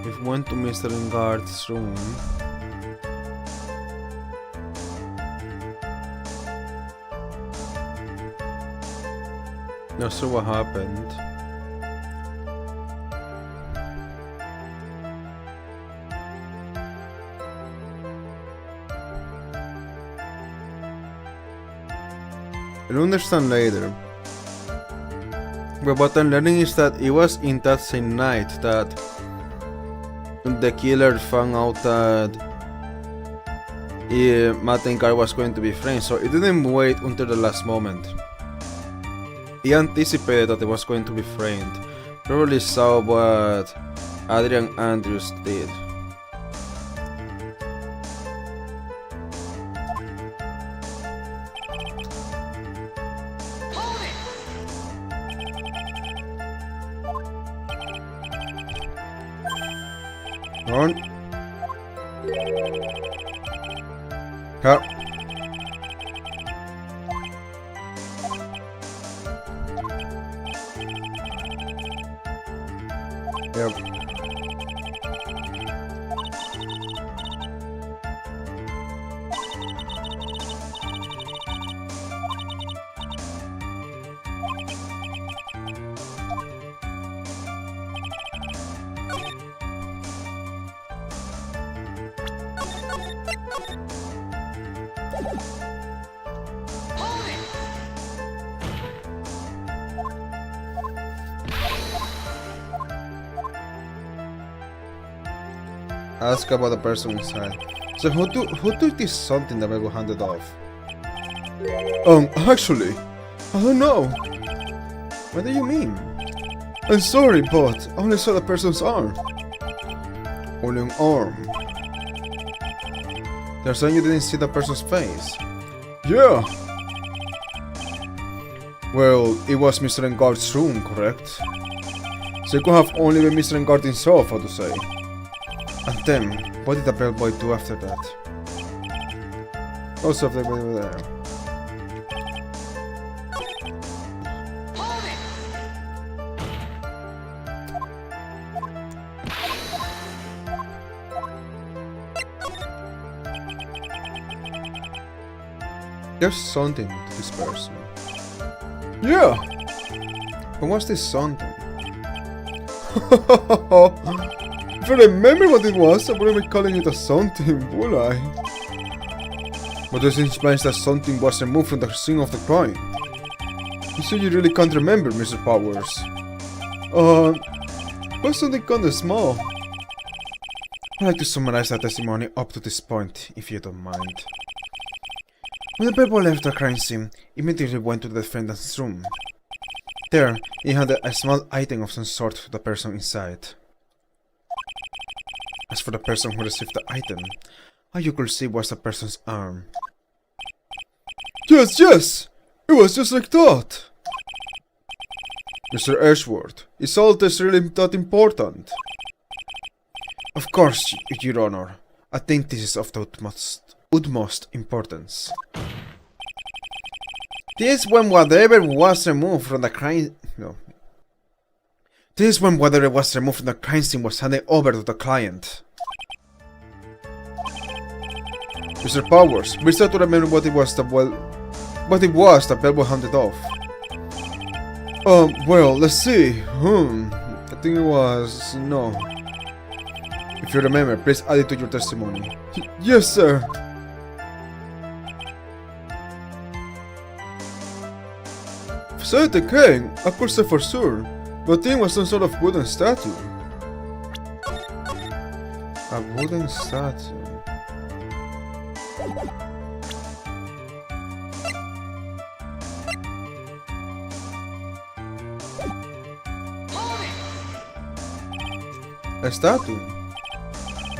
We went to Mr. Engar's room. Not sure what happened. I'll understand later. But what I'm learning is that it was in that same night that the killer found out that Matt and Carl was going to be friends, so it didn't wait until the last moment. He anticipated that it was going to be framed. Probably saw what Adrian Andrews did. On. Cut. Yep. Ask about the person inside. So who took this something that Mego handed off? Actually, I don't know. What do you mean? I'm sorry, but I only saw the person's arm. Only an arm. They're saying you didn't see the person's face. Yeah. Well, it was Mr. Engar's room, correct? So it could have only been Mr. Engard himself, how to say. And then, what did the bellboy do after that? Also, they were there. There's something to this person. Yeah! But what's this something? If I remember what it was, I wouldn't be calling it a something, would I? But this implies that something was removed from the scene of the crime. You say you really can't remember, Mr. Powers. Was something kinda small. I'd like to summarize that testimony up to this point, if you don't mind. When the people left the crime scene, immediately went to the defendant's room. There, he handed a small item of some sort to the person inside. As for the person who received the item, all you could see was the person's arm. Yes! It was just like that! Mr. Ashworth, is all this really that important? Of course, Your Honor. I think this is of the utmost importance. This is when whatever was removed from the crime... No. This is when whatever was removed from the crime scene was handed over to the client. Mr. Powers, be sure to remember what it was that Bell handed off. Well, let's see. I think it was... no. If you remember, please add it to your testimony. Yes, sir. If I said the king, I could say for sure, but it was some sort of wooden statue. A wooden statue. A statue?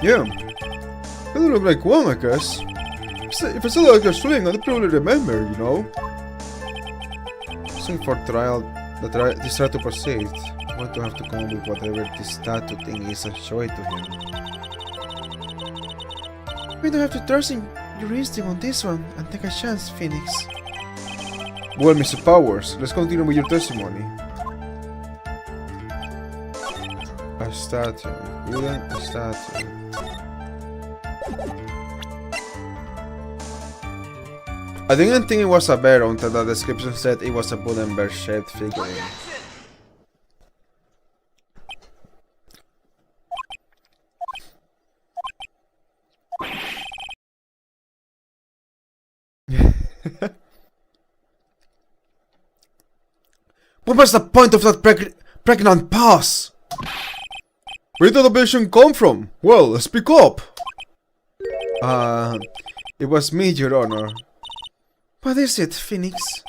Yeah. It doesn't look like one, I guess. If I saw like a swing, I'd probably remember, you know? So for this trial to proceed, I'm going to have to come up with whatever this statue thing is and show it to him. We don't have to trust in your instinct on this one and take a chance, Phoenix. Well, Mr. Powers, let's continue with your testimony. A statue. Wooden statue. I didn't think it was a bear until the description said it was a wooden bear-shaped figurine. What was the point of that pregnant pause? Where did the vision come from? Well, speak up! It was me, Your Honor. What is it, Phoenix?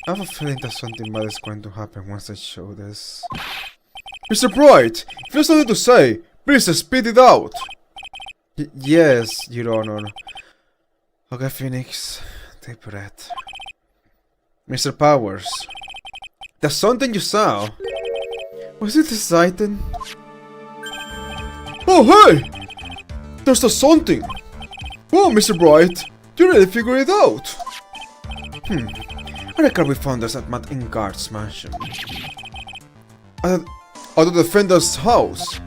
I have a feeling that something bad is going to happen once I show this. Mr. Bright, if you have something to say, please spit it out! Yes, Your Honor. Okay, Phoenix, take breath. Mr. Powers, there's something you saw. Was it exciting? Oh, hey! There's the something! Whoa, Mr. Bright, you really figured it out! I reckon we found this at Matt Ingard's mansion. At the defender's house.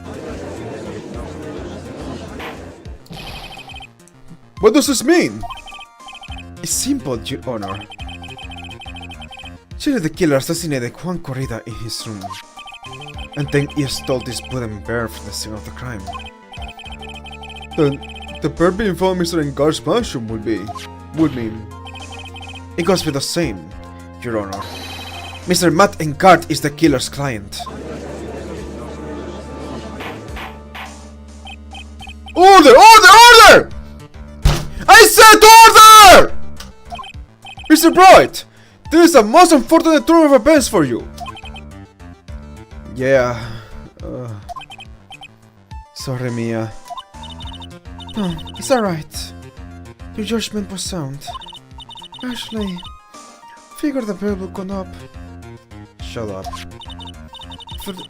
What does this mean? It's simple, Your Honor. Surely the killer assassinated Juan Corrida in his room. And then he stole this wooden bear from the scene of the crime. Then, the bear being found in Mr. Ingard's mansion would mean... It goes with the same, Your Honor. Mr. Matt Ingard is the killer's client. Order! Order! Order! I said order! Mr. Bright, this is a most unfortunate turn of events for you. Yeah. Sorry, Mia. No, it's alright. Your judgment was sound. Actually, figured the bill would go up. Shut up.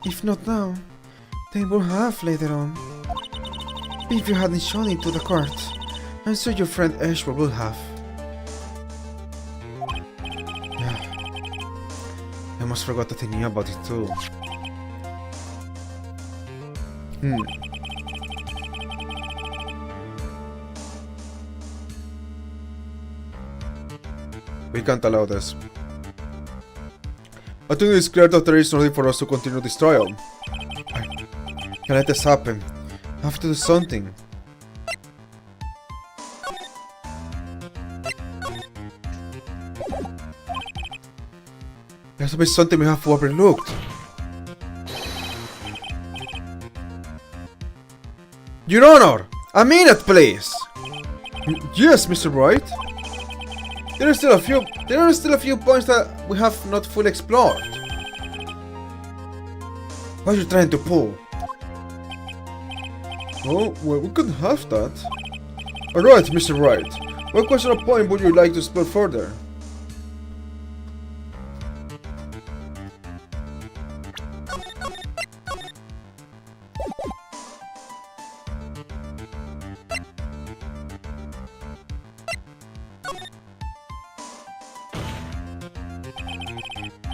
If not now, they will have later on. If you hadn't shown it to the court, I'm sure your friend Ashworth would have. Yeah. I almost forgot that I knew about it too. We can't allow this. I think it's clear that there is nothing for us to continue this trial. I can't let this happen. I have to do something. There has to be something we have overlooked. Your Honor! A minute, please! Yes, Mr. Wright? There are still a few points that we have not fully explored. What are you trying to pull? Oh, well, we could have that. Alright, Mr. Wright. What question or point would you like to explore further?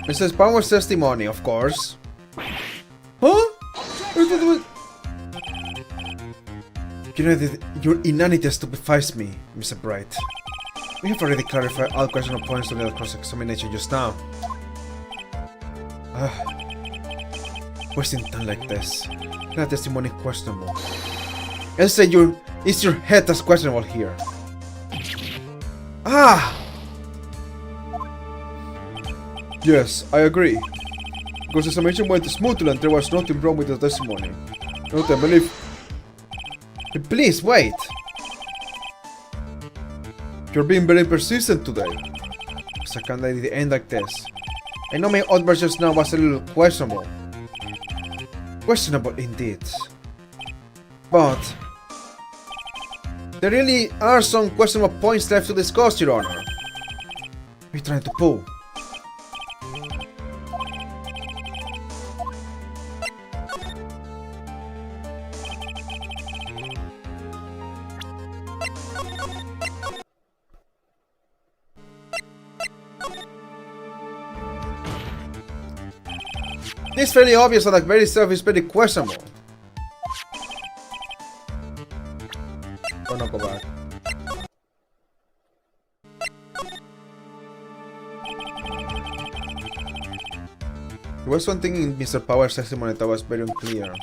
Mrs. Power's testimony, of course. Huh? Your inanity stupefies me, Mr. Bright. We have already clarified all questionable points during the cross-examination just now. Wasting time like this. That testimony questionable. I'll say is your head that's questionable here. Yes, I agree. Because the examination went smoothly and there was nothing wrong with the testimony. Not I believe. Please, wait! You're being very persistent today. Because I can't let it end like this. I know my outburst just now was a little questionable. Questionable indeed. But there really are some questionable points left to discuss, Your Honor. What are you trying to pull? It's fairly obvious that the very self is very questionable. Or not, go back. There was one thing in Mr. Power's testimony that was very unclear.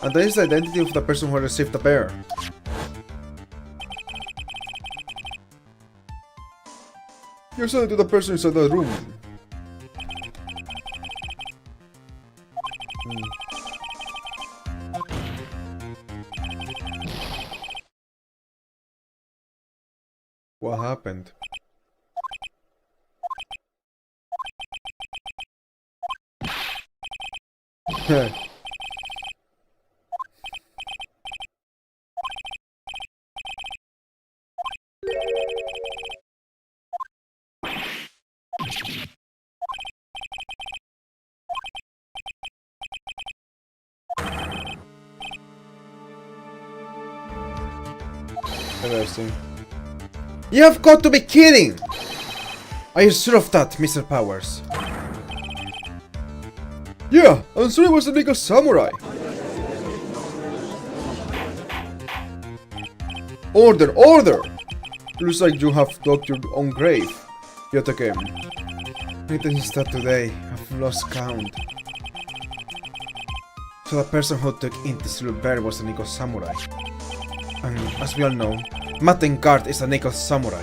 And that is the identity of the person who received the bear. You're selling to the person inside the room. What happened? Interesting. You have got to be kidding! Are you sure of that, Mr. Powers? Yeah, I'm sure it was a legal samurai. Order, order! Looks like you have dug your own grave. Yet again. It is that today I've lost count. So the person who took in this little bear was a Nico samurai. And as we all know, Matten Guard is a Nico samurai.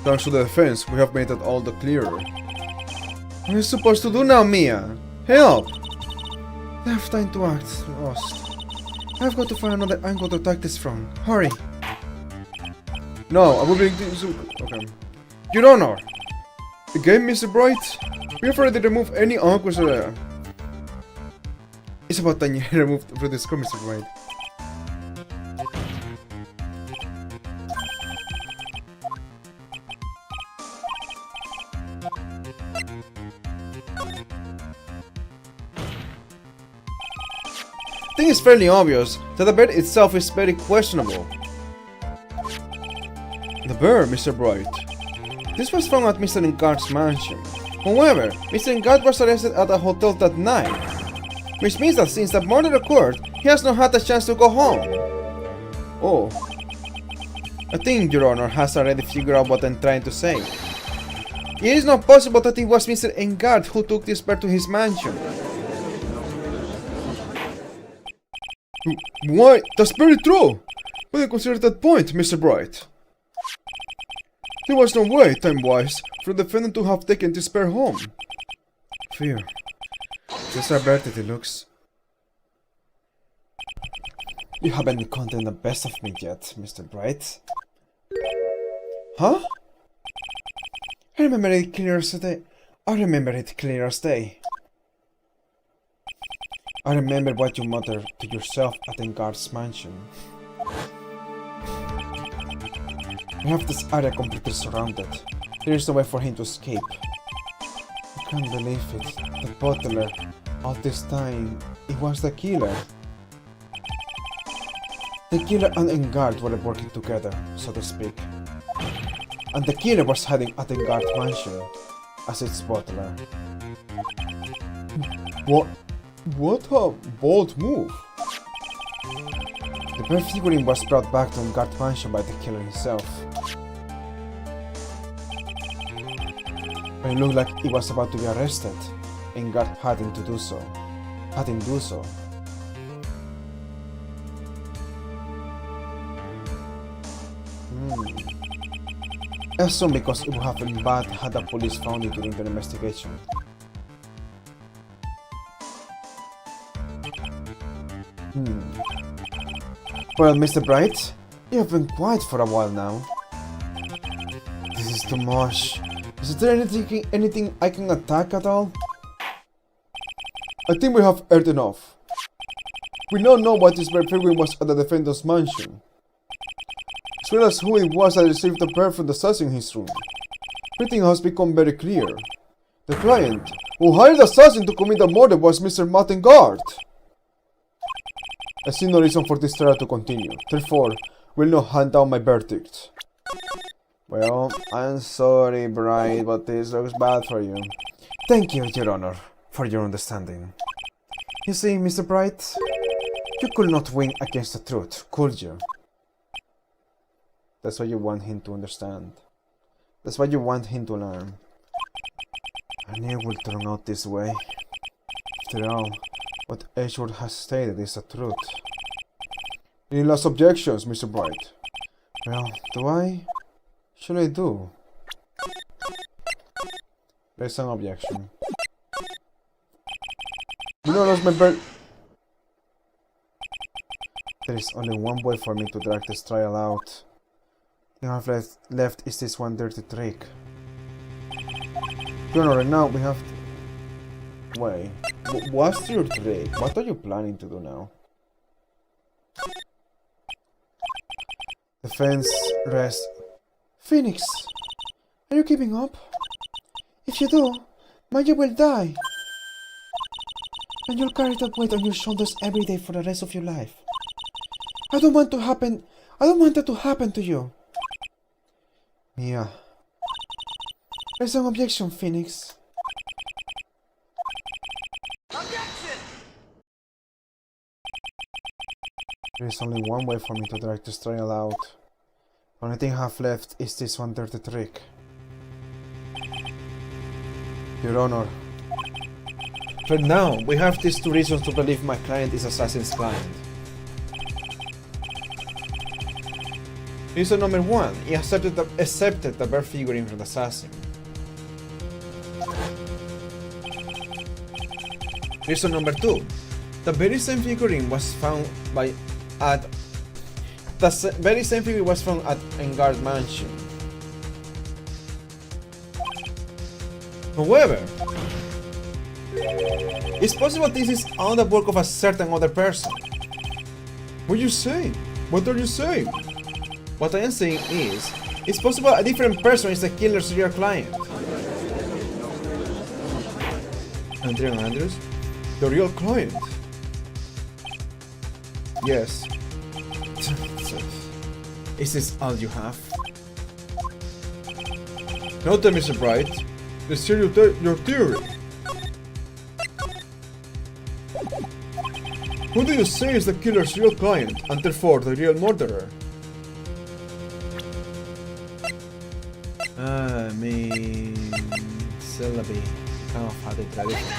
Thanks to the defense, we have made that all the clearer. What are you supposed to do now, Mia? Help! I have time to act lost. I've got to find another angle to attack this from. Hurry! No, I will bring this. Okay. Your Honor! Again, Mr. Bright? We have already removed any angles there. It's about time you removed from the score, Mr. Bright. I think it's fairly obvious that the bird itself is very questionable. The bird, Mr. Bright. This was found at Mr. Ngard's mansion. However, Mr. Ngard was arrested at a hotel that night, which means that since the murder occurred, he has not had a chance to go home. Oh. I think Your Honor has already figured out what I'm trying to say. It is not possible that it was Mr. Ngard who took this bird to his mansion. Why? That's very true! What do you consider that point, Mr. Bright? There was no way, time-wise, for the defendant to have taken this pair home. Fear. Just averted it looks. You haven't gotten the best of me yet, Mr. Bright. Huh? I remember it clear as day. I remember it clear as day. I remember what you muttered to yourself at the guard's mansion. We have this area completely surrounded. There is no way for him to escape. I can't believe it. The butler, all this time, it was the killer. The killer and the guard were working together, so to speak. And the killer was hiding at the guard mansion as its butler. What a bold move! The bear figurine was brought back to the guard mansion by the killer himself. But it looked like he was about to be arrested, and guard hadn't do so. I assume because it would have been bad had the police found it during their investigation. Well, Mr. Bright, you have been quiet for a while now. This is too much. Is there anything I can attack at all? I think we have heard enough. We now know what this bear figurine was at the defendant's mansion, as well as who it was that received the bear from the assassin in his room. Everything has become very clear. The client who hired the assassin to commit the murder was Mr. Martin Guard. I see no reason for this trial to continue, therefore, will not hand down my verdict. Well, I'm sorry, Bright, but this looks bad for you. Thank you, Your Honor, for your understanding. You see, Mr. Bright, you could not win against the truth, could you? That's what you want him to understand. That's what you want him to learn. I knew it would turn out this way. After all, what Edgeworth has stated is the truth. Any last objections, Mr. Bright? Well, do I? Should I do? There's an objection. You know, lost my bird. There is only one way for me to drag this trial out. The only thing left is this one dirty trick. You know, right now we have to... Wait, what's your trick? What are you planning to do now? Defense, rest. Phoenix, are you giving up? If you do, Maya will die. And you'll carry that weight on your shoulders every day for the rest of your life. I don't want that to happen to you. Mia. There's an objection, Phoenix. Objection! There is only one way for me to drag this trial out. The only thing I have left is this one dirty trick. Your Honor. Right now, we have these two reasons to believe my client is Assassin's client. Reason number one, he accepted the bear figurine from the assassin. Reason number two, the very same figurine was found at Engard Mansion. However, it's possible this is all the work of a certain other person. What are you saying? What are you saying? What I am saying is, it's possible a different person is the killer's real client. Adrian Andrews? The real client? Yes. Is this all you have? Now tell me, Mr. Bright, let's hear your theory. Who do you say is the killer's real client, and therefore the real murderer? I mean... Celebi kind of had a tradition.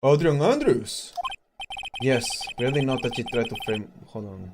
Adrian Andrews! Yes, really not that she tried to frame... Hold on.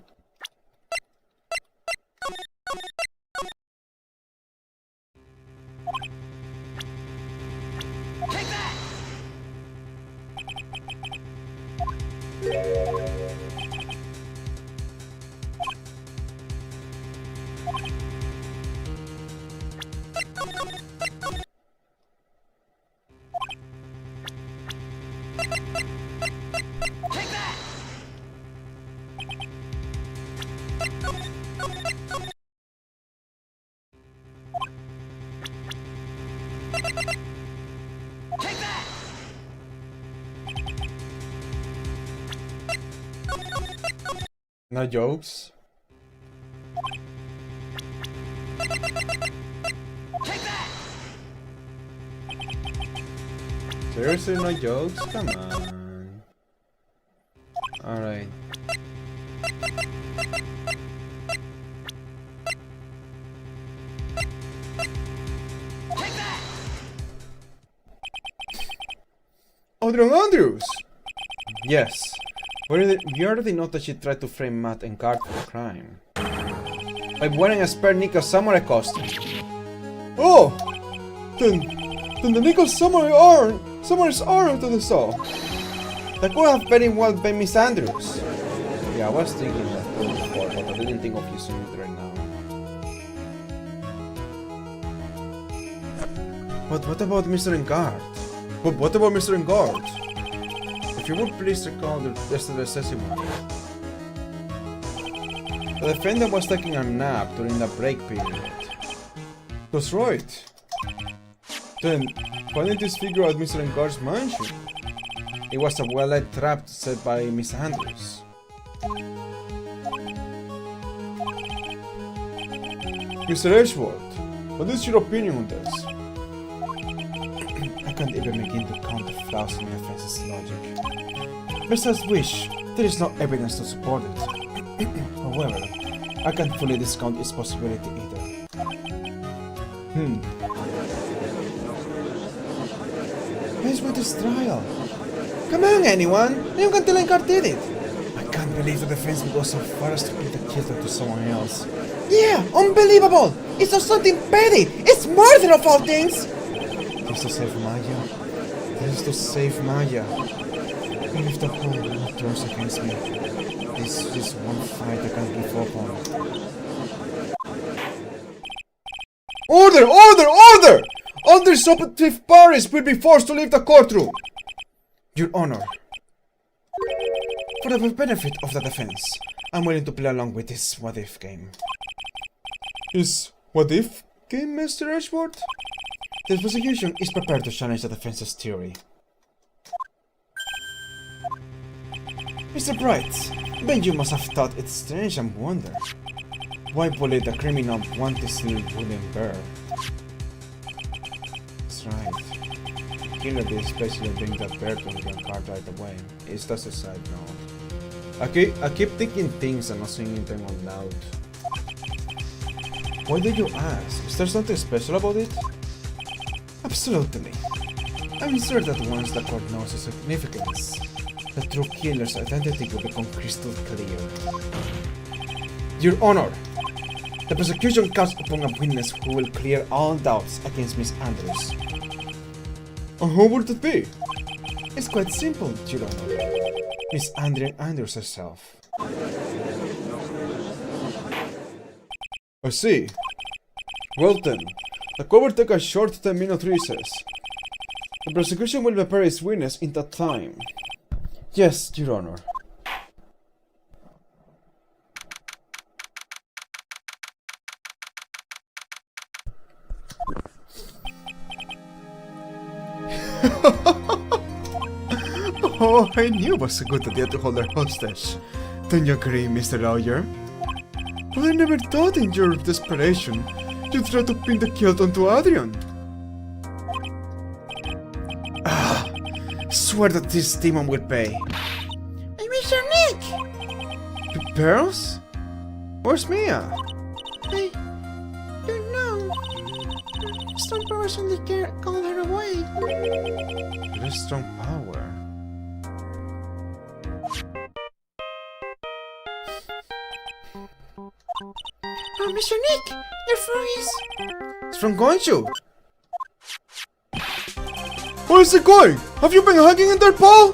No jokes? Seriously, no jokes? Come on. Alright. Adrian Andrews! Yes. We already know that she tried to frame Matt and Card for a crime. By wearing a spare Nico samurai costume. Oh! Then the Nico samurai's arm to the saw. That could have very well been Miss Andrews. Yeah, I was thinking that before, but I didn't think of using it right now. But what about Mr. Engard? But what about Mr. Engard? If you would please recall the yesterday's session. The defendant was taking a nap during the break period. That's right. Then, why didn't this figure at Mr. Engard's mansion? It was a well-lit trap set by Miss Andrews. Mr. Edgeworth, what is your opinion on this? I can't even begin to count the flaws in the defense's logic. Besides which, there is no evidence to support it. However, I can't fully discount its possibility either. Where's with this trial? Come on, anyone! Anyone can tell Engard did it! I can't believe the defense would go so far as to put the killer to someone else. Yeah, unbelievable! It's not something petty! It's murder of all things! This to save Maya. This to save Maya. Even if the whole world turns against me, this is one fight I can't give up on. Order! Order! Order! Undersupportive parties will be forced to leave the courtroom! Your Honor. For the benefit of the defense, I'm willing to play along with this what-if game. Is what-if game, Mr. Edgeworth? The prosecution is prepared to challenge the defense's theory. Mr. Bright, then you must have thought it strange and wonder. Why bully the criminal want to steal wooden bear? That's right. The killer did especially bring that bear to the card right away. It's just a side note. I keep thinking things and not saying them out loud. Why did you ask? Is there something special about it? Absolutely. I'm sure that once the court knows its significance, the true killer's identity will become crystal clear. Your Honor, the prosecution counts upon a witness who will clear all doubts against Miss Andrews. And who would it be? It's quite simple, Your Honor. Miss Andrews herself. I see. Well then, the court will take a short 10-minute recess. The prosecution will prepare its witness in that time. Yes, Your Honor. Oh, I knew it was a good idea to hold her hostage. Don't you agree, Mr. Lawyer? But I never thought in your desperation you'd try to pin the guilt onto Adrian. Swear that this demon will pay. Hey, Mr. Nick! Pearls? Where's Mia? I don't know. Some person called her away. Very strong power. Oh, Mr. Nick, your freeze. It's from Gonshu. Where is it going? Have you been hiding in there, Paul?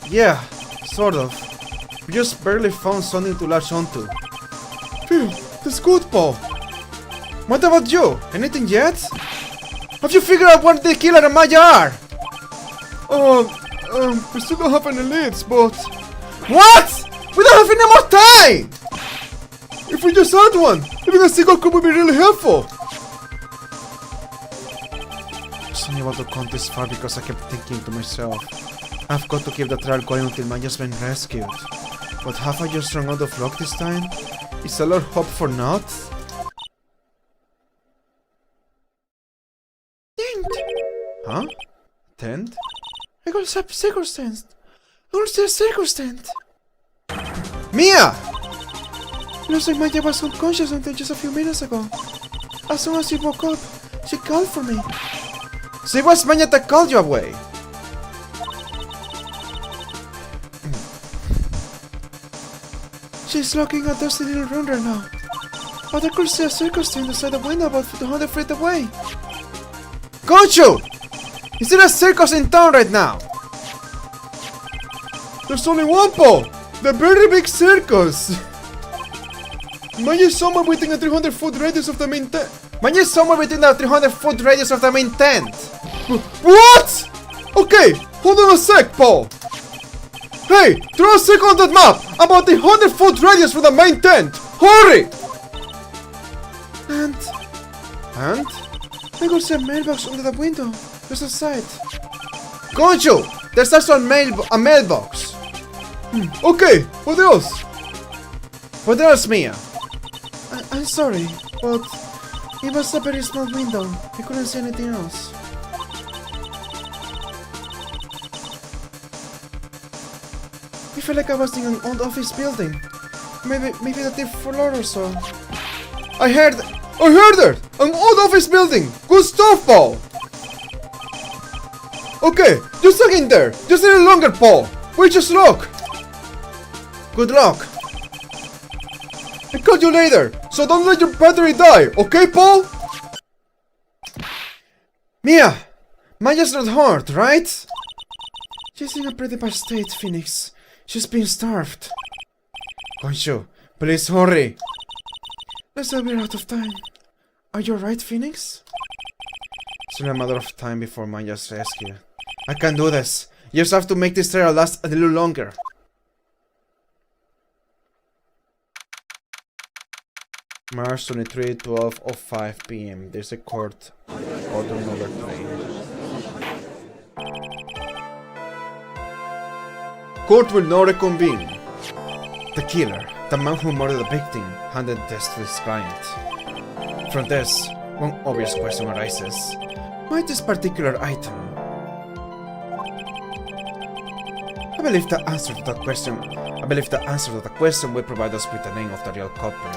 Yeah, sort of. We just barely found something to latch onto. Phew, that's good, Paul. What about you? Anything yet? Have you figured out what the killer and Maya are? We still don't have any leads, but... What? We don't have any more time! If we just had one, even a single clue would be really helpful. I was only able to count this far because I kept thinking to myself, I've got to keep the trial going until Maya's been rescued. But have I just run out of luck this time? Is all our hope for naught? Tent! Huh? Tent? I got a circus tent! I got a circus tent! Mia! Looks like Maya was unconscious until just a few minutes ago. As soon as she woke up, she called for me. So it was Maya that called you away! She's looking at dusty little room right now. But I could see a circus tent outside the window about 200 feet away. Conchu! Is there a circus in town right now? There's only one, Paul! The very big circus! Maya is somewhere within a 300-foot radius of the main tent. Maya is somewhere within a 300-foot radius of the main tent. What? Okay, hold on a sec, Paul. Hey, throw a circle on that map about a 100-foot radius from the main tent. Hurry! And I could see a mailbox under the window, just outside. Conchu, there's also a mailbox. Okay, what else? What else, Mia? I'm sorry, but it was a very small window. I couldn't see anything else. I felt like I was in an old office building. Maybe the 10th floor or so. I heard it! An old office building! Good stuff, Paul! Okay, just hang in there! Just a little longer, Paul! Wish us luck! Good luck! I'll call you later, so don't let your battery die, okay, Paul? Mia! Maya's not hurt, right? She's in a pretty bad state, Phoenix. She's being starved. Conchu, please hurry! Let's say we're out of time. Are you alright, Phoenix? It's only a matter of time before Maya's rescue. I can do this. You just have to make this trial last a little longer. March 23, 12:05 p.m. There's a court order number 3. Court will now reconvene. The killer, the man who murdered the victim, handed this to his client. From this, one obvious question arises. Why this particular item? I believe the answer to that question will provide us with the name of the real culprit.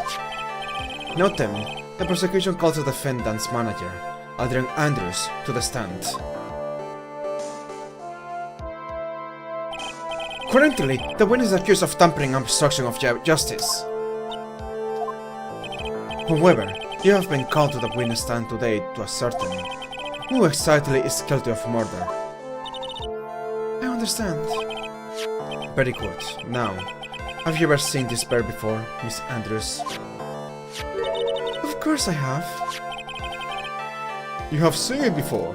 Note them, the prosecution calls the defendant's manager, Adrian Andrews, to the stand. Currently, the witness is accused of tampering and obstruction of justice. However, you have been called to the witness stand today to ascertain who exactly is guilty of murder. I understand. Very good. Now, have you ever seen this bear before, Miss Andrews? Of course I have. You have seen it before?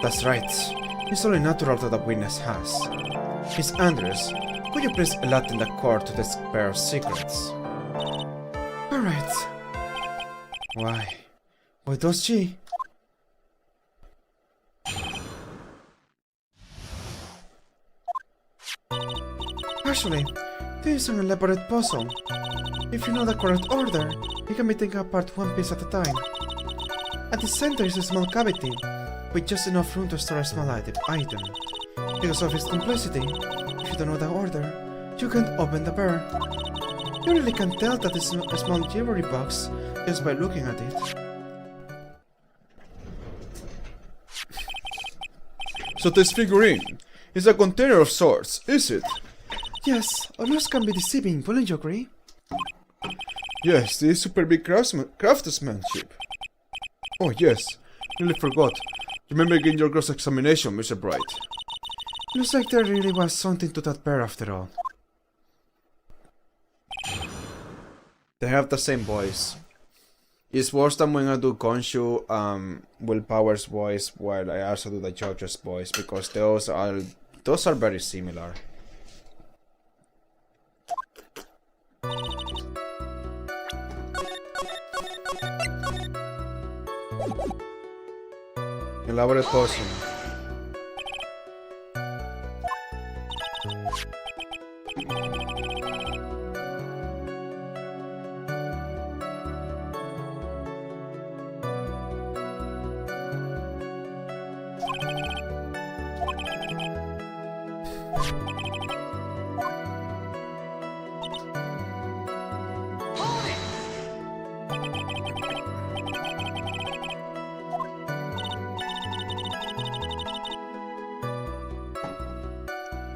That's right. It's only natural that the witness has. Miss Andrews, could you please enlighten the court to this pair of secrets? Alright. Why? Why does she? Actually, this is an elaborate puzzle. If you know the correct order, it can be taken apart one piece at a time. At the center is a small cavity, with just enough room to store a small item. Because of its complexity, if you don't know the order, you can't open the bear. You really can tell that it's a small jewelry box just by looking at it. So this figurine is a container of sorts, is it? Yes, others can be deceiving, wouldn't you agree? Yes, this is super big craftsmanship. Oh yes, nearly forgot. Remember again your cross-examination, Mr. Bright. Looks like there really was something to that bear after all. They have the same voice. It's worse than when I do Konshu, Willpower's voice, while I also do the judge's voice, because those are very similar. Elaborate puzzle.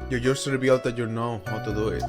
You just revealed that you know how to do it.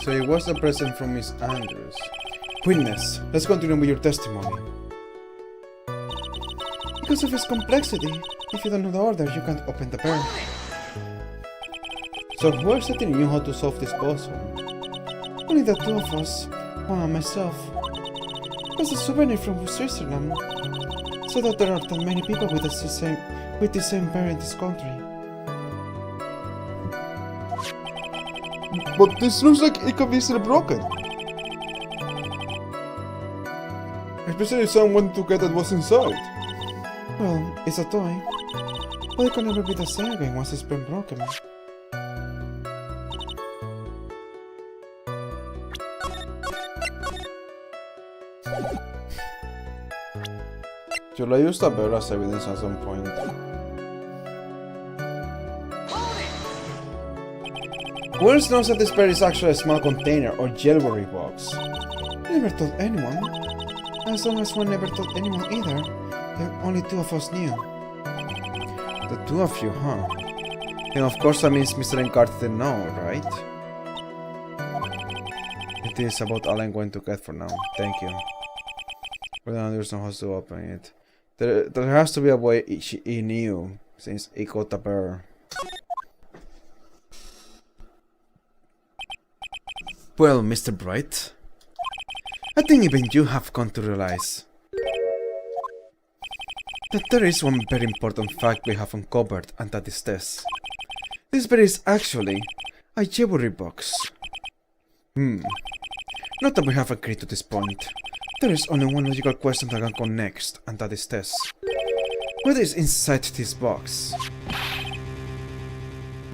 So it was a present from Miss Andrews. Witness, let's continue with your testimony. Because of its complexity, if you don't know the order, you can't open the bear. So who exactly knew how to solve this puzzle? Only the two of us, Juan and myself. It was a souvenir from Switzerland, so that there are that many people with the same bear in this country. But this looks like it could be easily broken. Especially if someone to get at what's inside. Well, it's a toy, but it can never be the same again once it's been broken. Should I use the bear as evidence at some point? Who else knows that this bear is actually a small container or jewelry box? I never told anyone. As long as one never told anyone either, then only two of us knew. The two of you, huh? Then of course that means Mr. Encarta didn't know, right? It is about all I'm going to get for now. Thank you. But now there's no how to open it. There has to be a way he knew, since he got the bear. Well, Mr. Bright, I think even you have come to realize that there is one very important fact we have uncovered, and that is this. This bear is actually a jewelry box. Not that we have agreed to this point. There is only one logical question that can go next, and that is this. What is inside this box?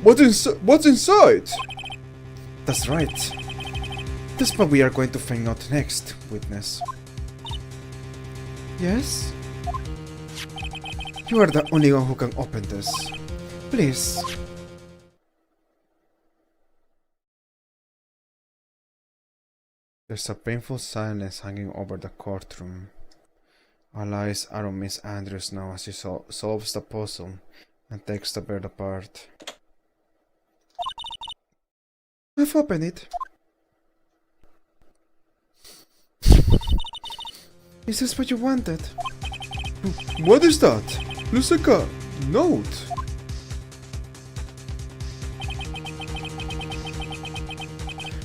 What's inside? That's right. That's what we are going to find out next, witness. Yes? You are the only one who can open this. Please. There's a painful silence hanging over the courtroom. All eyes are on Miss Andrews now as she solves the puzzle and takes the bird apart. I've opened it. Is this what you wanted? What is that? Looks like a note.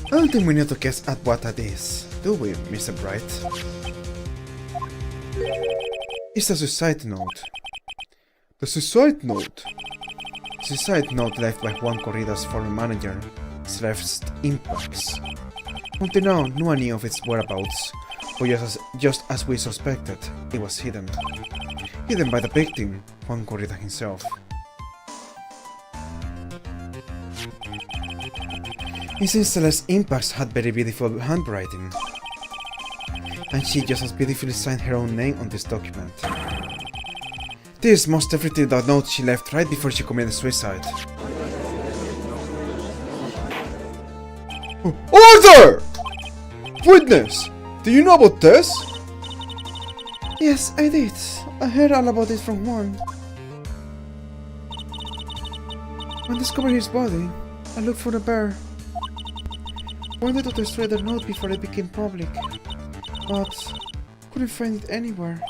I don't think we need to guess at what that is, do we, Mr. Bright? It's a suicide note. The suicide note? Suicide note left by Juan Corrida's former manager, Celeste Impacts. Until now, no one knew of its whereabouts, but just as we suspected, it was hidden. Hidden by the victim, Juan Corrida himself. It seems Celeste's impacts had very beautiful handwriting, and she just as beautifully signed her own name on this document. This is most definitely the note she left right before she committed suicide. Order! Witness! Do you know about this? Yes, I did. I heard all about it from Juan. When I discovered his body, I looked for the bear. Wanted to destroy the note before it became public, but couldn't find it anywhere.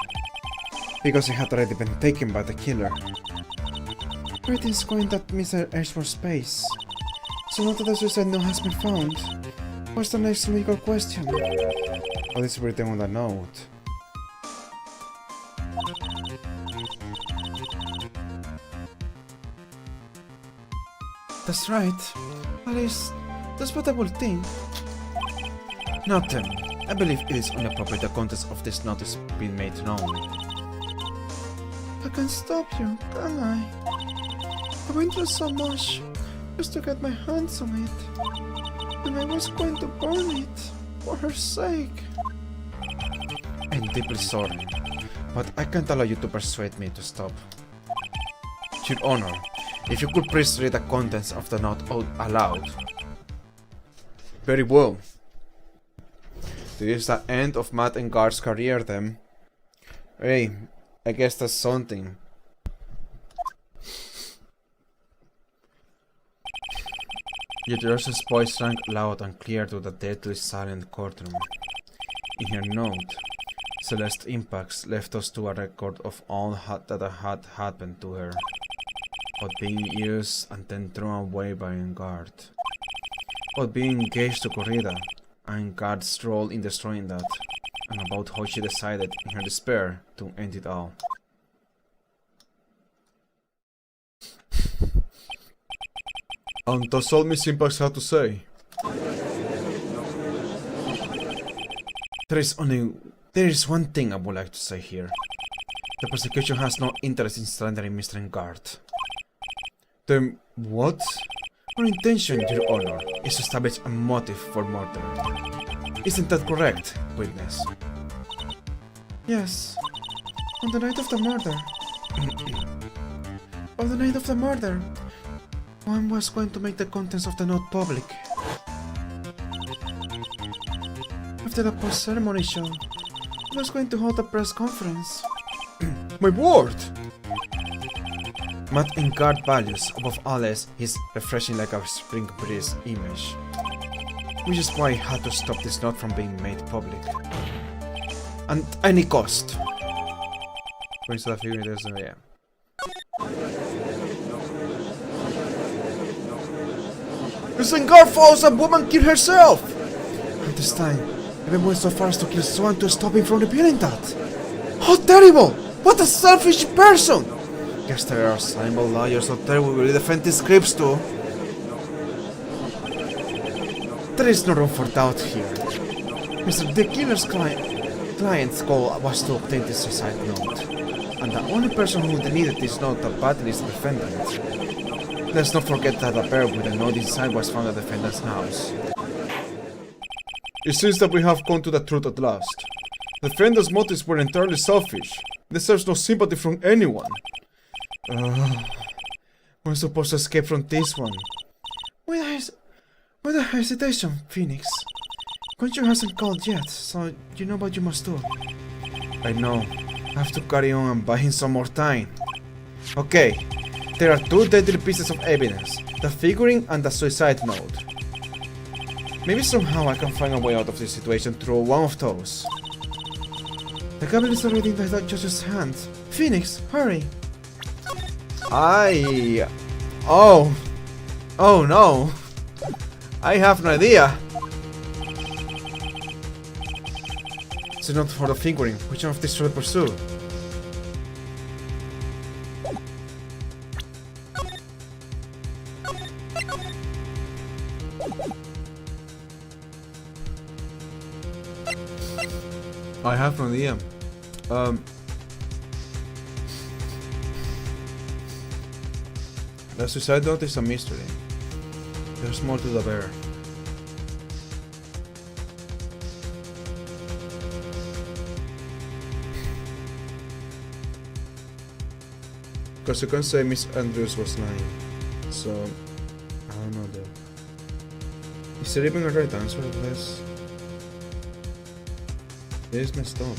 Because it had already been taken by the killer. Ratings going that Mr. Ashmore's space. So now that the suicide note has been found, what's the next legal question? What is written on the note? That's right. At least, that's what I would think. Nothing. I believe it is inappropriate the contents of this notice being made known. I can't stop you, can I? I went through so much just to get my hands on it. And I was going to burn it, for her sake. I'm deeply sorry, but I can't allow you to persuade me to stop. Your Honor, if you could please read the contents of the note out aloud. Very well. This is the end of Matt and Guard's career then. Hey, I guess that's something. Yudros's voice rang loud and clear through the deadly silent courtroom. In her note, Celeste's impacts left us to a record of all that had happened to her, but being used and then thrown away by Guard, but being engaged to Corrida, and Guard's role in destroying that, and about how she decided, in her despair, to end it all. And that's all Miss Impacts had to say. There is one thing I would like to say here. The prosecution has no interest in slandering Mr. Guard. Then what? Our intention, Your Honor, is to establish a motive for murder. Isn't that correct, witness? Yes. On the night of the murder. On the night of the murder, one was going to make the contents of the note public. After the post-ceremony show, he was going to hold a press conference. My word! Matt and Guard values, above all else, his refreshing like a spring breeze image. Which is why he had to stop this note from being made public. At any cost. Brings to the figure, there's no, yeah. Mr. Guard follows a woman kill herself! At this time, even went so far as to kill Swan to stop him from revealing that. How terrible! What a selfish person! Guess there are simple lawyers out there who will defend these scripts too. There is no room for doubt here. The killer's client's goal was to obtain this suicide note, and the only person who needed this note that badly is the defendant. Let's not forget that a bear with a note inside was found at the defendant's house. It seems that we have come to the truth at last. The defendant's motives were entirely selfish. Deserves no sympathy from anyone. We're supposed to escape from this one. With a hesitation, Phoenix. Conjure hasn't called yet, so you know what you must do. I know. I have to carry on and buy him some more time. Okay. There are two deadly pieces of evidence. The figurine and the suicide note. Maybe somehow I can find a way out of this situation through one of those. The cabinet is already in the judge's hands. Phoenix, hurry! Oh no! I have no idea! It's not for the fingering. Which one of these should I pursue? I have no idea. The suicide note is a mystery. There's more to the bear. because you can say Miss Andrews was lying. So, I don't know though. Is there even a right answer to this? This is messed up.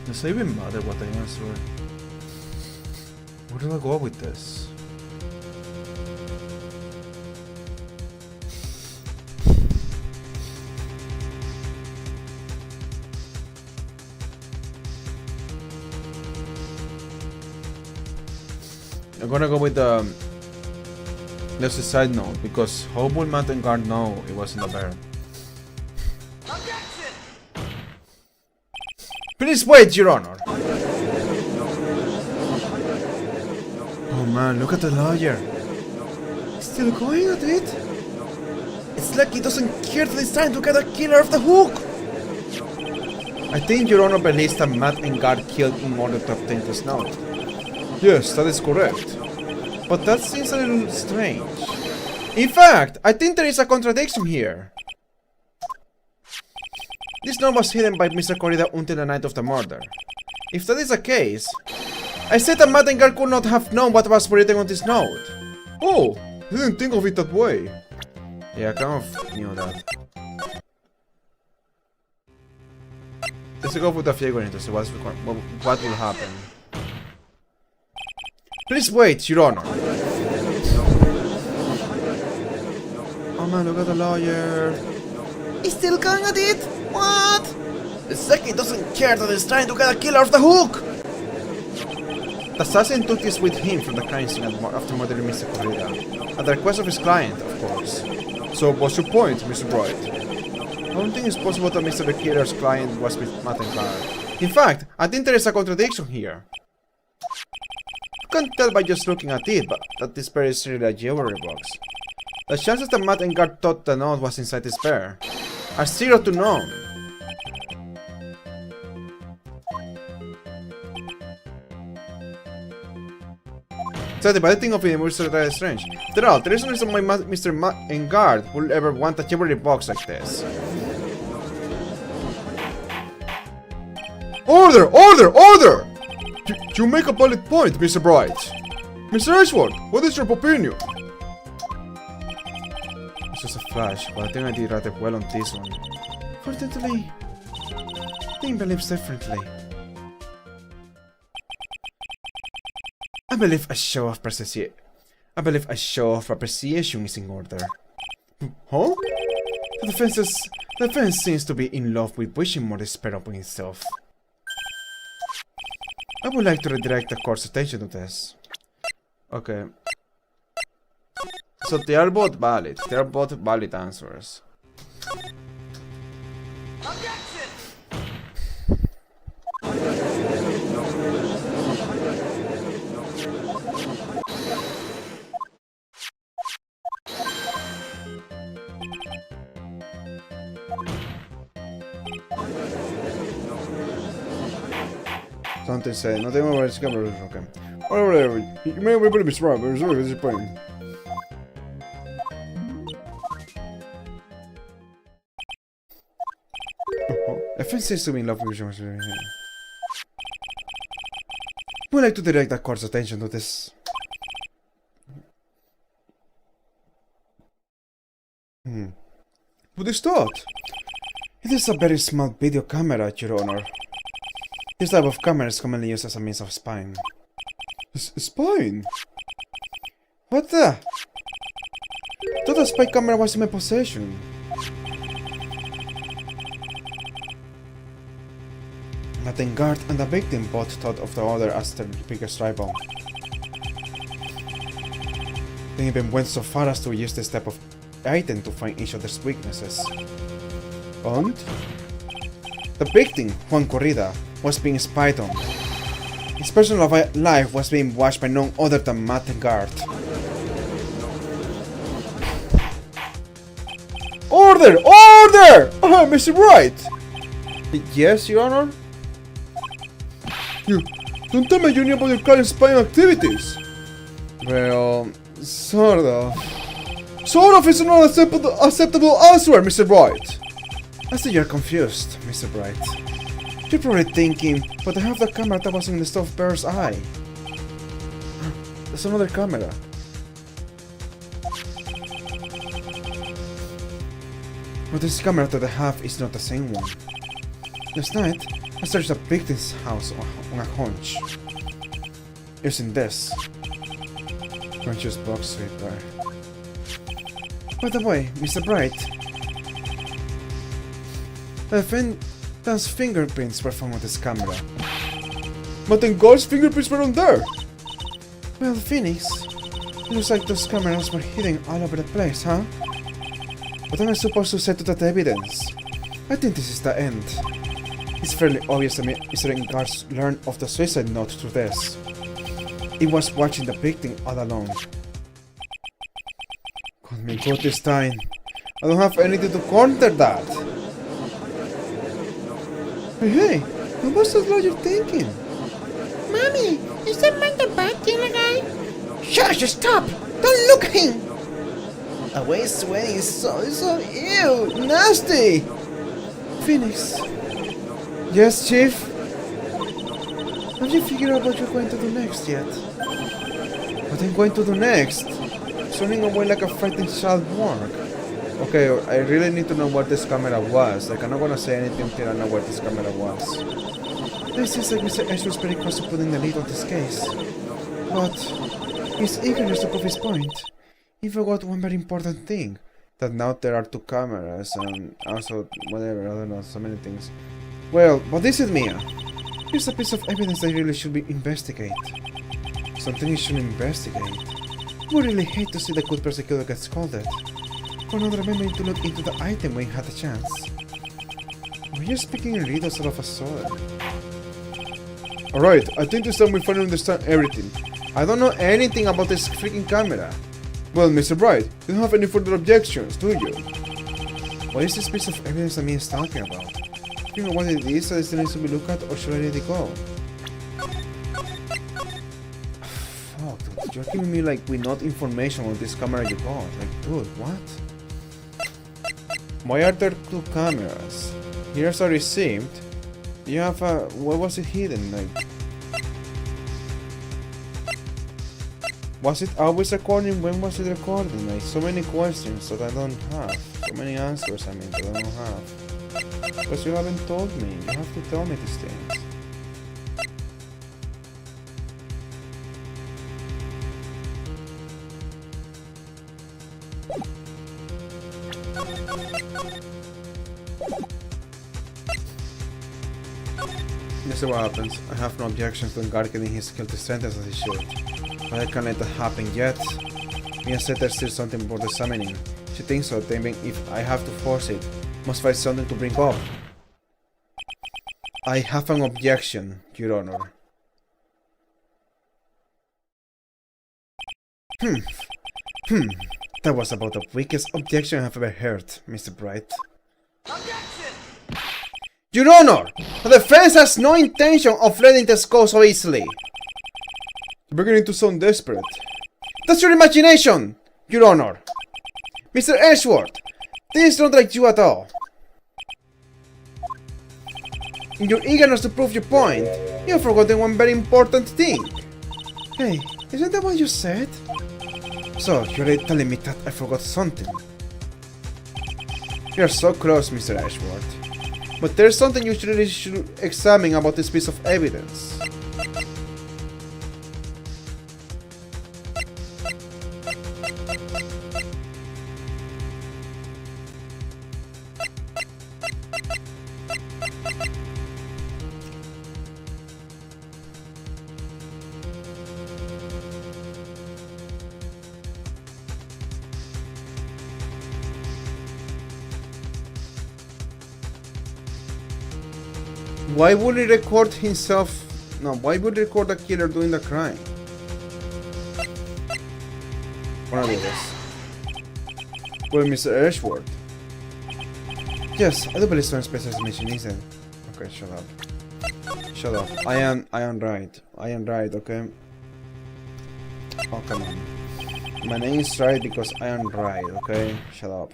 Does it even matter what I answer? Where do I go with this? I'm gonna go with the... There's a side note, because how would Mountain Guard know it wasn't a bear? Please wait, Your Honor! Oh man, look at the lawyer. He's still going at it? It's like he doesn't care that he's trying to get a killer off the hook! I think Your Honor believes that Matt and Guard killed in order to obtain this note. Yes, that is correct. But that seems a little strange. In fact, I think there is a contradiction here. This note was hidden by Mr. Corrida until the night of the murder. If that is the case, I said that Matt and Guard could not have known what was written on this note. Oh, I didn't think of it that way. Yeah, I kind of knew that. Let's go with the figurine to see what will happen. Please wait, Your Honor. Oh man, look at the lawyer. He's still going at it? What? The second doesn't care that he's trying to get a killer off the hook! The assassin took this with him from the crime scene after murdering Mr. Corrida, at the request of his client, of course. So what's your point, Mr. Bright? I don't think it's possible that Mr. the Killer's client was with Matt and Guard. In fact, I think there is a contradiction here. You can tell by just looking at it, but that this bear is really a jewelry box. The chances that Matt and Guard thought the note was inside this bear are 0 to none. So the thing of it was really strange. After all, there is no reason why Mr. Matt and Guard would ever want a jewelry box like this. Order! Order! Order! You make a valid point, Mr. Bright. Mr. Ashworth, what is your opinion? It's just a flash, but I think I did rather well on this one. Fortunately, Dean believes differently. I believe a show of appreciation is in order. Huh? The defense seems to be in love with wishing more despair upon itself. I would like to redirect the court's attention to this. Okay. So they are both valid. They are both valid answers. Something said, no tengo que ver okay. Whatever, you may be pretty strong, but it's really disappointing. Offense seems to be in love with you. Would like to direct the court's attention to this. What is that? It is a very small video camera, Your Honor. This type of camera is commonly used as a means of spying. Spying? What the? I thought the spy camera was in my possession. Matt Guard and the victim both thought of the other as their biggest rival. They even went so far as to use this type of item to find each other's weaknesses. And? The victim, Juan Corrida, was being spied on. His personal life was being watched by none other than Matt Guard. Order! Order! Mr. Wright! Yes, Your Honor? Don't tell me you knew about your current spying activities! Well, sort of. Sort of is not acceptable answer, Mr. Bright! I see you're confused, Mr. Bright. You're probably thinking, but I have the camera that was in the stuffed bear's eye. There's another camera. But this camera that I have is not the same one. Last night, I searched the victim's house on a hunch. Using this. Conscious box right there. By the way, Mr. Bright, the defendant's fingerprints were found on this camera. But then God's fingerprints were on there! Well, Phoenix, it looks like those cameras were hidden all over the place, huh? What am I supposed to say to that evidence? I think this is the end. It's fairly obvious that Mr. Engards learned of the suicide note through this. He was watching the victim all along. Got me good this time. I don't have anything to counter that. Hey, what was that you're thinking? Mommy, is that man the bad killer guy? Shush, stop! Don't look at him! The way he's sweating is so ew, nasty! Phoenix. Yes, Chief? Have you figured out what you're going to do next yet? What I'm going to do next? Turning away like a frightened child work. Okay, I really need to know what this camera was. Like, I'm not gonna say anything until I know what this camera was. This is like Mr. Ash was very close to putting the lead on this case. But his eagerness to prove his point, he forgot one very important thing. That now there are two cameras and also whatever, I don't know, so many things. Well, what is it, Mia? Here's a piece of evidence that really should be investigated. Something you should investigate. I would really hate to see the good persecutor get scolded for not remembering to look into the item when he had a chance. Why are you speaking in riddles all of a sudden? Alright, I think this time we finally understand everything. I don't know anything about this freaking camera. Well, Mr. Bright, you don't have any further objections, do you? What is this piece of evidence that Mia is talking about? Do you know what it is that it needs to be looked at, or should I let it go? Fuck, dude, you're giving me like with not information on this camera you got. Like, dude, what? Why are there two cameras? Here's a receipt. You have a... where was it hidden? Like... was it always recording? When was it recording? Like, so many questions that I don't have. So many answers, I mean, that I don't have. Because you haven't told me. You have to tell me these things. Let's see what happens. I have no objections to guard getting his guilty sentence as he should. But I can't let that happen yet. Mia said there's still something worth examining. She thinks so, then if I have to force it, must find something to bring up. I have an objection, Your Honor. That was about the weakest objection I have ever heard, Mr. Bright. Your Honor! The defense has no intention of letting this go so easily. You're beginning to sound desperate. That's your imagination, Your Honor. Mr. Ashworth, this is not like you at all. In your eagerness to prove your point, you have forgotten one very important thing. Hey, isn't that what you said? So, you're really telling me that I forgot something? You're so close, Mr. Ashworth. But there's something you really should examine about this piece of evidence. Why would he record himself? No, why would he record the killer doing the crime? One of those. Well, Mr. Ashworth. Yes, I do believe some special information isn't. Okay, shut up. Shut up. I am right. I am right, okay? Oh, come on. My name is right because I am right, okay? Shut up.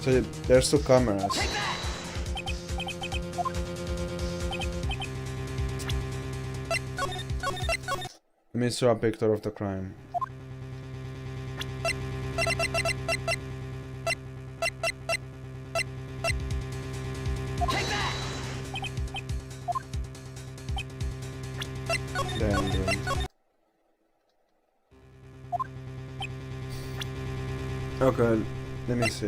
So there's two cameras. Let me show a picture of the crime. Damn, dude. Okay, let me see.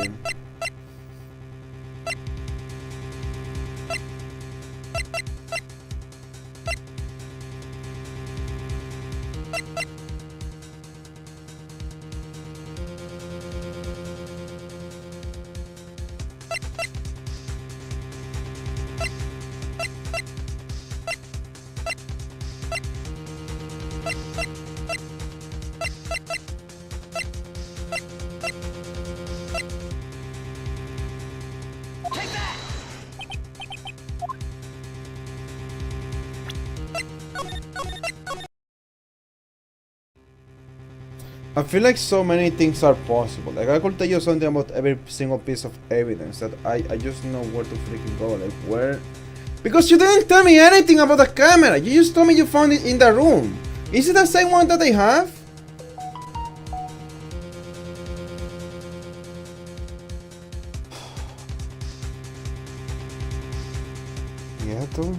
I feel like so many things are possible. Like I could tell you something about every single piece of evidence that I just know where to freaking go. Like where? Because you didn't tell me anything about the camera. You just told me you found it in the room. Is it the same one that I have? Yeah, too.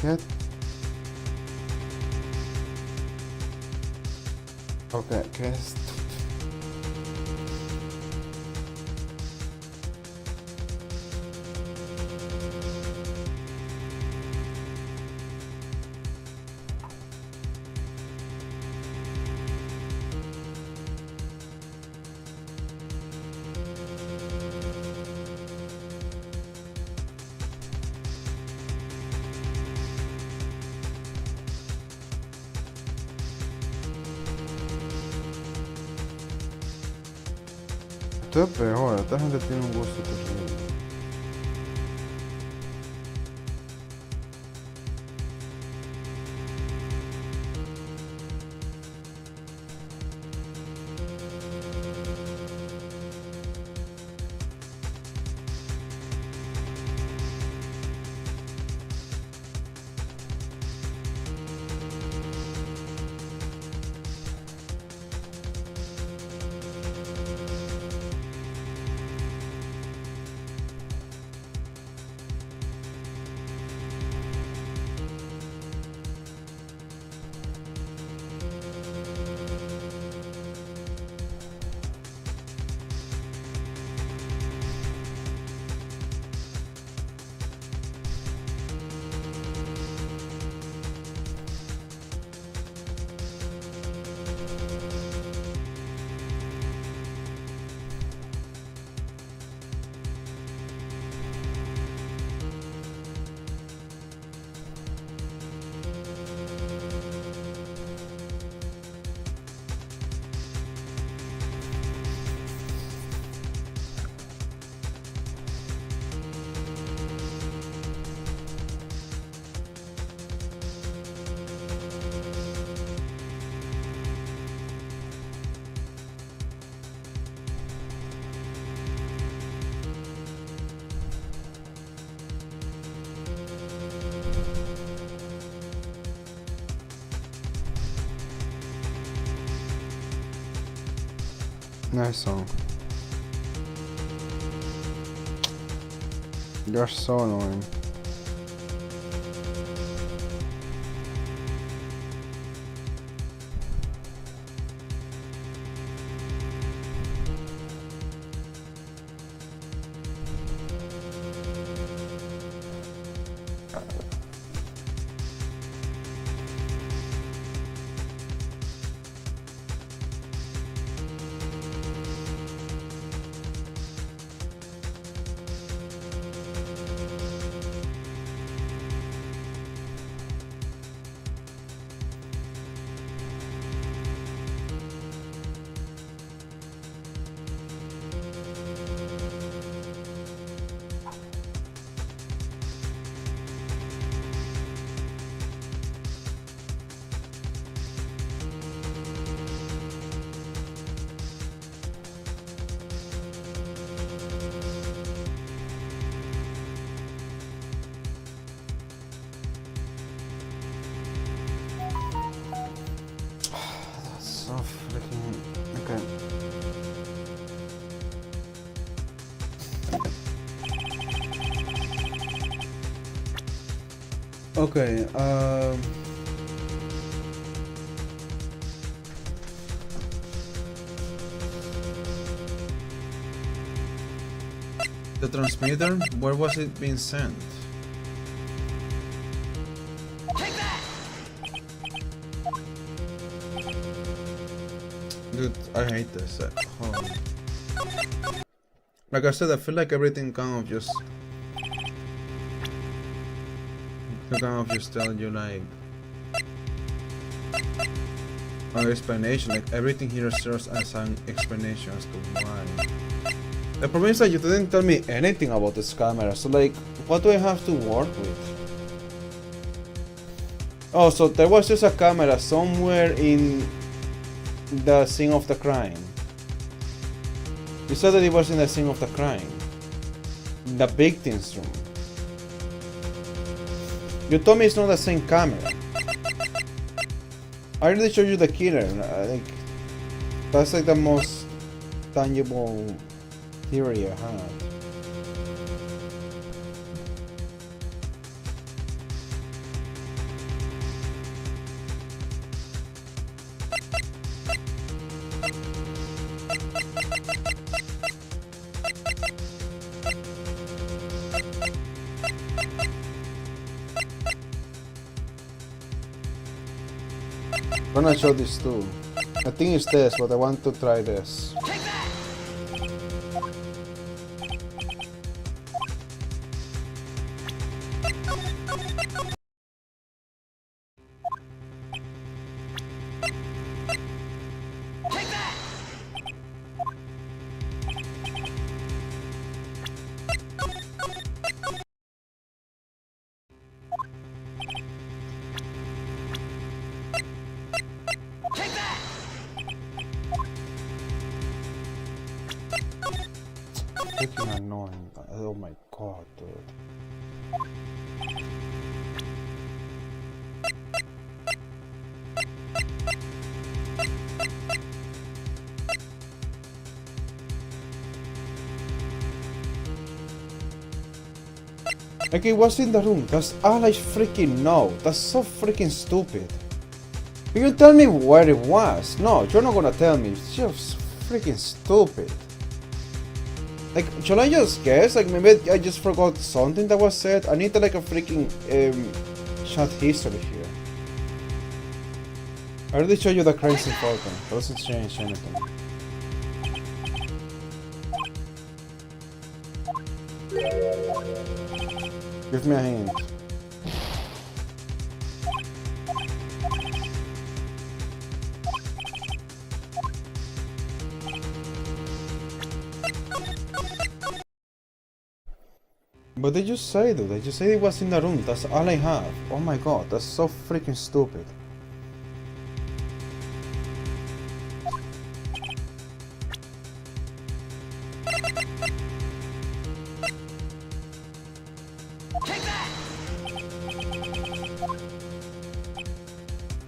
Get. Okay, guess. Esto es peor, esta gente tiene un gusto terrible. Nice song. You're so annoying. So freaking okay. Okay, The transmitter? Where was it being sent? Dude, I hate this. Hold on. Like I said, I feel like everything kind of just... They kind of just tell you like... An explanation, like everything here serves as an explanation as to why. The problem is that you didn't tell me anything about this camera, so like, what do I have to work with? Oh, so there was just a camera somewhere in the scene of the crime. You said that it was in the scene of the crime. In the victim's room. You told me it's not the same camera. I already showed you the killer. Like, that's like the most tangible theory I had. I'm gonna show this too. I think it's this, but I want to try this. Freaking annoying. Oh my god, dude. Like, it was in the room. That's all I freaking know. That's so freaking stupid. You can tell me where it was. No, you're not gonna tell me. It's just freaking stupid. Like, should I just guess? Like, maybe I just forgot something that was said. I need like a freaking chat history here. I already showed you the crazy photo. It doesn't change anything. Give me a hint. But they just say though, they just say it was in the room, that's all I have. Oh my god, that's so freaking stupid.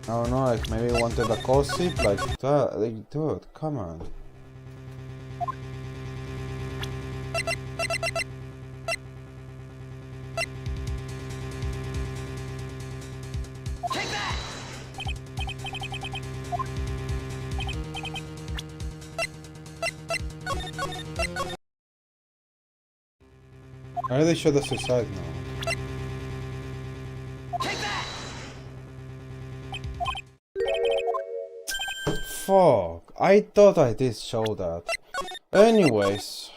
I don't know, like maybe wanted a gossip, like that, like dude, come on. I really showed the suicide now. Fuck, I thought I did show that. Anyways.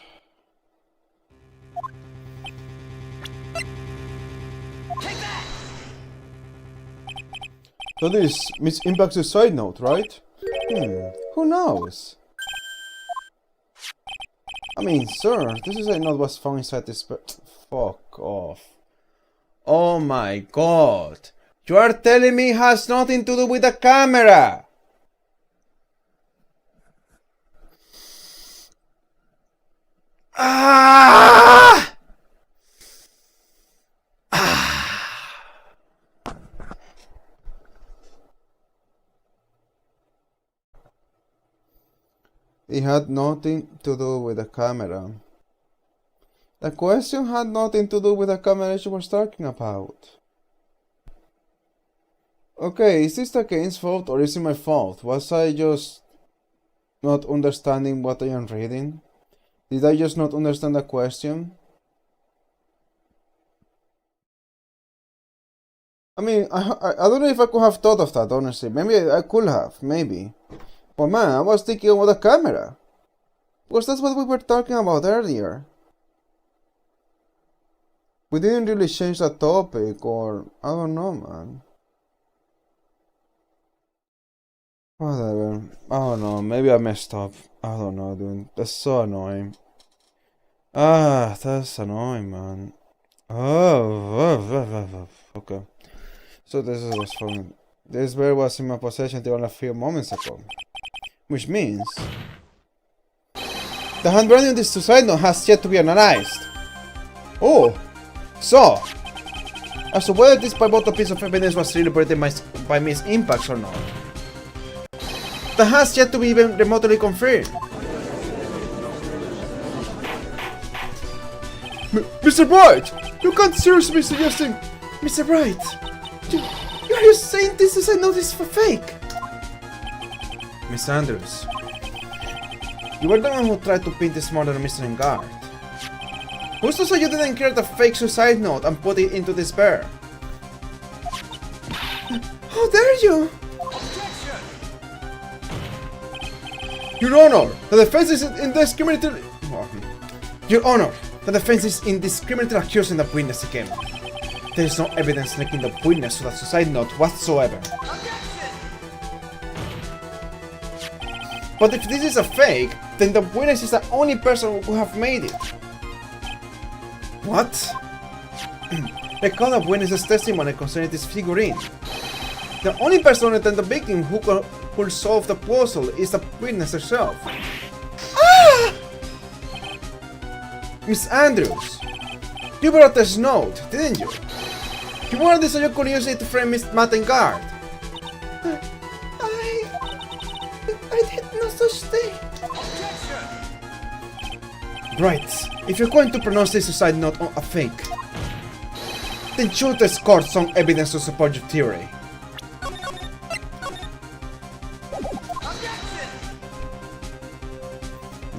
So this Miss Impact suicide note, right? Who knows? I mean, sir, this is a note was found inside this. Fuck off. Oh my god. You are telling me it has nothing to do with the camera? Ah! It had nothing to do with the camera. The question had nothing to do with the camera she was talking about. Okay, is this the game's fault or is it my fault? Was I just not understanding what I am reading? Did I just not understand the question? I mean, I don't know if I could have thought of that, honestly. Maybe I could have, maybe. But man, I was thinking about the camera. Because that's what we were talking about earlier. We didn't really change the topic, or I don't know, man. Whatever. I don't know, maybe I messed up. I don't know, dude. That's so annoying. Ah, that's annoying, man. Oh, okay. So this is what's fun. This bear was in my possession until a few moments ago. Which means the handwriting on this suicide note has yet to be analyzed. Oh, so as to whether this pivotal piece of evidence was really operated by Miss Impacts or not, that has yet to be even remotely confirmed. Mr. Bright, you can't seriously be suggesting, Mr. Bright, are you saying this suicide note is fake? Miss Andrews, you were the one who tried to pin this murder on Mr. Engard. Who's to say you didn't create a fake suicide note and put it into this bear? How dare you! Your Honor, the defense is indiscriminately... Your Honor, the defense is indiscriminately accusing the witness again. There is no evidence linking the witness to the suicide note whatsoever. But if this is a fake, then the witness is the only person who have made it. What? Recall the witness's testimony concerning this figurine. The only person other than the victim who could solve the puzzle is the witness herself. Ah! Miss Andrews, you brought this note, didn't you? You wanted this so you could use it to frame Miss Engard. I did no such thing. Right, if you're going to pronounce this suicide note a fake, then show the court some evidence to support your theory.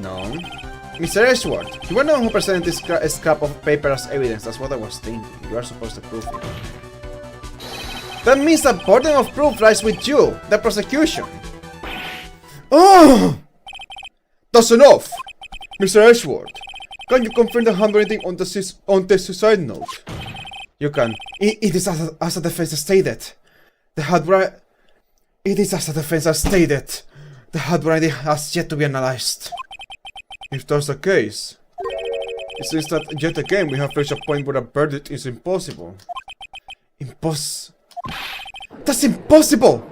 No. Mr. Ashworth, you were the one who presented this scrap of paper as evidence. That's what I was thinking. You are supposed to prove it. That means the burden of proof lies with you, the prosecution. Oh! That's enough! Mr. Ashworth, can you confirm the handwriting on the suicide note? You can. It is as the defense stated. The handwriting... It is as the defense has stated. The handwriting has yet to be analyzed. If that's the case, it seems that yet again we have reached a point where a verdict is impossible. That's impossible!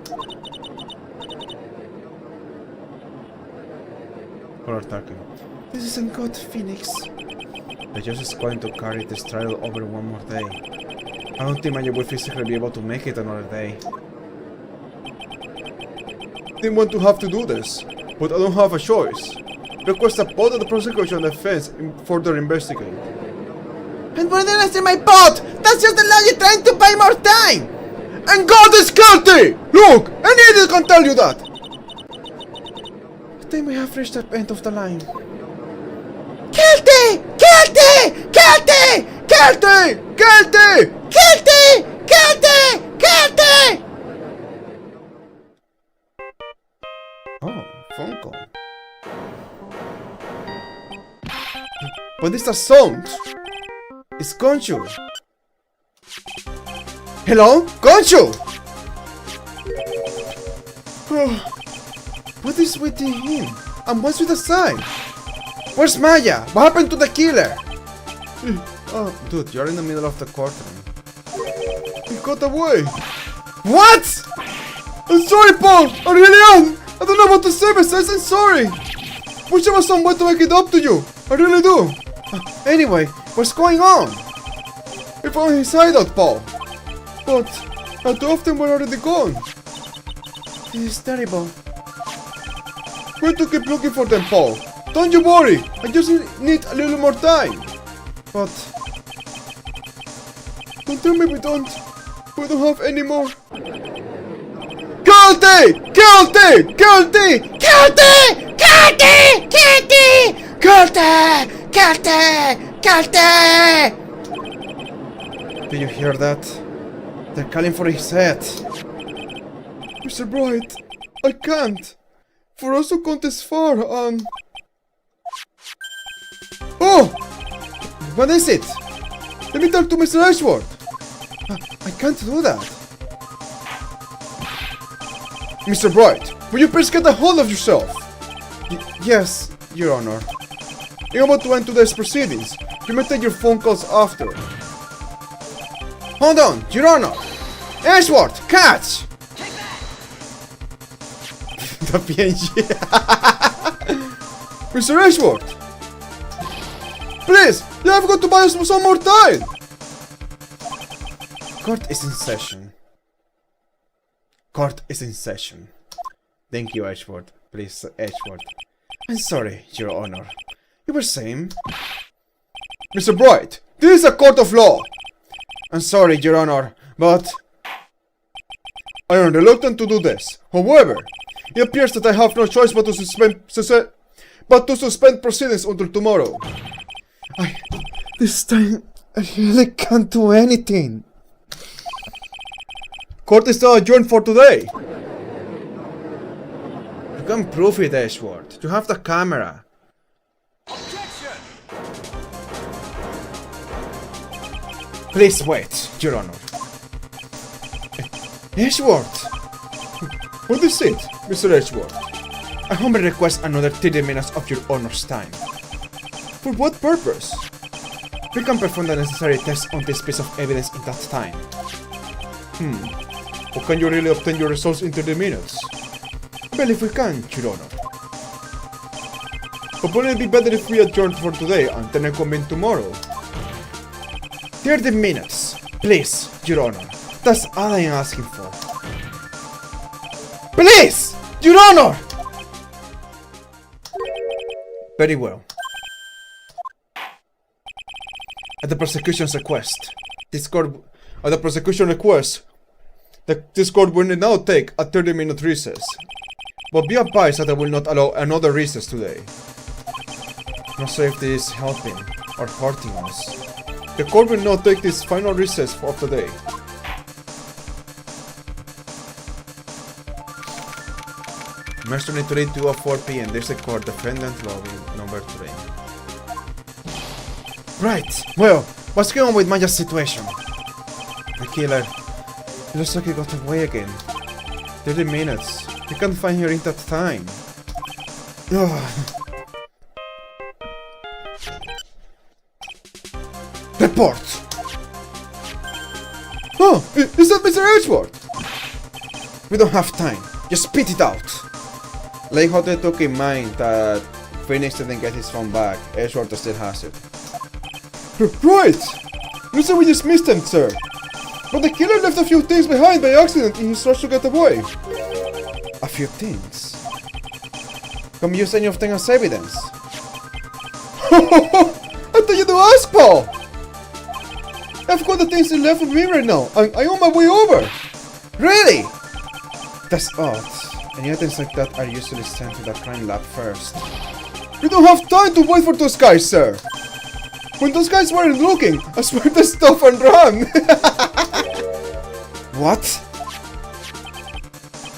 Color talking. This isn't good, Phoenix. The judge is going to carry this trial over one more day. I don't think I will physically be able to make it another day. Didn't want to have to do this, but I don't have a choice. request a vote of the prosecution and defense in further investigate. And why didn't I say my pot? That's just the logic trying to buy more time! And God is guilty! Look! Any idiot can tell you that! I think we have reached the end of the line. Guilty! Guilty! Guilty! Guilty! Guilty! Guilty! Guilty! Guilty! Oh, phone call. But these are sounds. It's Gonshu. Hello? Gonshu! What is with him? And what's with the sign? Where's Maya? What happened to the killer? Oh, dude, you're in the middle of the courtroom. He got away. What? I'm sorry, Paul. I really am. I don't know what to say besides I'm sorry. Wish there was some way to make it up to you. I really do. Anyway, what's going on? We found his hideout, Paul. But how too often we're already gone. This is terrible. We're to keep looking for them, Paul. Don't you worry. I just need a little more time. But don't tell me we don't have any more. Guilty! Guilty! Guilty! Guilty! Guilty! Guilty! Guilty! Guilty! Guilty! Do you hear that? They're calling for his head. Mr. Bright, I can't. For us to count this far and... Oh! What is it? Let me talk to Mr. Ashworth. I can't do that. Mr. Bright, will you please get a hold of yourself? Yes, Your Honor. I'm about to end today's proceedings. You may take your phone calls after. Hold on, Your Honor! Ashworth, catch! The PNG. Mr. Ashworth! Please, you have got to buy us some more time! Court is in session. Court is in session. Thank you, Ashworth. Please, Ashworth. I'm sorry, Your Honor. You were saying? Mr. Bright, this is a court of law! I'm sorry, Your Honor, but... I am reluctant to do this. However, it appears that I have no choice but to suspend proceedings until tomorrow. This time, I really can't do anything. Court is now adjourned for today. You can prove it, Ashworth. You have the camera. Please wait, Your Honor. Ashworth! What is it, Mr. Ashworth? I humbly request another 30 minutes of Your Honor's time. For what purpose? We can perform the necessary tests on this piece of evidence in that time. Or can you really obtain your results in 30 minutes? Well, if we can, Your Honor. But wouldn't it be better if we adjourn for today and then reconvene tomorrow? 30 minutes, please, Your Honor. That's all I am asking for. Please, Your Honor! Very well. At the prosecution's request, this court will now take a 30-minute recess. But be advised that I will not allow another recess today. Not sure if this is helping or hurting us. The court will now take this final recess of the day. Mercenary 2:04 p.m. There's a court defendant lobby number 3. Right. Well, what's going on with Maya's situation? The killer. It looks like he got away again. 30 minutes. We can't find her in that time. Report! Oh, is that Mr. Edgeworth? We don't have time. Just spit it out. Like how they took in mind that Phoenix didn't get his phone back, Edgeworth still has it. Right! You said we dismissed him, sir. But the killer left a few things behind by accident in his rush to get away. A few things? Come use any of them as evidence. I thought you do ask, Paul! I've got the things left with me right now. I'm on my way over. Really? That's odd. Any items like that are usually sent to the crime lab first. We don't have time to wait for those guys, sir. When those guys weren't looking, I swear to stop and run. What?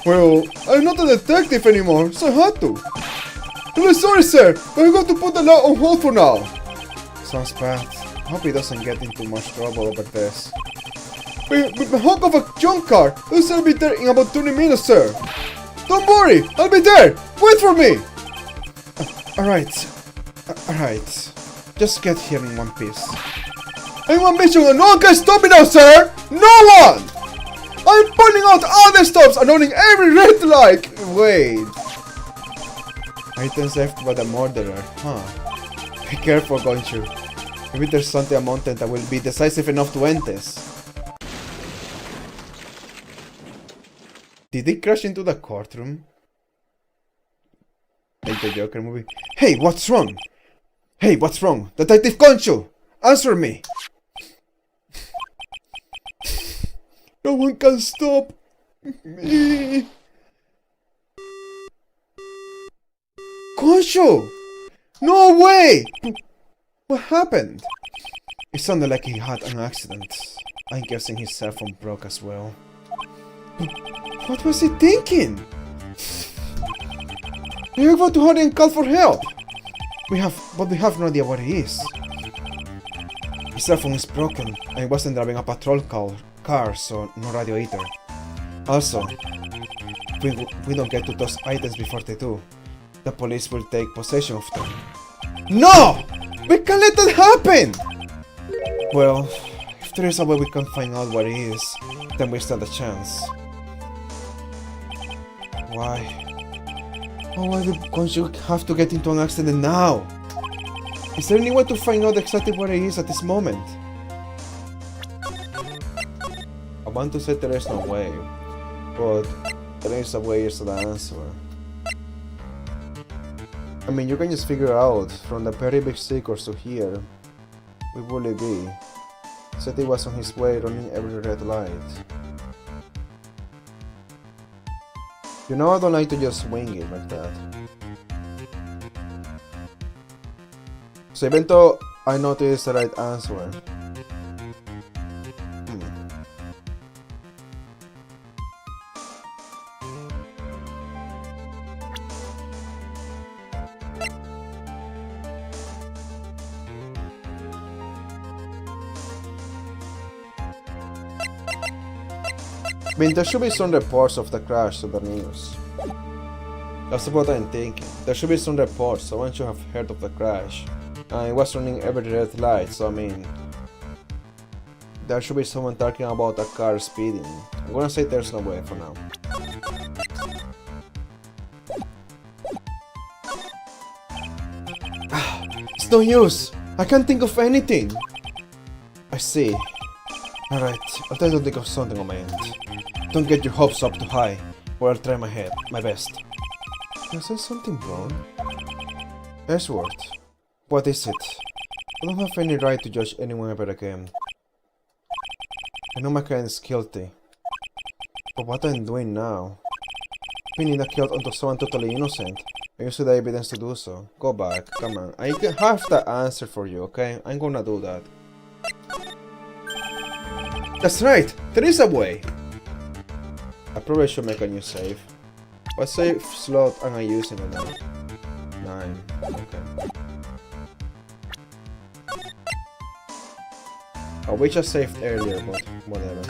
Well, I'm not a detective anymore, so I had to. Really sorry, sir, but we got to put the law on hold for now. Sounds bad. I hope he doesn't get into much trouble over this. With the hunk of a junk car, I'll be there in about 20 minutes, sir. Don't worry, I'll be there. Wait for me. Alright. Just get here in one piece. I'm on mission and no one can stop me now, sir! No one! I'm pointing out all the stops and owning every red light! Wait. Items left by the murderer, huh? Be careful, Gonchu. Maybe there's something a mountain that will be decisive enough to end this. Did he crash into the courtroom? Like the Joker movie. Hey, what's wrong? Hey, what's wrong? Detective Concho! Answer me! No one can stop me! Concho! No way! What happened? It sounded like he had an accident. I'm guessing his cell phone broke as well. What was he thinking? We're about to hurry and call for help. But we have no idea where he is. His cell phone is broken, and he wasn't driving a patrol car, so no radio either. Also, if we don't get to those items before they do, the police will take possession of them. No! We can't let that happen! Well, if there is a way we can find out where he is, then we stand a chance. Why? Oh, why don't you have to get into an accident now? Is there any way to find out exactly where he is at this moment? I want to say there is no way, but there is a way is the answer. I mean, you can just figure out from the very big seekers to here, where will it be? Said he was on his way running every red light. You know, I don't like to just wing it like that. So even though I know this is the right answer, I mean, there should be some reports of the crash to the news. That's what I'm thinking. There should be some reports, someone should have heard of the crash. It was running every red light, so I mean... there should be someone talking about a car speeding. I'm gonna say there's no way for now. It's no use! I can't think of anything! I see. Alright, I'll try to think of something on my end. Don't get your hopes up too high, or I'll try my best. Is there something wrong? Ashworth, what is it? I don't have any right to judge anyone ever again. I know my client is guilty, but what I'm doing now? Pinning a guilt onto someone totally innocent, and using the evidence to do so. Go back, come on. I have the answer for you, okay? I'm gonna do that. That's right, there is a way! I probably should make a new save. What save slot am I using right now? 9, okay. Oh, we just saved earlier, but whatever.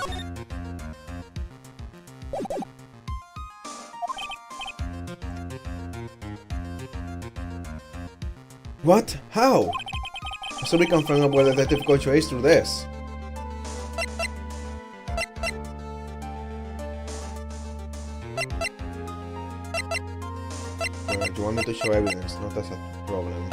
What? How? So we can find out where the Detective Gocho is through this. You want me to show evidence, not as a problem.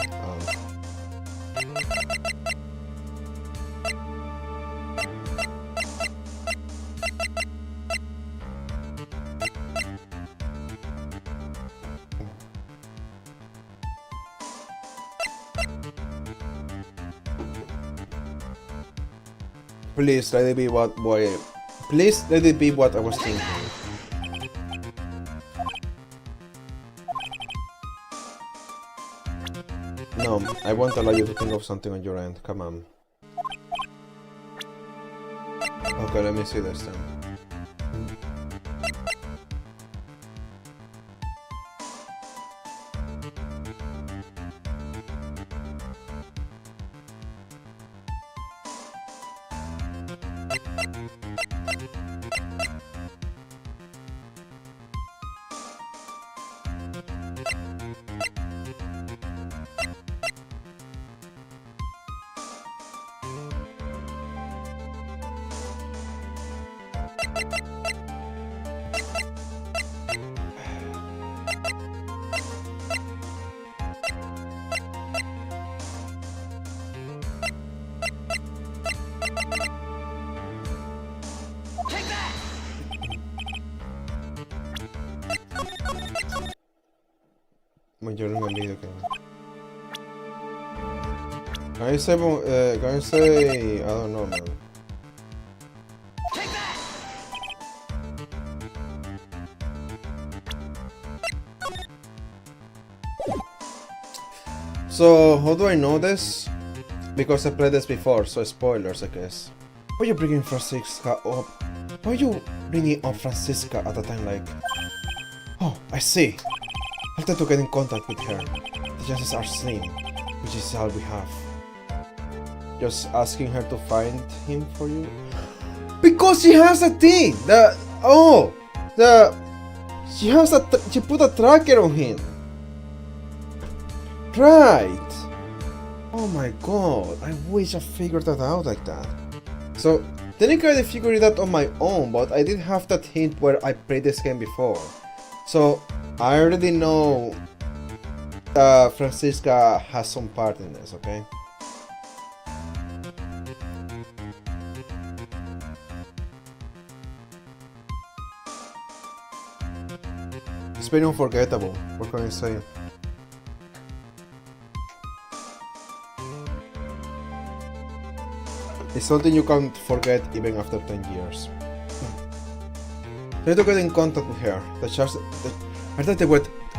Please let it be what Please let it be what I was thinking. No, I won't allow you to think of something on your end. Come on. Okay, let me see this then. Yo no me olvido que... Can you say, I don't know, man. So, how do I know this? Because I played this before, so spoilers, I guess. Why are you bringing Francisca up? Why are you bringing up Francisca at a time like... Oh, I see. I'll try to get in contact with her. The chances are slim, which is all we have. Just asking her to find him for you? Because she has a thing! She put a tracker on him! Right! Oh my god, I wish I figured that out like that. So, technically I figured it out on my own, but I did have that hint where I played this game before. So, I already know Francisca has some part in this, okay? It's very unforgettable, what can I say? It's something you can't forget even after 10 years. Try to get in contact with her.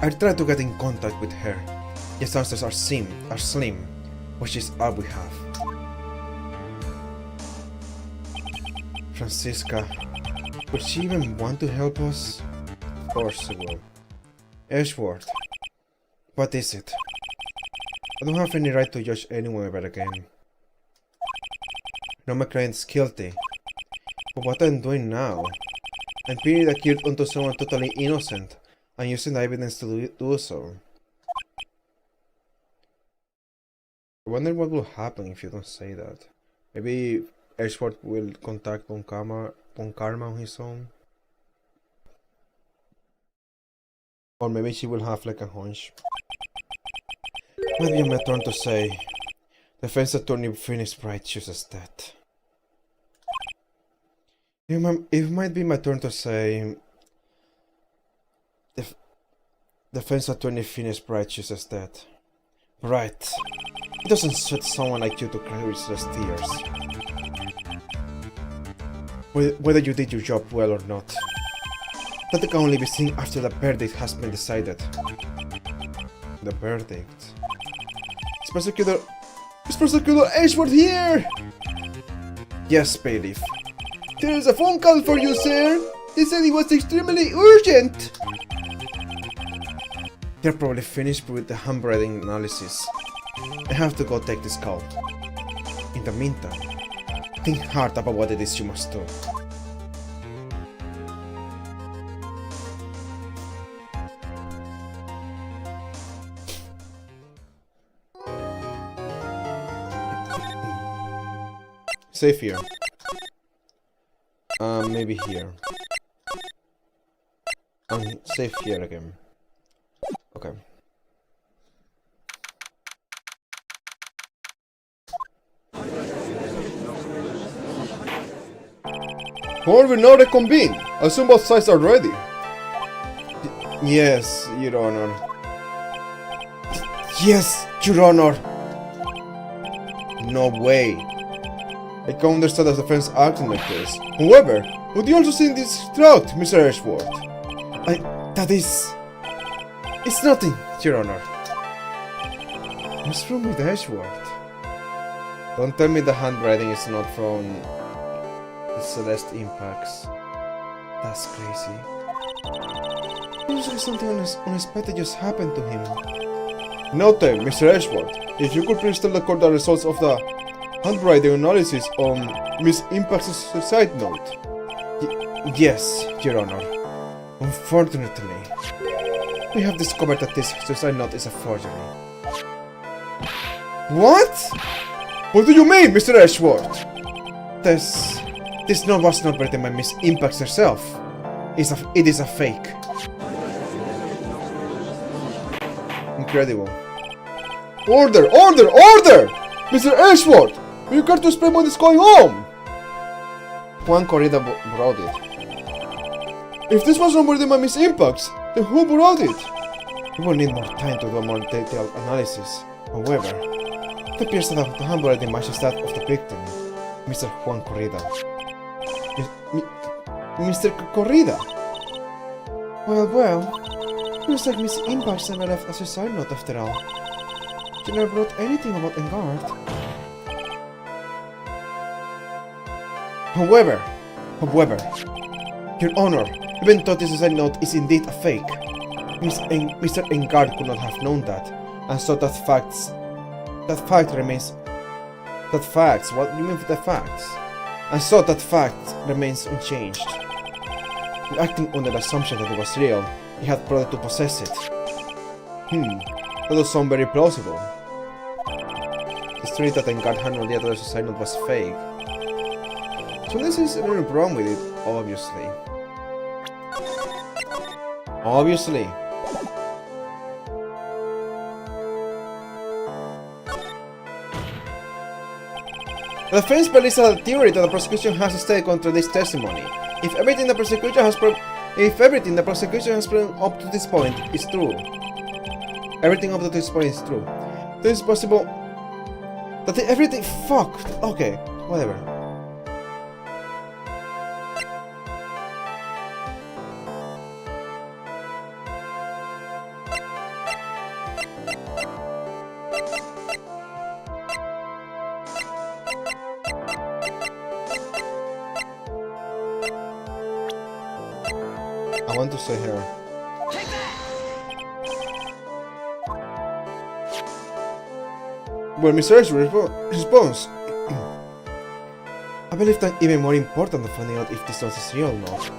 I try to get in contact with her. The chances are slim, which is all we have. Francisca, would she even want to help us? Of course she will. Edgeworth, what is it? I don't have any right to judge anyone about a game. No, my client's guilty. But what I'm doing now, I'm pinning the guilt onto someone totally innocent and using the evidence to do so. I wonder what will happen if you don't say that. Maybe Edgeworth will contact Von Karma on his own. Or maybe she will have like a hunch. Might be my turn to say. Defense attorney Phoenix Bright chooses that. It might be my turn to say. Defense attorney Phoenix Bright chooses that. Right. It doesn't suit someone like you to cry with tears. Whether you did your job well or not. That can only be seen after the verdict has been decided. The verdict. Is Prosecutor Edgeworth here? Yes, bailiff. There is a phone call for you, sir. They said it was extremely urgent. They're probably finished with the handwriting analysis. I have to go take this call. In the meantime, think hard about what it is you must do. Safe here. Maybe here. Safe here again. Okay. Court will now reconvene. Assume both sides are ready. Yes, Your Honor. Yes, Your Honor. No way. I can understand the defense acting like this. However, would you also see this throughout, Mr. Ashworth? It's nothing, Your Honor. What's wrong with Ashworth? Don't tell me the handwriting is not from the Celeste impacts. That's crazy. It looks like something unexpected just happened to him. Note, Mr. Ashworth, if you could please tell the court the results of the handwriting analysis on Miss Impact's suicide note. Yes, Your Honor. Unfortunately, we have discovered that this suicide note is a forgery. What? What do you mean, Mr. Ashworth? This note was not written by Miss Impact herself. It is a fake. Incredible. Order! Order! Order! Mr. Ashworth! You got to explain what is going on! Juan Corrida brought it. If this was not written by Miss Impacts, then who brought it? We will need more time to do a more detailed analysis. However, it appears that the handwriting matches that of the victim, Mr. Juan Corrida. Mr. Corrida? Well, looks like Miss Impacts never left a suicide note after all. She never wrote anything about Engard. However, Your Honor, even though this suicide note is indeed a fake, Mr. Engard could not have known that, and so what do you mean with the facts? And so that fact remains unchanged. Acting under the assumption that it was real, he had brought it to possess it. That does sound very plausible. It's true that Engard had no idea that the suicide note was fake. So this is a little problem with it, obviously. The defense believes that the theory that the prosecution has stated contradicts testimony. If everything the prosecution has proven up to this point is true, then it's possible that everything fucked. Okay, whatever. I want to say here. Well, Mr. Ashworth responds. I believe that even more important than finding out if this note is real or not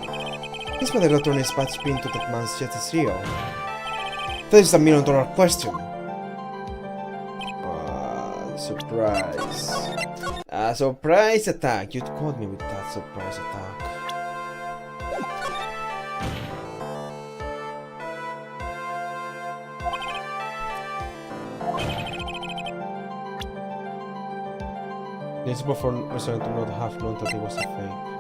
is whether the attorney's bad spin to that man's jet is real. That is the million-dollar question. Surprise. A surprise attack. You caught me with that surprise attack. It's before Mr. to not have known that it was a fake.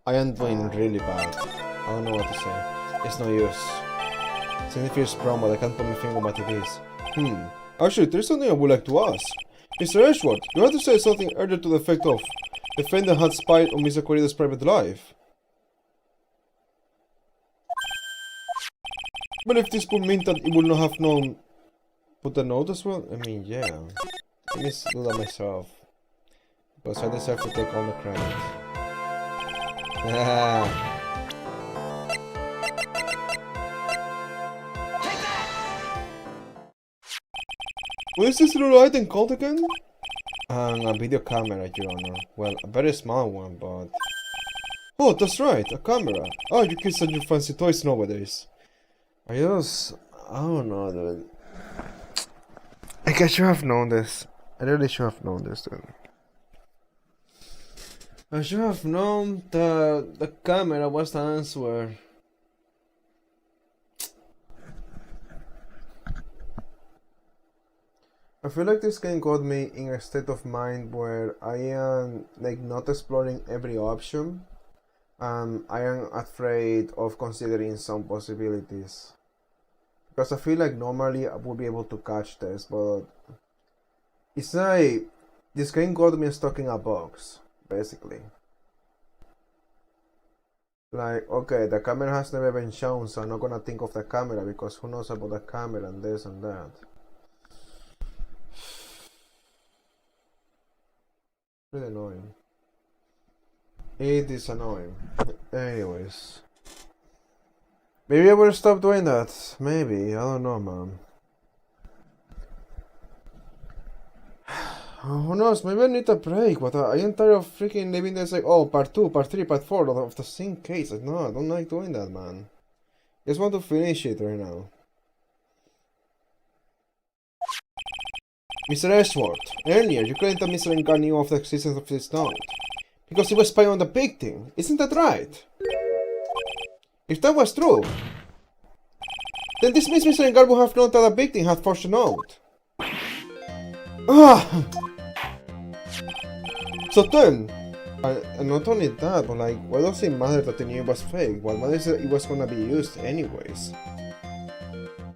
I am doing really bad. I don't know what to say. It's no use. Since it feels wrong, but I can't put my finger on what it is. Actually, there's something I would like to ask. Mr. Ashworth, you had to say something earlier to the effect of the defendant had spied on Mr. Corrida's private life. But if this would mean that it would not have known put the note as well? I mean, yeah. Let me do that myself. Because I deserve to take all the credit. What is this little item called again? A video camera, Your Honor. Well, a very small one, but... Oh, that's right, a camera. Oh, you kids and your fancy toys nowadays. I don't know, dude. Like, I should have known this. I really should have known this, dude. I should have known that the camera was the answer. I feel like this game got me in a state of mind where I am like not exploring every option. I am afraid of considering some possibilities. Because I feel like normally I would be able to catch this, but it's like this game got me stuck in a box, basically. Like, okay, the camera has never been shown, so I'm not gonna think of the camera because who knows about the camera and this and that. Really annoying. It is annoying. Anyways. Maybe I will stop doing that. Maybe. I don't know, man. Who knows? Maybe I need a break, but I am tired of freaking living this like, oh, part 2, part 3, part 4 of the same case. Like, no, I don't like doing that, man. Just want to finish it right now. Mr. Ashworth, earlier you claimed that Mr. Engar knew of the existence of this note. Because he was spying on the victim. Isn't that right? If that was true, then this means Mr. Engar would have known that the victim had forged a note. Ah! So then, and not only that, but like, why does it matter that the knew it was fake? What matters is that it was gonna be used anyways.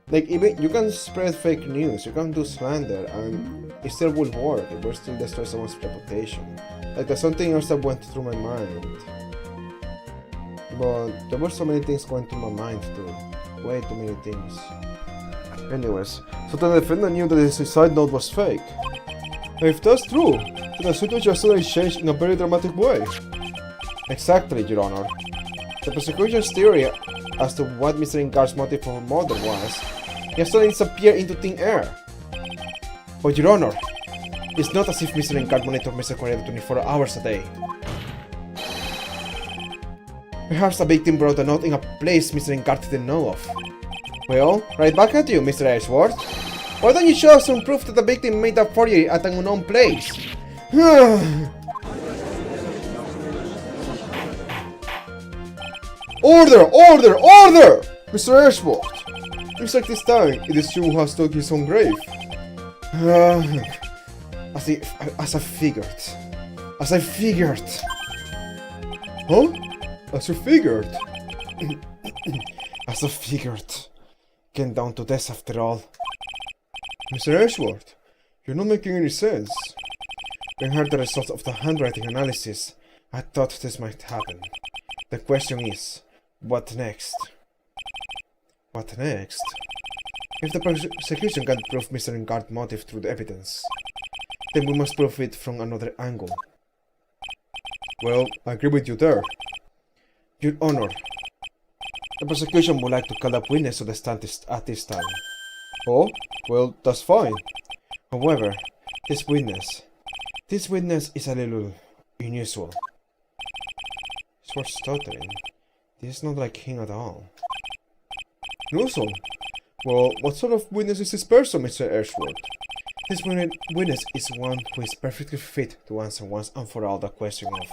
Like, even you can spread fake news, you can do slander, and it still will work. It will still destroy someone's reputation. Like, there's something else that went through my mind. But there were so many things going through my mind too. Way too many things. Anyways, so the defendant knew that the suicide note was fake. And if that's true, then the situation suddenly changed in a very dramatic way. Exactly, Your Honor. The prosecution's theory as to what Mr. Engar's motive for murder was, he has suddenly disappeared into thin air. But Your Honor, it's not as if Mr. Engar monitored Mr. Correa 24 hours a day. Perhaps the victim brought the note in a place Mr. Engar didn't know of. Well, right back at you, Mr. Ashworth. Why don't you show us some proof that the victim made that forgery at an unknown place? Order! Order! Order! Mr. Ashworth! Looks like this time it is you who has dug his own grave. As I figured. As I figured. Huh? As you figured? As I figured. Came down to this after all. Mr. Ashworth, you're not making any sense. When I heard the results of the handwriting analysis, I thought this might happen. The question is, what next? What next? If the prosecution can't prove Mr. Engar's motive through the evidence, then we must prove it from another angle. Well, I agree with you there. Your Honor, the prosecution would like to call up witness to the stand at this time. Oh, well, that's fine. However, this witness is a little unusual. It's worth stuttering. This is not like him at all. Unusual? Well, what sort of witness is this person, Mr. Ashworth? This witness is one who is perfectly fit to answer once and for all the question of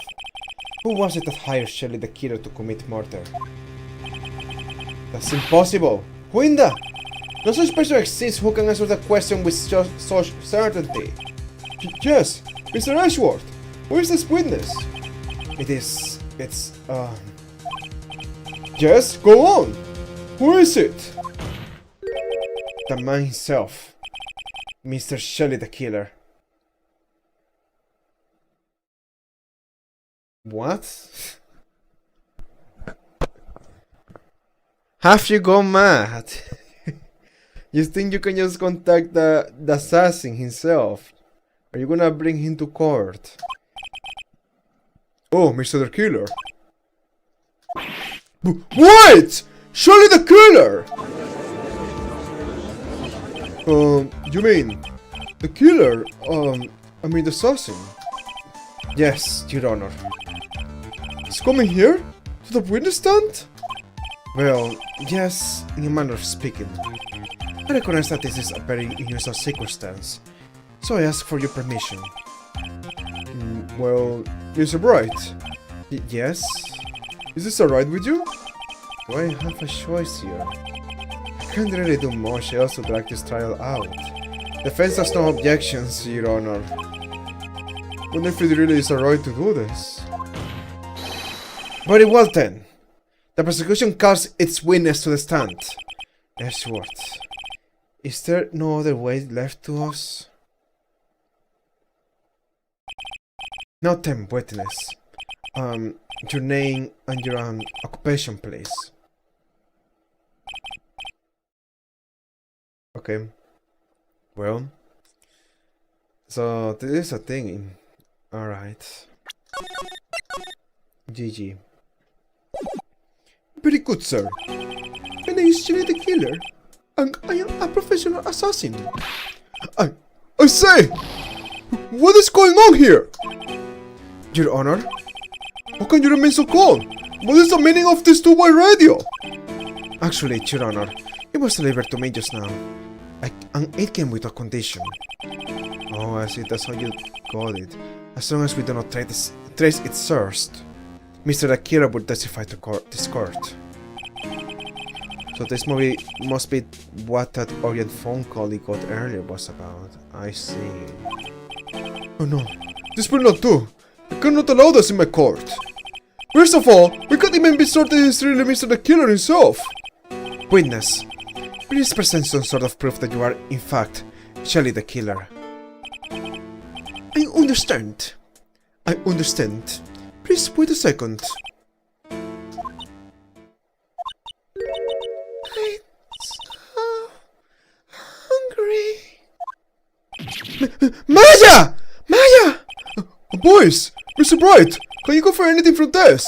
who was it that hired Shelley the killer to commit murder? That's impossible! Winda! No such person exists who can answer the question with such certainty. Yes, Mr. Ashworth! Who is this witness? Yes, go on! Who is it? The man himself. Mr. Shelley the killer. What? Have you gone mad? You think you can just contact the assassin himself? Are you gonna bring him to court? Oh, Mr. the Killer. What? Surely the killer! You mean the killer? I mean the assassin. Yes, Your Honor. He's coming here? To the witness stand? Well, yes, in a manner of speaking. I recognize that this is a very unusual circumstance, so I ask for your permission. Well, is it right? Yes? Is this alright with you? Do I have a choice here? I can't really do much, I also drag this trial out. Defense has no objections, Your Honor. Wonder if it really is alright to do this. Very well then. The prosecution calls its witness to the stand. Ashworth. Is there no other way left to us? Now then, witness. Your name and your occupation, please. Okay. Well. So, this is a thing. Alright. GG. Very good, sir. My name is Jenny the Killer, and I am a professional assassin. I say! What is going on here? Your Honor? How can you remain so calm? What is the meaning of this two-way radio? Actually, Your Honor, it was delivered to me just now. And it came with a condition. Oh, I see, that's how you got it. As long as we do not trace its source, Mr. Akira would testify to this court. So this movie must be what that Orient phone call he got earlier was about. I see. Oh no, this will not do. I cannot allow this in my court. First of all, we can't even be certain it's really Mr. the Killer himself. Witness, please present some sort of proof that you are, in fact, Shelly the Killer. I understand. Please wait a second. I'm so hungry. Maya! Maya! Boys! Mr. Bright! Can you confirm anything from this?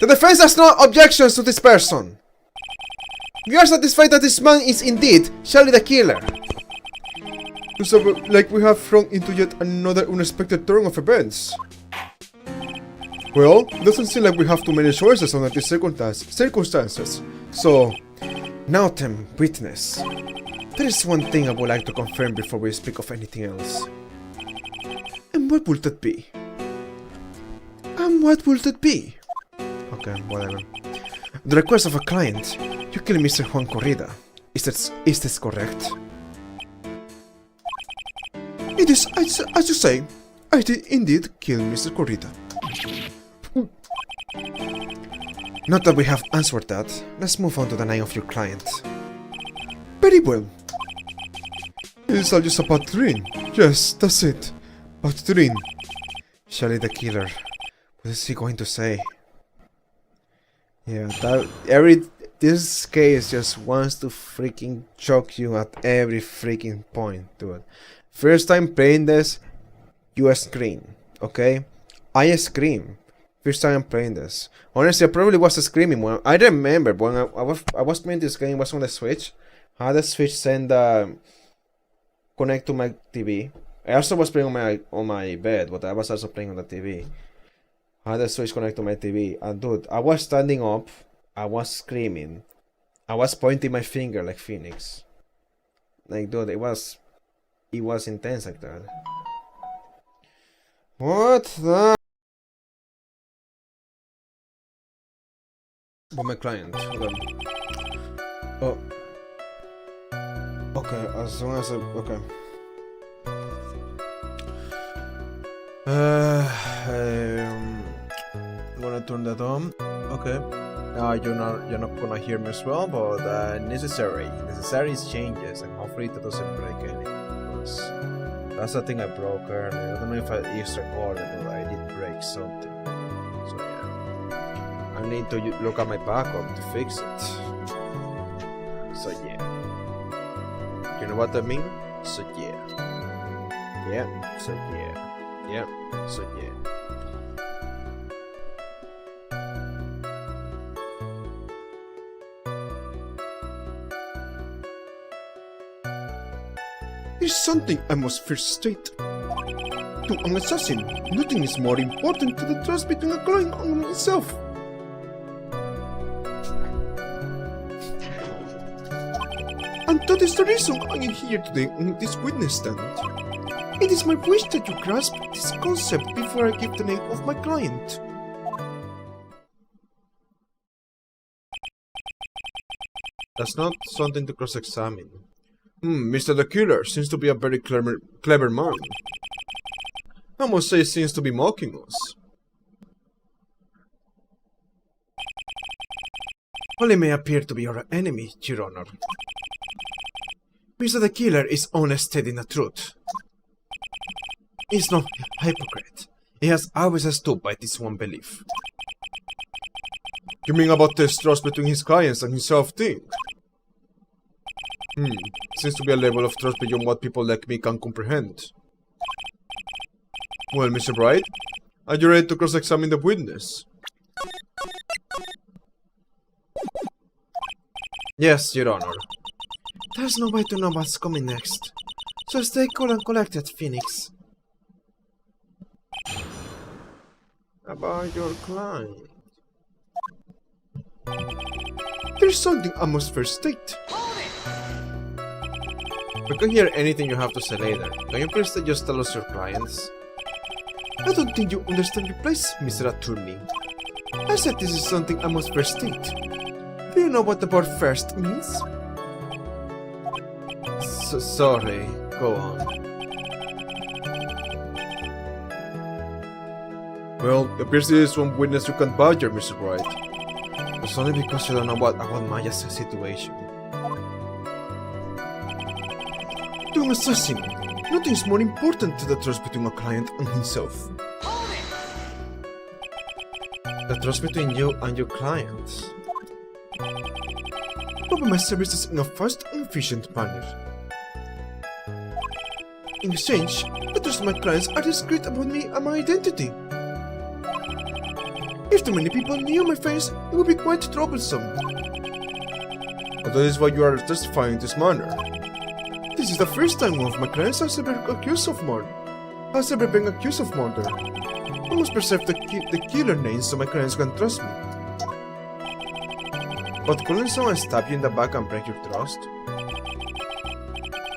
The defense has no objections to this person. We are satisfied that this man is indeed Shelly the Killer. So, like we have thrown into yet another unexpected turn of events. Well, it doesn't seem like we have too many choices under these circumstances. So, now then, witness. There is one thing I would like to confirm before we speak of anything else. And what would that be? Okay, whatever. The request of a client. You kill Mr. Juan Corrida. Is this correct? It is, as you say. I did indeed kill Mr. Corrida. Not that we have answered that. Let's move on to the name of your client. Very well. It is all just a Patrin. Yes, that's it. Patrin. Shelly the Killer. What is he going to say? Yeah, this case just wants to freaking choke you at every freaking point, dude. First time playing this, you scream, okay? I scream. First time playing this. Honestly, I probably was screaming when I remember when I was playing this game, was on the Switch. I had the Switch send connect to my TV. I also was playing on my bed, but I was also playing on the TV. I had the Switch connect to my TV, and dude, I was standing up, I was screaming, I was pointing my finger like Phoenix. Like, dude, it was intense like that. What the? But my client, hold on. Oh. Okay, as long as okay. I'm gonna turn that on. Okay. You're not gonna hear me as well, but necessary is changes, and hopefully that doesn't break anything. Because that's the thing I broke earlier. I don't know if I used recorded, but I did break something. So yeah, I need to look at my backup to fix it. So yeah. You know what I mean? So yeah. Yeah, so yeah. Yeah, so yeah. There's something I must first state. To an assassin, nothing is more important to the trust between a client and himself. And that is the reason I am here today on this witness stand. It is my wish that you grasp this concept before I give the name of my client. That's not something to cross-examine. Mr. the Killer seems to be a very clever man. I must say, he seems to be mocking us. While he may appear to be our enemy, Your Honor, Mr. the Killer is honest in the truth. He is no hypocrite. He has always stood by this one belief. You mean about this trust between his clients and himself thing? Seems to be a level of trust beyond what people like me can comprehend. Well, Mr. Bright, are you ready to cross-examine the witness? Yes, Your Honor. There's no way to know what's coming next. So stay cool and collected, Phoenix. About your client. There's something I must first state. We can hear anything you have to say later. Can you please just tell us your clients? I don't think you understand your place, Mr. Attorney. I said this is something I must first state. Do you know what the word first means? Sorry, go on. Well, it appears there is one witness you can badger, Mr. Bright. It's only because you don't know about Maya's situation. To an assassin, nothing is more important to the trust between a client and himself. The trust between you and your clients. Provide my services in a fast and efficient manner. In exchange, the trust of my clients are discreet about me and my identity. If too many people knew my face, it would be quite troublesome. But that is why you are testifying in this manner. This is the first time one of my clients has ever been accused of murder. I must preserve the killer name so my clients can trust me. But couldn't someone stab you in the back and break your trust?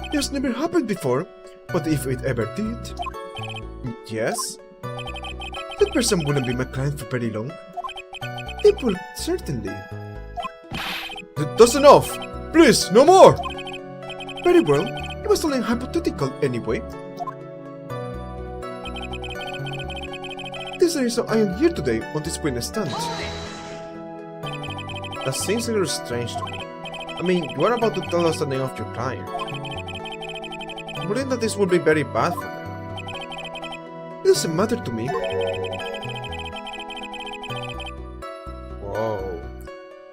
It has never happened before, but if it ever did... Yes? That person wouldn't be my client for very long. It would certainly. That's enough! Please, no more! Very well, it was only hypothetical anyway. This is the reason I am here today on this witness stand. That seems a little strange to me. I mean, you are about to tell us the name of your client. I wouldn't that this would be very bad for them. It doesn't matter to me. Whoa.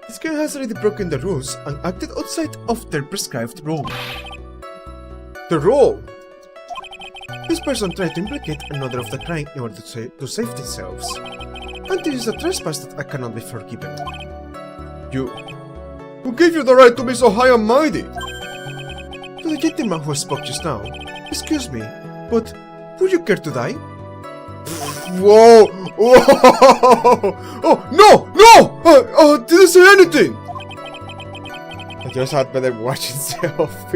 This guy has already broken the rules and acted outside of their prescribed role. The rule! This person tried to implicate another of the crime in order to save themselves. And this is a trespass that I cannot be forgiven. Who gave you the right to be so high and mighty? To the gentleman who spoke just now, excuse me, but would you care to die? Whoa! Whoa! Oh, no! I didn't say anything! I just had better watch itself.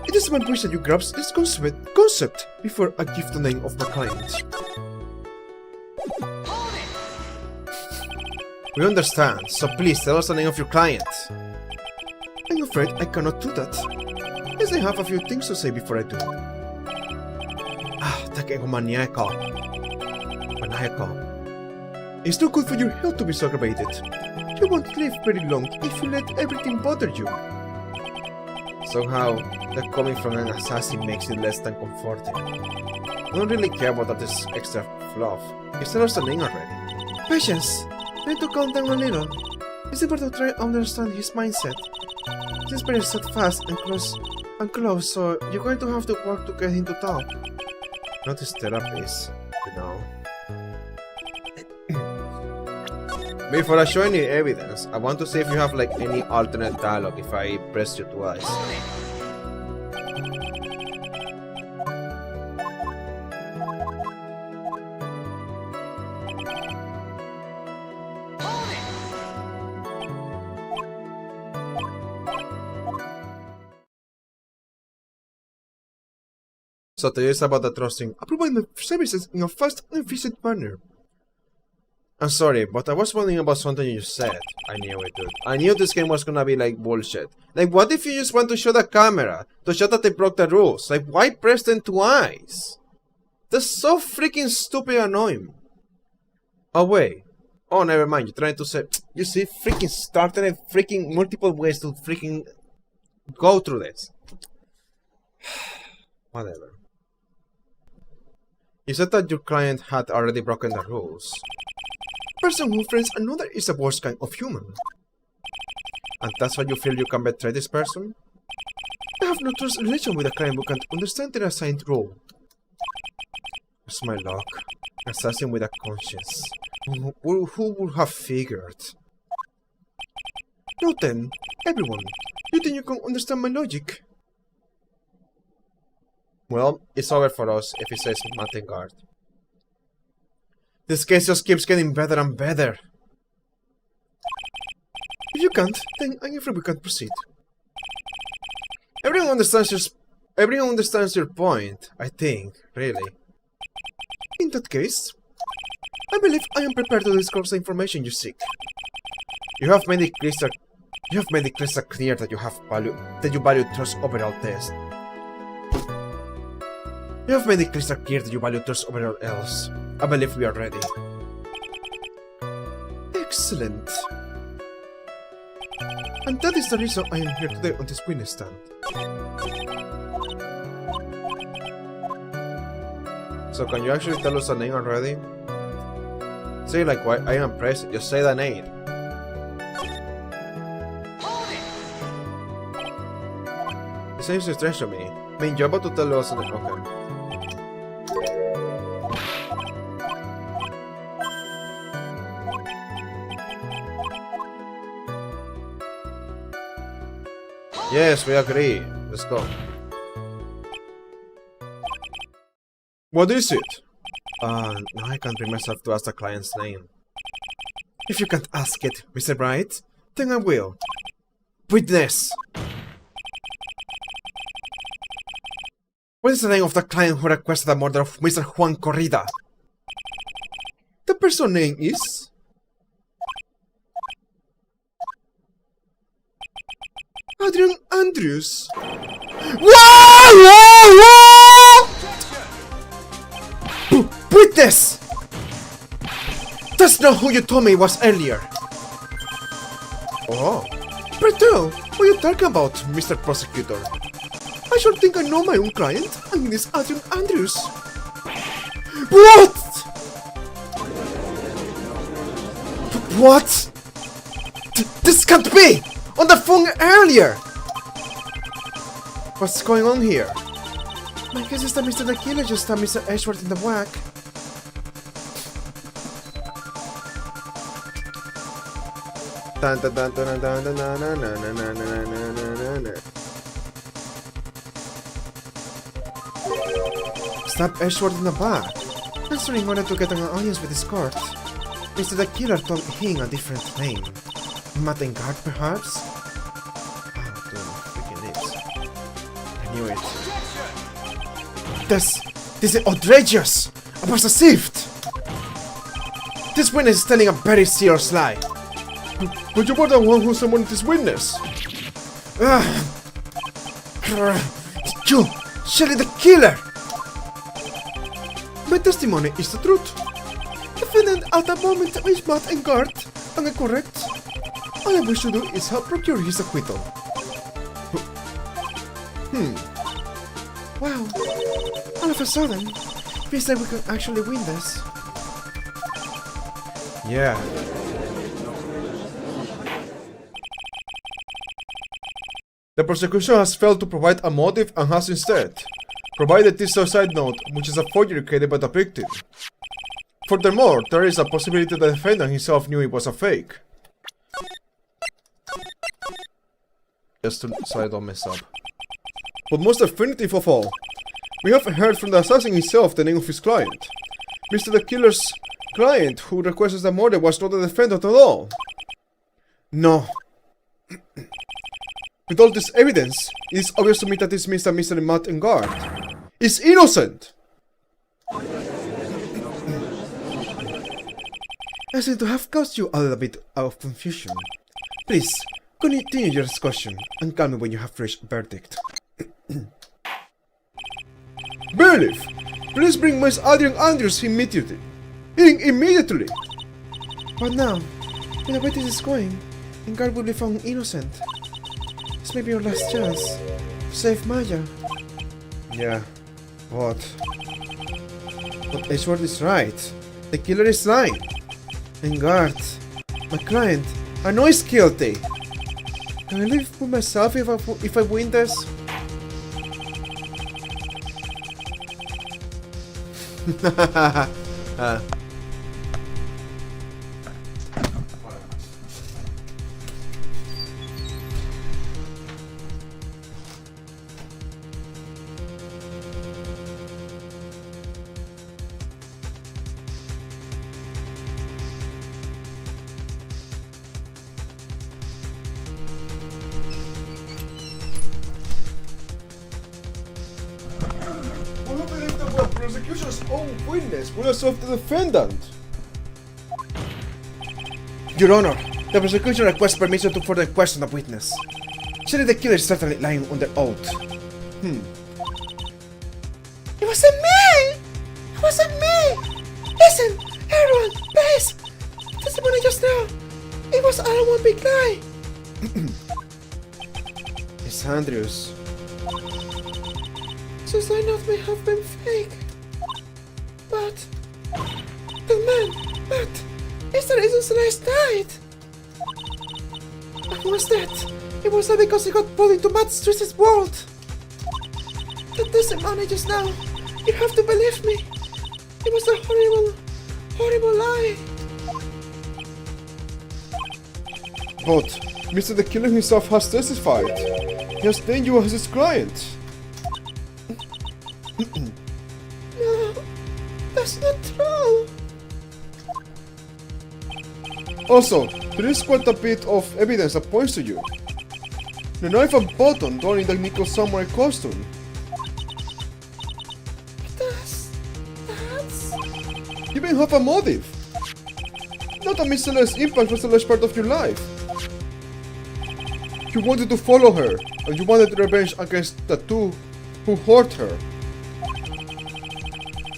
It is my wish that you grasp this concept before I give the name of my client. We understand, so please tell us the name of your client. I'm afraid I cannot do that. Yes, I have a few things to say before I do. Maniacal. It's not good for your health to be so aggravated. You won't live very long if you let everything bother you. Somehow, that coming from an assassin makes it less than comforting. I don't really care about all this extra fluff. You said us a name already. Patience. Need to calm down a little. It's important to try to understand his mindset. This bear is set fast and close, so you're going to have to work to get him to talk. Not his therapist, you know. Before I show any evidence, I want to see if you have like any alternate dialogue if I press you twice. So to use about the trusting, approving the services in a fast and efficient manner. I'm sorry, but I was wondering about something you said. I knew it, dude. I knew this game was gonna be like bullshit. Like, what if you just want to show the camera to show that they broke the rules? Like, why press them twice? That's so freaking stupid and annoying. Oh, wait. Oh, never mind. You're trying to say, you see, freaking started a freaking multiple ways to freaking go through this. Whatever. You said that your client had already broken the rules. A person who friends another is the worst kind of human. And that's why you feel you can betray this person? I have no trust relation with a client who can't understand their assigned role. It's my luck. An assassin with a conscience. Who would have figured? No then, everyone. You think you can understand my logic? Well, it's over for us if he says nothing guard. This case just keeps getting better and better. If you can't, then I'm afraid we can't proceed. Everyone understands your point, I think, really. In that case, I believe I am prepared to disclose the information you seek. You have made it crystal clear that you value trust over all else. You have made it crystal clear that you value trust over all else. I believe we are ready. Excellent. And that is the reason I am here today on this witness stand. So can you actually tell us a name already? Say like why I am impressed, just say the name. It seems strange to me. I mean, you're about to tell us the name. Okay. Yes, we agree. Let's go. What is it? Now I can't bring myself to ask the client's name. If you can't ask it, Mr. Bright, then I will. Witness! What is the name of the client who requested the murder of Mr. Juan Corrida? The person's name is... Adrian Andrews. Whoa! Witness! That's not who you told me it was earlier. Oh. But what are you talking about, Mr. Prosecutor? I should think I know my own client, and this Adrian Andrews. What? What? This can't be! On the phone earlier! What's going on here? My guess is that Mr. the Killer just stabbed Mr. Edgeworth in the back. Stab Edgeworth in the back. Answering in order to get an audience with his court. Mr. the Killer told him a different name. Matin guard, perhaps? Oh, dude, freaking is. I knew it. This is outrageous! A perceived! This witness is telling a very serious lie. But you were the one who summoned this witness. You, Shelly the Killer! My testimony is the truth. The defendant at the moment is mad and guard. Am I correct? All I wish to do is help procure his acquittal. Wow. All of a sudden, feels like we could actually win this. Yeah. The prosecution has failed to provide a motive and has instead provided this suicide note, which is a forgery created by the victim. Furthermore, there is a possibility the defendant himself knew it was a fake. Just so I don't mess up. But most definitive of all, we have heard from the assassin himself the name of his client. Mr. the Killer's client, who requested the murder, was not the defendant at all. No. With all this evidence, it is obvious to me that this means that Mr. Matt Engard is innocent! I seem to have caused you a little bit of confusion. Please, continue your discussion and call me when you have reached a verdict. Bailiff, please bring Miss Adrian Andrews immediately. Immediately! But now, with the way this is going, Engard will be found innocent. This may be your last chance to save Maya. Yeah, but Edgeworth is right. The killer is lying. Engard, my client, I know he's guilty. Can I live with myself if I win this? We don't believe that the prosecution's own witness will assault the defendant. Your Honor, the prosecution requests permission to further question the witness. Surely the killer is certainly lying under oath. It wasn't me! It wasn't me! Listen, everyone, please! Testimony just now. It was all one big lie. Miss Andrews. Suicide note may have been fake. But the man, Matt, is the reason Celeste died. And was that? It was not because he got pulled into Matt's twisted world. The testimony just now, you have to believe me. It was a horrible, horrible lie. But Mr. the Killer himself has testified. He has named you as his client. No, that's not true. Also, there is quite a bit of evidence that points to you. The knife and button done in the Nico samurai costume. That's... You even have a motive. Not that Miss Celeste's impact was the last part of your life. You wanted to follow her, and you wanted revenge against the two who hurt her.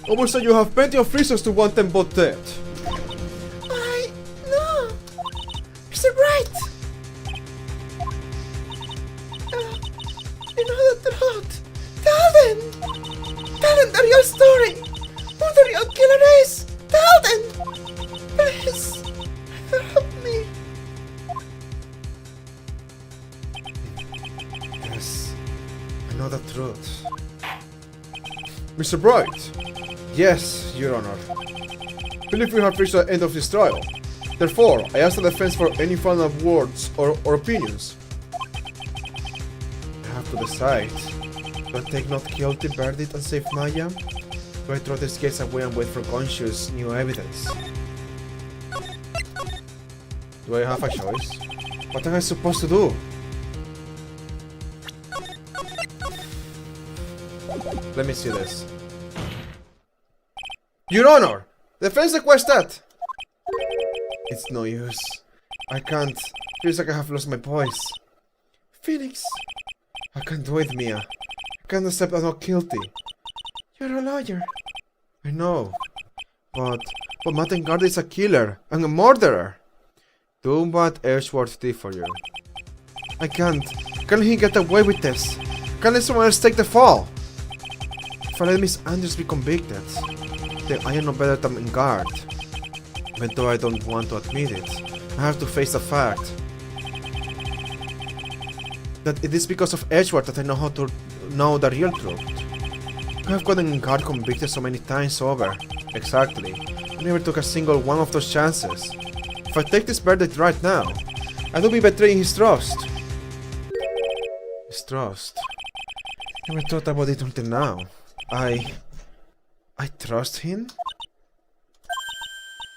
Obviously, you have plenty of reasons to want them both dead. No. Is it right? You know the truth. Tell them. Tell them the real story. Who the real killer is. Tell them. Please. Help me. Yes, I know the truth. Mr. Bright. Yes, Your Honor. I believe we have reached the end of this trial. Therefore, I ask the defense for any final words or opinions. I have to decide. Do I take not guilty verdict and save Maya? Do I throw this case away and wait for conscious new evidence? Do I have a choice? What am I supposed to do? Let me see this. Your Honor! Defense request that! It's no use. I can't. Feels like I have lost my voice. Phoenix, I can't do it, Mia. I can't accept I'm not guilty. you're a lawyer. I know. But Matt Engard is a killer and a murderer. Do what Edgeworth did for you. I can't. Can he get away with this? can't let someone else take the fall. If I let Miss Andrews be convicted, then I am no better than in guard. Even though I don't want to admit it, I have to face the fact that it is because of Edgeworth that I know how to know the real truth. I have gotten in guard convicted so many times over. Exactly. I never took a single one of those chances. If I take this verdict right now, I will be betraying his trust. His trust? Never thought about it until now. I trust him?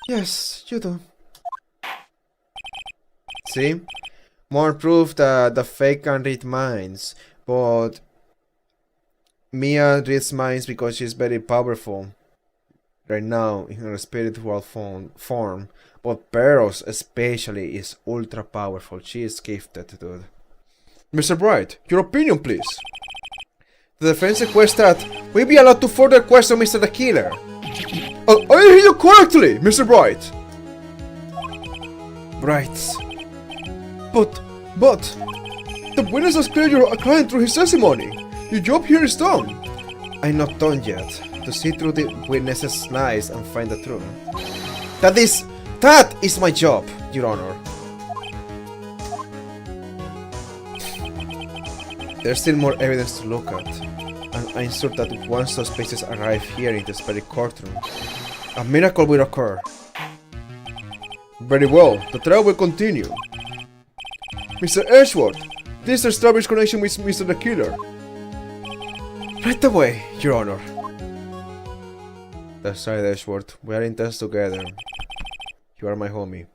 Yes, you do. See? More proof that the fake can read minds, but Mia reads minds because she's very powerful right now in her spiritual form, but Peros especially is ultra powerful. She is gifted, dude. Mr. Bright, your opinion please. The defense requests that we be allowed to further question Mr. the Killer. I hear you correctly, Mr. Bright. Bright. But the witness has cleared your client through his testimony. Your job here is done. I'm not done yet. To see through the witness's lies and find the truth. That is my job, Your Honor. There's still more evidence to look at, and I'm sure that once those pieces arrive here in this very courtroom, a miracle will occur. Very well, the trial will continue. Mr. Edgeworth, please establish connection with Mr. the Killer. Right away, Your Honor. That's right, Edgeworth. We are in this together. You are my homie.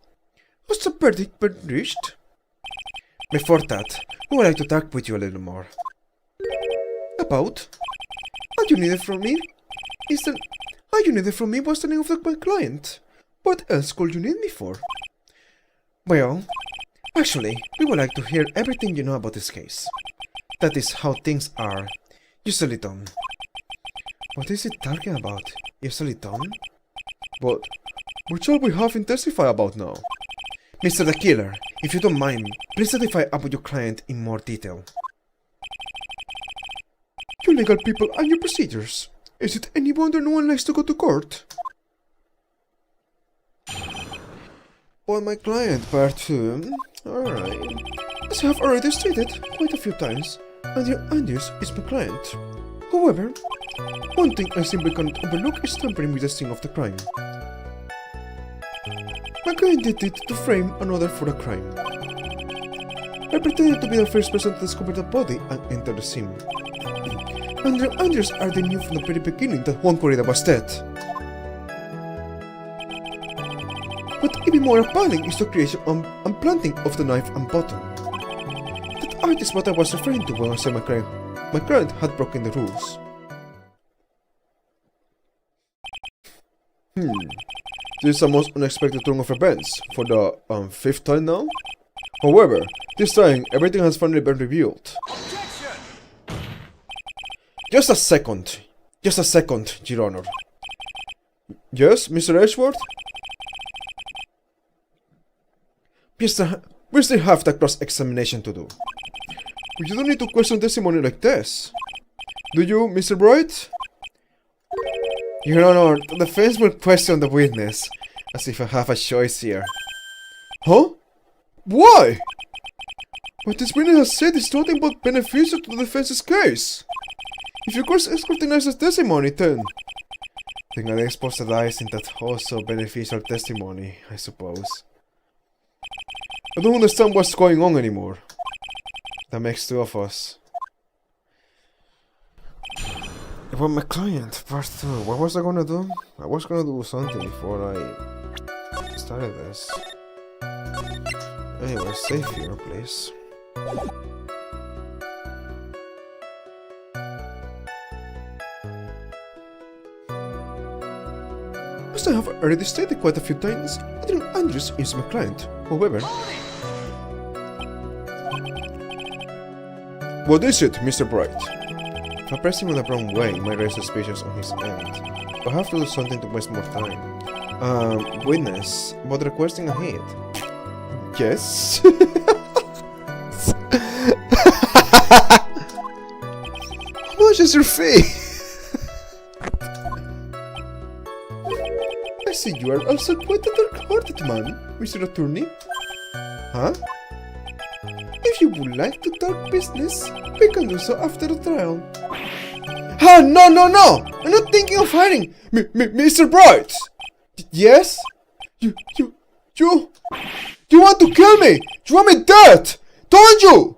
What's the verdict reached? Before that, I would like to talk with you a little more. About? All you needed from me was the name of my client. What else could you need me for? Well, actually, we would like to hear everything you know about this case. That is how things are usually done. What is it talking about? Usually done? But what shall we have him testify about now? Mr. the Killer, if you don't mind, please testify about your client in more detail. You legal people and your procedures. Is it any wonder no one likes to go to court? Well, my client, part 2. Alright. As I have already stated quite a few times, Andrews is my client. However, one thing I simply cannot overlook is tampering with the scene of the crime. My client did it to frame another for a crime. I pretended to be the first person to discover the body and enter the scene. Andrews already knew from the very beginning that Juan Corrida was dead. But even more appalling is the creation and planting of the knife and bottle. That art is what I was referring to when I said my client had broken the rules. This is the most unexpected turn of events, for the 5th time now? However, this time everything has finally been revealed. Just a second, Your Honor. Yes, Mr. Edgeworth? We still have the cross-examination to do. But you don't need to question testimony like this. Do you, Mr. Bright? Your Honor, the defense will question the witness, as if I have a choice here. Huh? Why? What this witness has said is nothing but beneficial to the defense's case. If your court scrutinizes testimony, then I expose the lies in that also beneficial testimony, I suppose. I don't understand what's going on anymore. That makes 2 of us. About my client, part 2. What was I gonna do? I was gonna do something before I started this. Anyway, save here, please. As I have already stated quite a few times, Andrews is my client. However, what is it, Mr. Bright? If I'm pressing on the wrong way, my raise suspicions on his end. I have to do something to waste more time. Witness, but requesting a hit. Yes? matches your fee. I see you are also quite a dark-hearted man, Mr. Attorney. Huh? If you would like to talk business, we can do so after the trial. Ah, no! I'm not thinking of hiring Mr. Bright! Yes? You want to kill me! You want me dead! Told you!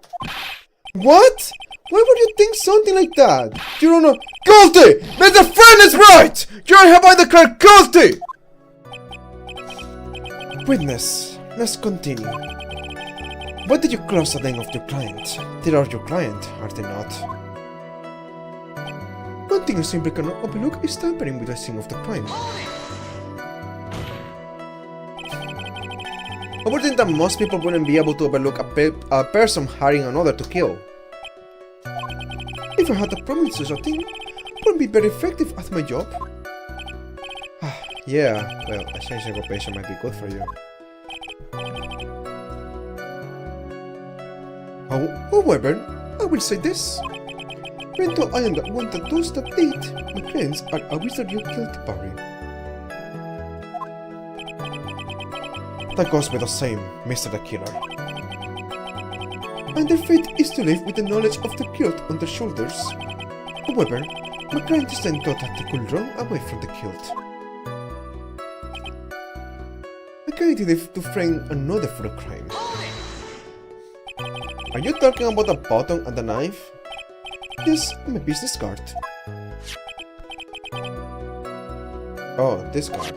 What? Why would you think something like that? You don't know. Guilty! Mr. Friend is right! You are hereby declared guilty! Witness, let's continue. Why did you close the name of your client? They are your client, are they not? One thing you simply cannot overlook is tampering with the scene of the crime. I would think that most people wouldn't be able to overlook a person hiring another to kill. If I had a problem with such a thing, I would be very effective at my job. Yeah, well, a change in occupation might be good for you. However, I will say this. Even though I am the one that does that deed, my friends are always the real guilty party. That goes with the same, Mr. the Killer. And their fate is to live with the knowledge of the guilt on their shoulders. However, my client is then taught that they could run away from the guilt. I can't live to frame another for a crime. Are you talking about the button and the knife? Yes, my business card. Oh, this card.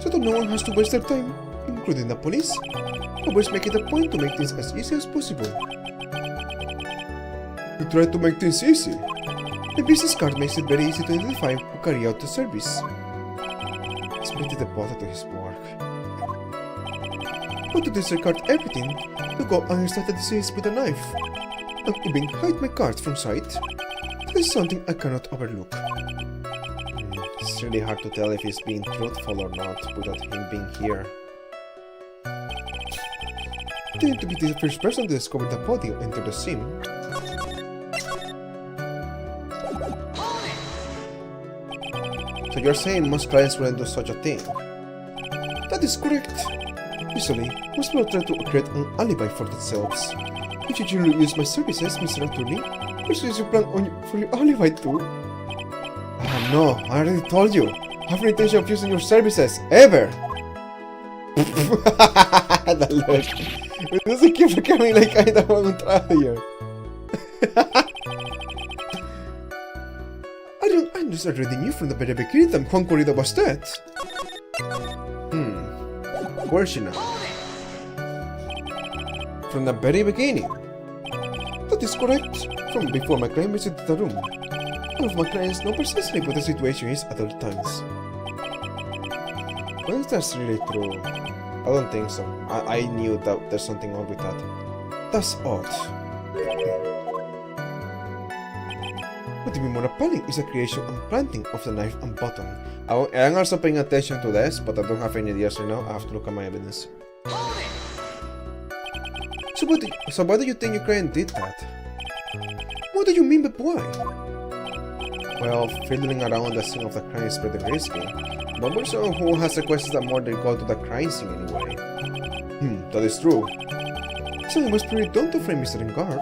So that no one has to waste their time, including the police. Always make it a point to make things as easy as possible. You try to make things easy. The business card makes it very easy to identify who carry out the service. It's pretty devoted to his work. But to disregard everything, to go and start the disease with a knife, and even hide my card from sight, that is something I cannot overlook. It's really hard to tell if he's being truthful or not without him being here. I tend to be the first person to discover the body and enter the scene. So you're saying most clients wouldn't do such a thing? That is correct. Usually, most people try to create an alibi for themselves. If you usually use my services, Mr. Attorney, which is your plan for your alibi too? No, I already told you. I have no intention of using your services, ever! That look. It doesn't keep becoming like I don't want to try here. I just already knew from the very beginning that Juan Corrido was dead. Where is she now? From the very beginning. That is correct. From before my client visited the room. All of my clients know precisely what the situation is at all times. Well, that's really true. I don't think so. I knew that there's something wrong with that. That's odd. What even more appalling is the creation and planting of the knife and button. I'm also paying attention to this, but I don't have any ideas right now. I have to look at my evidence. So why do you think your client did that? What do you mean by why? Well, fiddling around the scene of the crime is pretty risky. But we're someone who has requested that more than go to the crime scene anyway. That is true. So it was pretty dumb to frame Mr. Engard.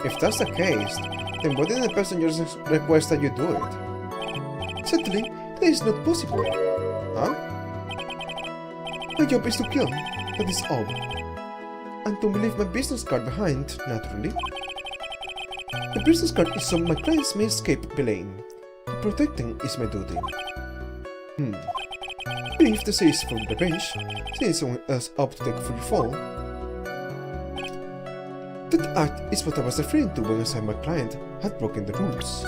If that's the case, then why didn't the person just request that you do it? Certainly, that is not possible. Huh? My job is to kill, that is all. And to leave my business card behind, naturally. The business card is so my clients may escape blame. Protecting is my duty. Even if the say is for revenge, seeing someone else up to take full fall. That act is what I was referring to when I said my client had broken the rules.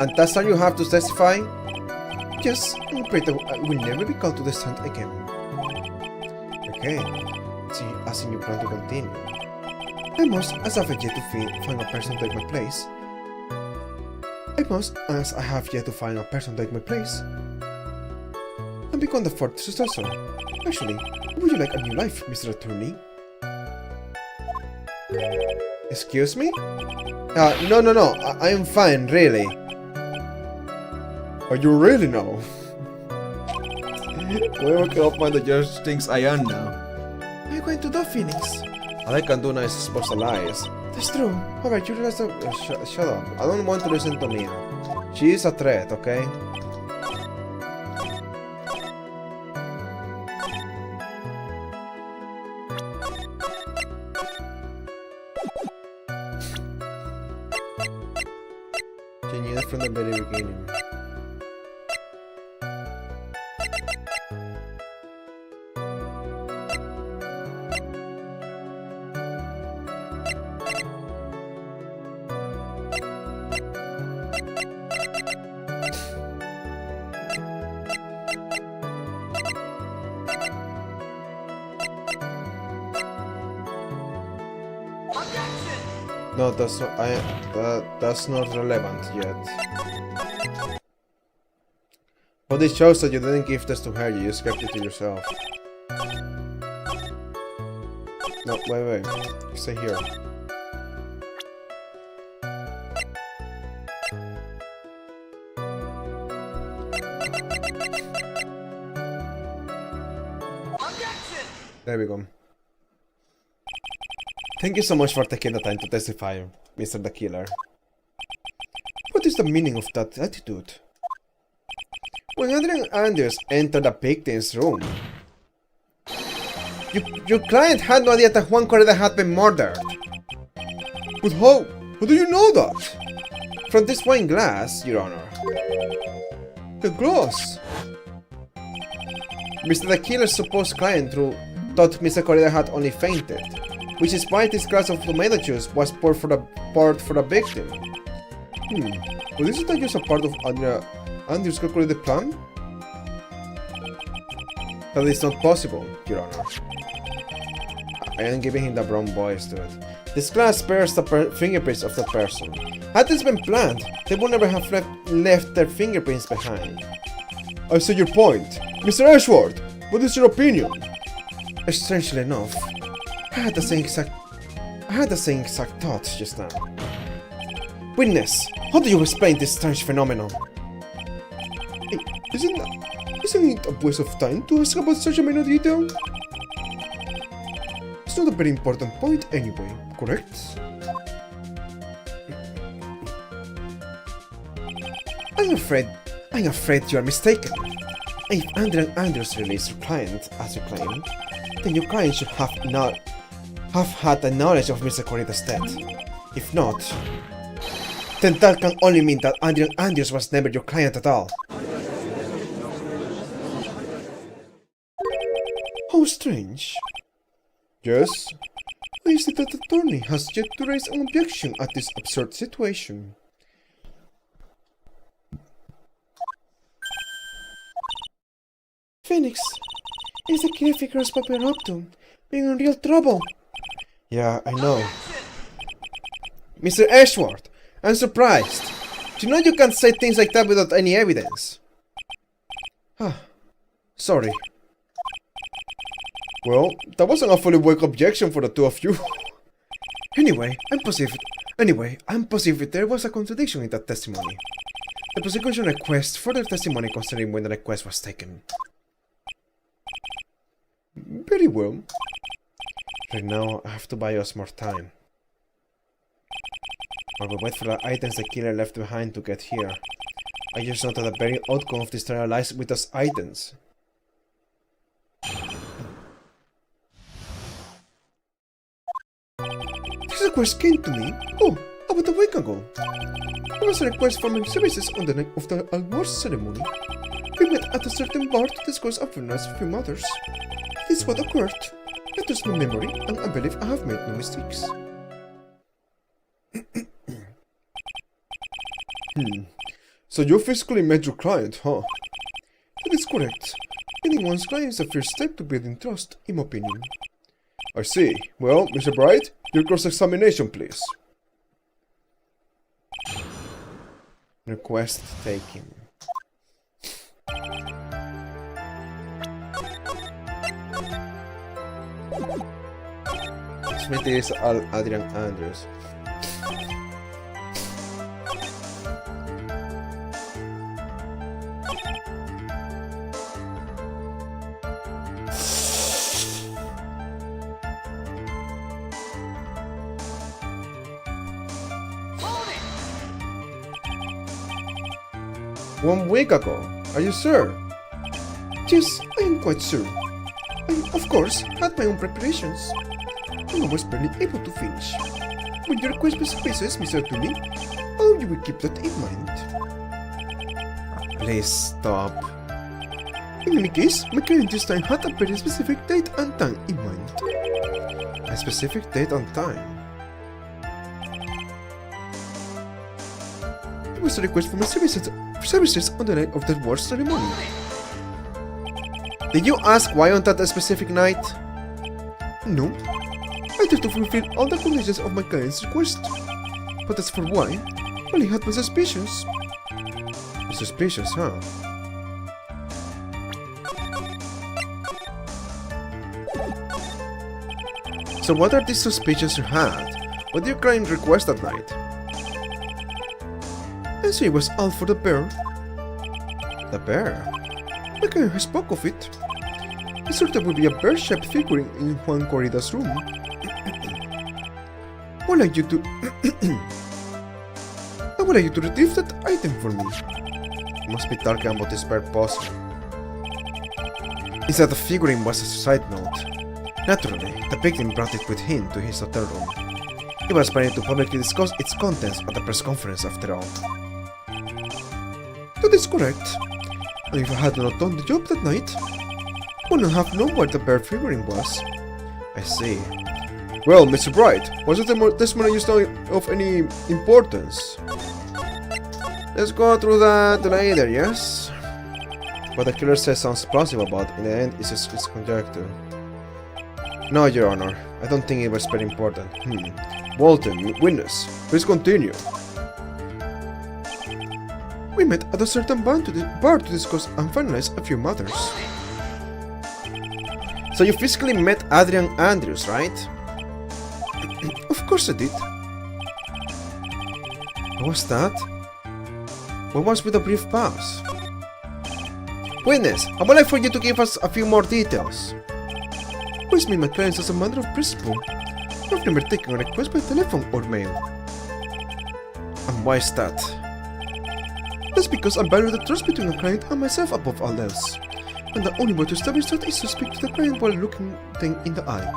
And that's all you have to testify? Yes, I'm afraid I will never be called to the stand again. Okay, see, as in you plan to continue. I must, as I have yet to find a person to take my place. And become the fourth successor. Actually, would you like a new life, Mr. Attorney? Excuse me? No. I'm fine, really. Are you really now? Where can I find the just things I am now? What are you going to do, Phoenix? All I can do now is supposed lies. That's true. Alright, you just shut up. I don't want to listen to Mia. She is a threat, okay? She knew it from the very beginning. No, that's not relevant yet. But it shows that you didn't give this to her, you just kept it to yourself. No, wait. Stay here. There we go. Thank you so much for taking the time to testify, Mr. the Killer. What is the meaning of that attitude? When Adrian Anders entered the victim's room, your client had no idea that Juan Correa had been murdered. But how do you know that? From this wine glass, Your Honor. The glass? Mr. the Killer's supposed client thought Mr. Correa had only fainted, which is why this glass of tomato juice was poured for the victim. But isn't that just a part of Andrew's calculated plan? That is not possible, Your Honor. I am giving him the wrong voice to it. This glass bears the fingerprints of the person. Had this been planned, they would never have left their fingerprints behind. I see your point. Mr. Ashworth, what is your opinion? Strangely enough, I had the same exact thoughts just now. Witness, how do you explain this strange phenomenon? Hey, isn't it a waste of time to ask about such a minor detail? It's not a very important point anyway, correct? I'm afraid you are mistaken. If Andrews released your client, as you claim, then your client should have had the knowledge of Mr. Corrida's death. If not, then that can only mean that Andrews was never your client at all. How strange. Yes? I see that the attorney has yet to raise an objection at this absurd situation. Phoenix, is the killer figures Papa up to? Being in real trouble. Yeah, I know. Mr. Ashworth, I'm surprised. Do you know you can't say things like that without any evidence? Sorry. Well, that wasn't a fully weak objection for the two of you. Anyway, I'm positive there was a contradiction in that testimony. The prosecution requests further testimony concerning when the request was taken. Very well. Right now, I have to buy us more time. I will wait for the items the killer left behind to get here. I just know that the very outcome of this trial lies with those items. This request came to me, about a week ago. It was a request for my services on the night of the award ceremony. We met at a certain bar to discuss a few matters. This is what occurred. I trust my memory, and I believe I have made no mistakes. So you physically met your client, huh? That is correct. Meeting one's client is the first step to building trust, in my opinion. I see. Well, Mr. Bright, your cross-examination, please. Request taken. Definitely is Adrian Andrews. One week ago. Are you sure? Yes, I am quite sure. I, of course, had my own preparations. And I was barely able to finish. When your request was pieces, Mr. Tooney, oh, you will keep that in mind. Please stop. In any case, my client this time had a very specific date and time in mind. A specific date and time. It was a request for my services on the night of the war ceremony. Did you ask why on that specific night? No, I tried to fulfill all the conditions of my client's request. But as for why, well, I had my suspicions. Suspicious, huh? So what are these suspicions you had? What did your client request that night? I say it was all for the bear. The bear? My client spoke of it. He thought there would be a bear-shaped figurine in Juan Corrida's room. I would like you to... I would like you to retrieve that item for me. You must be talking about this bear puzzle. Is that the figurine was a side note? Naturally, the victim brought it with him to his hotel room. He was planning to publicly discuss its contents at the press conference after all. That is correct. And if I had not done the job that night, I would not have known where the bear figurine was. I see. Well, Mr. Bright, was it the testimony of any importance? Let's go through that later, yes? What the killer says sounds plausible, but in the end, it's just conjecture. No, Your Honor. I don't think it was very important. Walton, witness, please continue. We met at a certain bar to discuss and finalize a few matters. So you physically met Adrian Andrews, right? Of course I did. What was that? What was with the brief pause? Witness, I would like for you to give us a few more details. Always meet my clients as a matter of principle. I've never taken a request by telephone or mail. And why is that? That's because I value the trust between a client and myself above all else. And the only way to establish that is to speak to the client while looking them in the eye.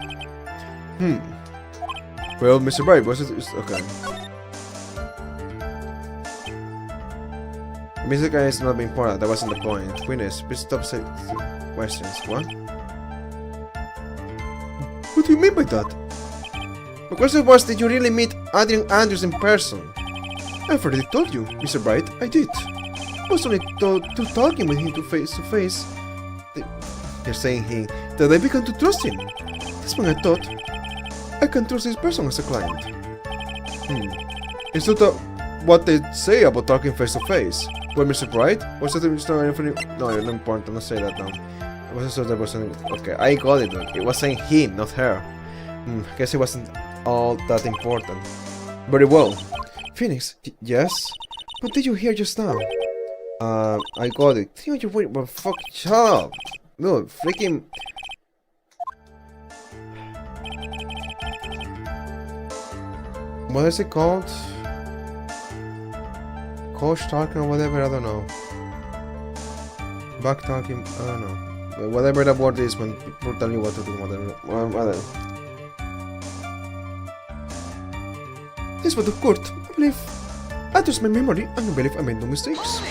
Well, Mr. Bright, was it... okay. Mr. Guy is not being important, that wasn't the point. Witness, please stop saying questions. What? What do you mean by that? The question was, did you really meet Adrian Andrews in person? I've already told you, Mr. Bright, I did. I was only talking with him face to face. You're saying he... That I began to trust him. That's when I thought, I can trust this person as a client. It's not what they say about talking face to face. Well, Mr. Bright? Was that anything? No, you're not important, don't say that now. I wasn't sure there was something... Okay, I got it, look. It was saying him, not her. I guess it wasn't all that important. Very well. Phoenix, Yes? what did you hear just now? I got it. Think you're waiting, but fuck, shut up. No, freaking... What is it called? Coach talking or whatever, I don't know. Back talking, I don't know. Whatever the word is when people tell you what to do, whatever. This was the court, I believe. I trust my memory and I believe I made no mistakes.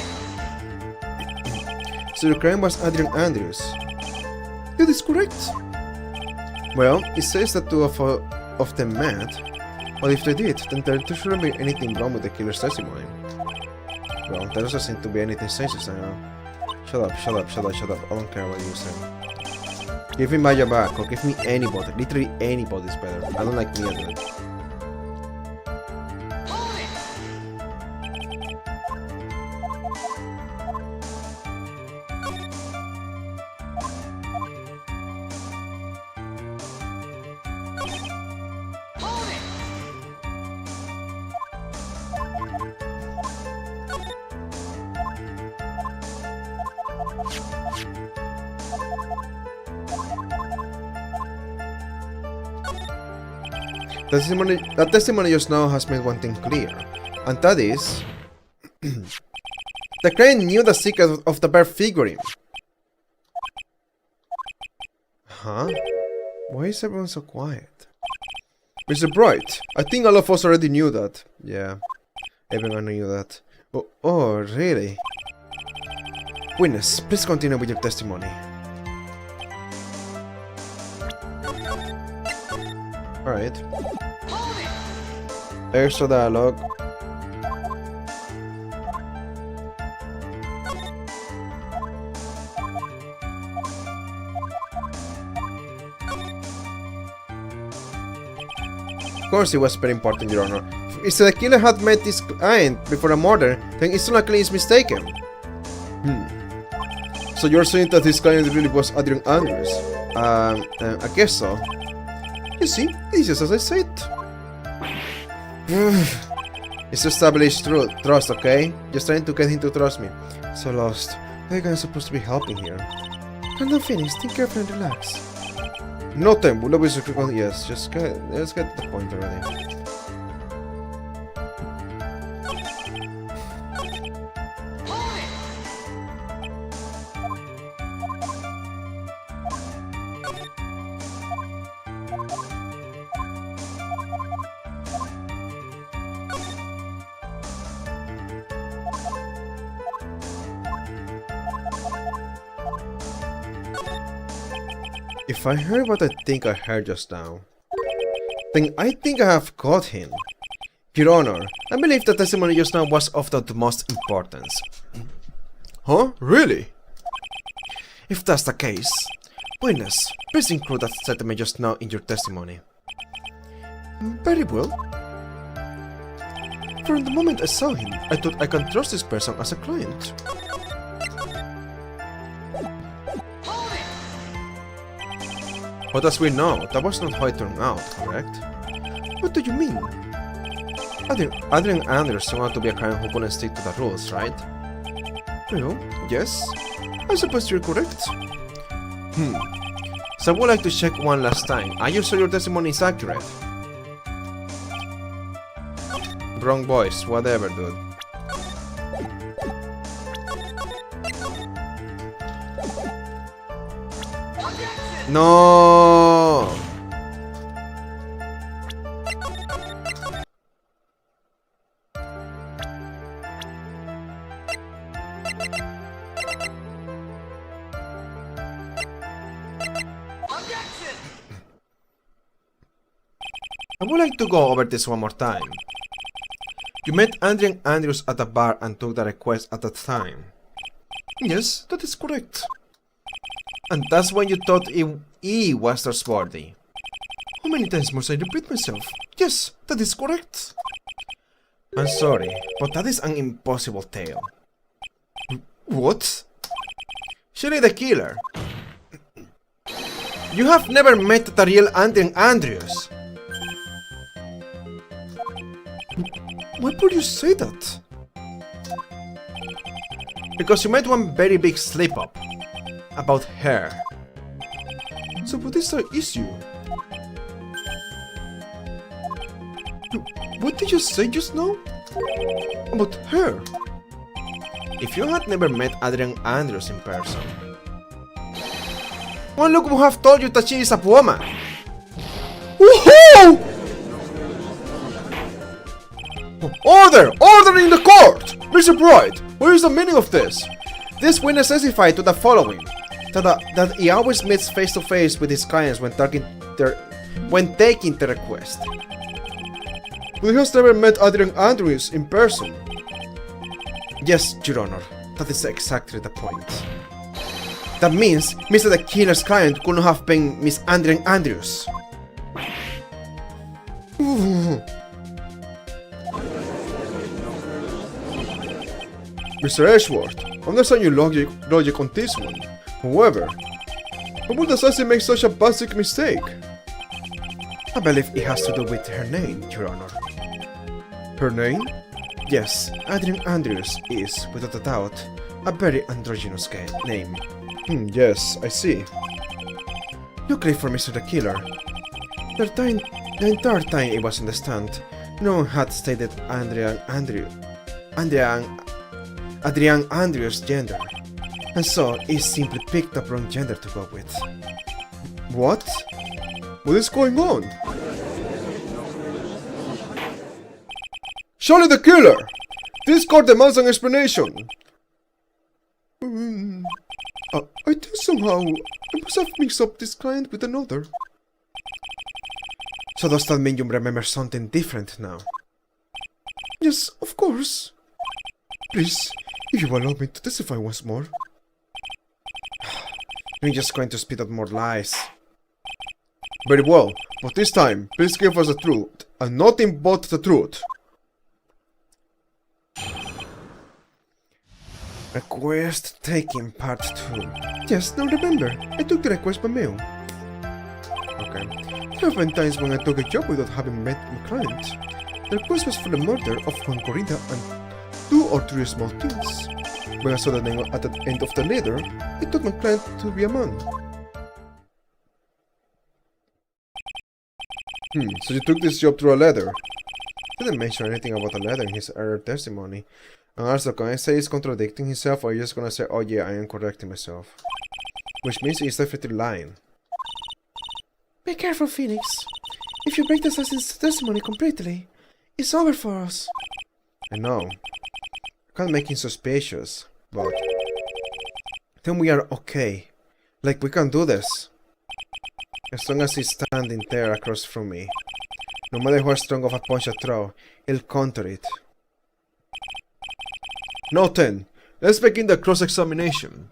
So the crime was Adrian Andrews. That is correct. Well, it says that two of them met. But if they did, then there shouldn't be anything wrong with the killer's testimony. Well, there doesn't seem to be anything senseless, I know. Shut up. I don't care what you say. Give me Maya back, or give me anybody. Literally anybody's better. I don't like me at that. That testimony just now has made one thing clear, and that is... the crane knew the secret of the bear figurine. Huh? Why is everyone so quiet? Mr. Bright, I think all of us already knew that. Yeah, everyone knew that. Oh, really? Witness, please continue with your testimony. Alright. Extra dialogue. Of course it was very important, Your Honor. If the killer had met this client before the murder, then it's unlikely he's mistaken. So you're saying that this client really was Adrian Andrews? I guess so. You see, it's just as I said. It's established trust, okay? Just trying to get him to trust me. So lost. Why am I supposed to be helping here? I'm not finished. Think carefully and relax. No time. We'll always yes, let's get to the point already. If I heard what I think I heard just now, then I think I have caught him. Your Honor, I believe the testimony just now was of the utmost importance. Huh? Really? If that's the case, witness, please include that statement just now in your testimony. Very well. From the moment I saw him, I thought I can trust this person as a client. But as we know, that was not how it turned out, correct? What do you mean? Adrian Anders turned out to be a client who couldn't stick to the rules, right? No, yes. I suppose you're correct. So I would like to check one last time. Are you sure your testimony is accurate? Wrong voice, whatever, dude. No. I would like to go over this one more time. You met Adrian Andrews at a bar and took the request at that time. Yes, that is correct. And that's when you thought he was trustworthy. How many times must I repeat myself? Yes, that is correct. I'm sorry, but that is an impossible tale. What? Surely the killer. You have never met the real Adrian Andrews. Why would you say that? Because you made one very big slip-up. About her. So what is the issue? What did you say just now? About her? If you had never met Adrian Andrews in person, one look would have told you that she is a woman. Woohoo! Order! Order in the court! Mr. Bright, what is the meaning of this? This witness testified to the following. That he always meets face to face with his clients when taking the request. But he has never met Adrian Andrews in person. Yes, Your Honor, that is exactly the point. That means Mr. the Killer's client could not have been Miss Adrian Andrews. Mr. Ashworth, I understand your logic on this one. However, why would the assassin make such a basic mistake? I believe it has to do with her name, Your Honor. Her name? Yes, Adrian Andrews is, without a doubt, A very androgynous name. Yes, I see. Luckily for Mr. the Killer, the entire time he was in the stand, no one had stated Adrian Andrew's gender, and so he simply picked the wrong gender to go with. What? What is going on? Surely the Killer! This court demands an explanation! I think somehow I must have mixed up this client with another. So does that mean you remember something different now? Yes, of course. Please, if you allow me to testify once more. You're just going to spit out more lies. Very well, but this time, please give us the truth, and nothing but the truth. Request taking part 2. Yes, now remember, I took the request by mail. Okay. There have been times when I took a job without having met my client. The request was for the murder of one Corrida and 2 or 3 small things. When I saw the name at the end of the letter, I thought my client to be a man. So you took this job through a letter? Didn't mention anything about the letter in his earlier testimony. And also, can I say he's contradicting himself, or are you just gonna say, oh yeah, I am correcting myself? Which means he's definitely lying. Be careful, Phoenix. If you break the assassin's testimony completely, it's over for us. I know. I can't make him suspicious, but then we are okay. Like, we can do this. As long as he's standing there across from me. No matter how strong of a punch I throw, he'll counter it. Now then, let's begin the cross-examination.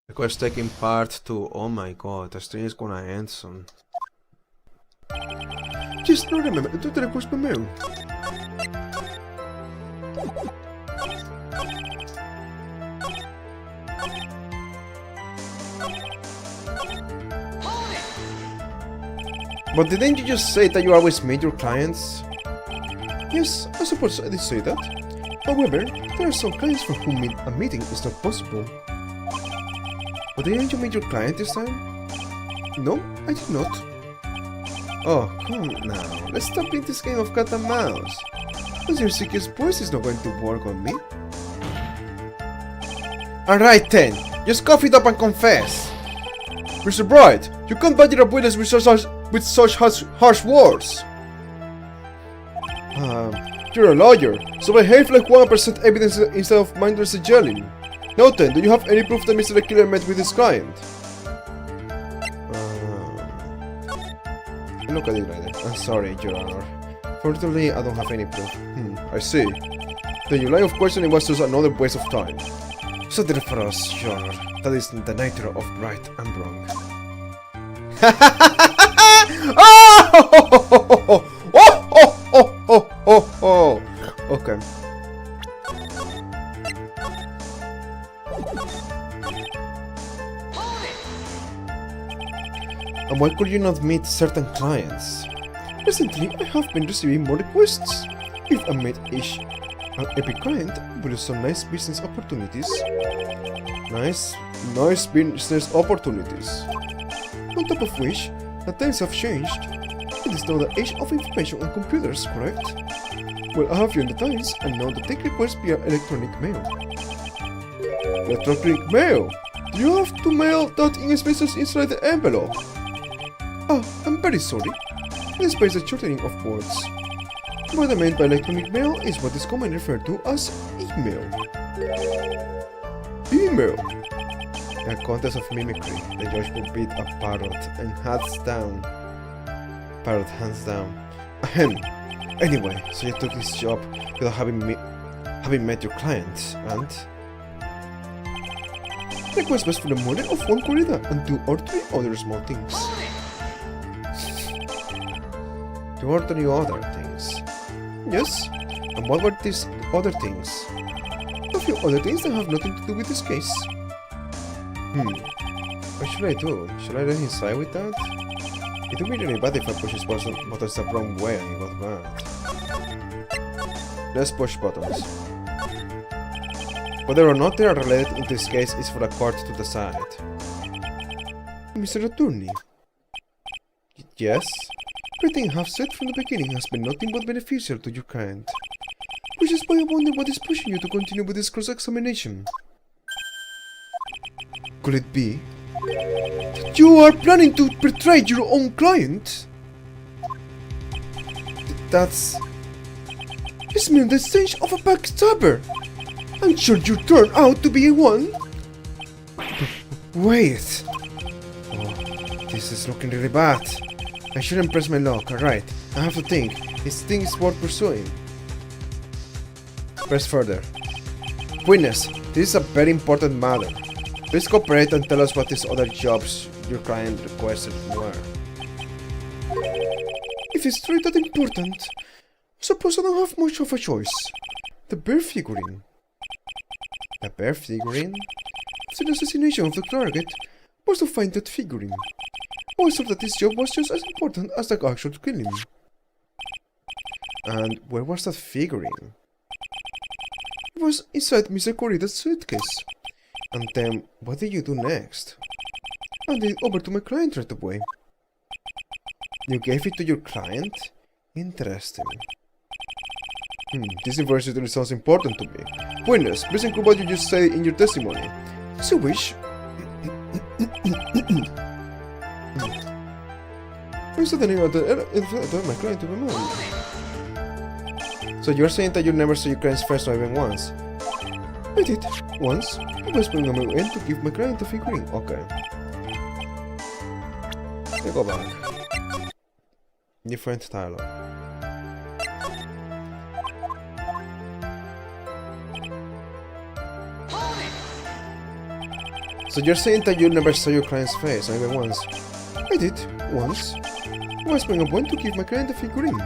Request taking part 2. Oh my god, the stream is gonna end soon. Just now remember, I took the request by mail. But didn't you just say that you always meet your clients? Yes, I suppose I did say that. However, there are some clients for whom a meeting is not possible. But didn't you meet your client this time? No, I did not. Oh, come now. Let's stop playing this game of cat and mouse. Because your sickest voice is not going to work on me. Alright then, just cough it up and confess. Mr. Bright, you can't badger a witness with such harsh words. You're a lawyer, so behave like 1% evidence instead of mindlessly yelling. Now then, do you have any proof that Mr. the Killer met with his client? Look at it later. I'm sorry, Your Honor. Fortunately, I don't have any proof. I see. Then your line of questioning was just another waste of time. So there for us, Your Honor. That is the nature of right and wrong. Okay. And why could you not meet certain clients? Recently, I have been receiving more requests. If I met every client, with some nice business opportunities. Nice. Nice business opportunities. On top of which, the times have changed. It is now the age of information and computers, correct? Well, I have you in the times, and now to take requests via electronic mail. Electronic mail? Do you have to mail that in spaces inside the envelope? Oh, I'm very sorry. This space is shortening of words. What I meant by electronic mail is what is commonly referred to as email. Email? A contest of mimicry. The judge will beat a parrot and hands down. Parrot hands down. Ahem. Anyway, so you took this job without having met your client, and request was for the murder of one corrida and 2 or 3 other small things. 2 or 3 other things. Yes, And what were these other things? a few other things that have nothing to do with this case. What should I do? Should I let him inside with that? It would be really bad if I push his buttons the wrong way and it got bad. Let's push buttons. Whether or not they are related in this case is for the court to decide. Mr. Attorney. Yes? Everything I have said from the beginning has been nothing but beneficial to your client. Which is why I wonder what is pushing you to continue with this cross-examination. Could it be that you are planning to betray your own client? That's... It's merely the stage of a backstabber. And should you turn out to be one? Wait! Oh, this is looking really bad. I shouldn't press my luck, alright. I have to think. This thing is worth pursuing. Press further. Witness, this is a very important matter. Please cooperate and tell us what these other jobs your client requested were. If it's really that important, I suppose I don't have much of a choice. The bear figurine. The bear figurine? After the assassination of the target, was to find that figurine. I was told that this job was just as important as the actual killing. And where was that figurine? It was inside Mr. Corrida's suitcase. And then, what did you do next? I handed it over to my client right away. You gave it to your client? Interesting. This information sounds important to me. Witness, please include what you just said in your testimony. As you wish. I said the name of my client to remember. So you're saying that you never saw your client's face not even once? I did, once. I was putting on my end to give my client a figurine. Okay. You go back. Different dialogue. So you're saying that you never saw your client's face, not even once? I did, once. I was putting a point to give my client a figurine.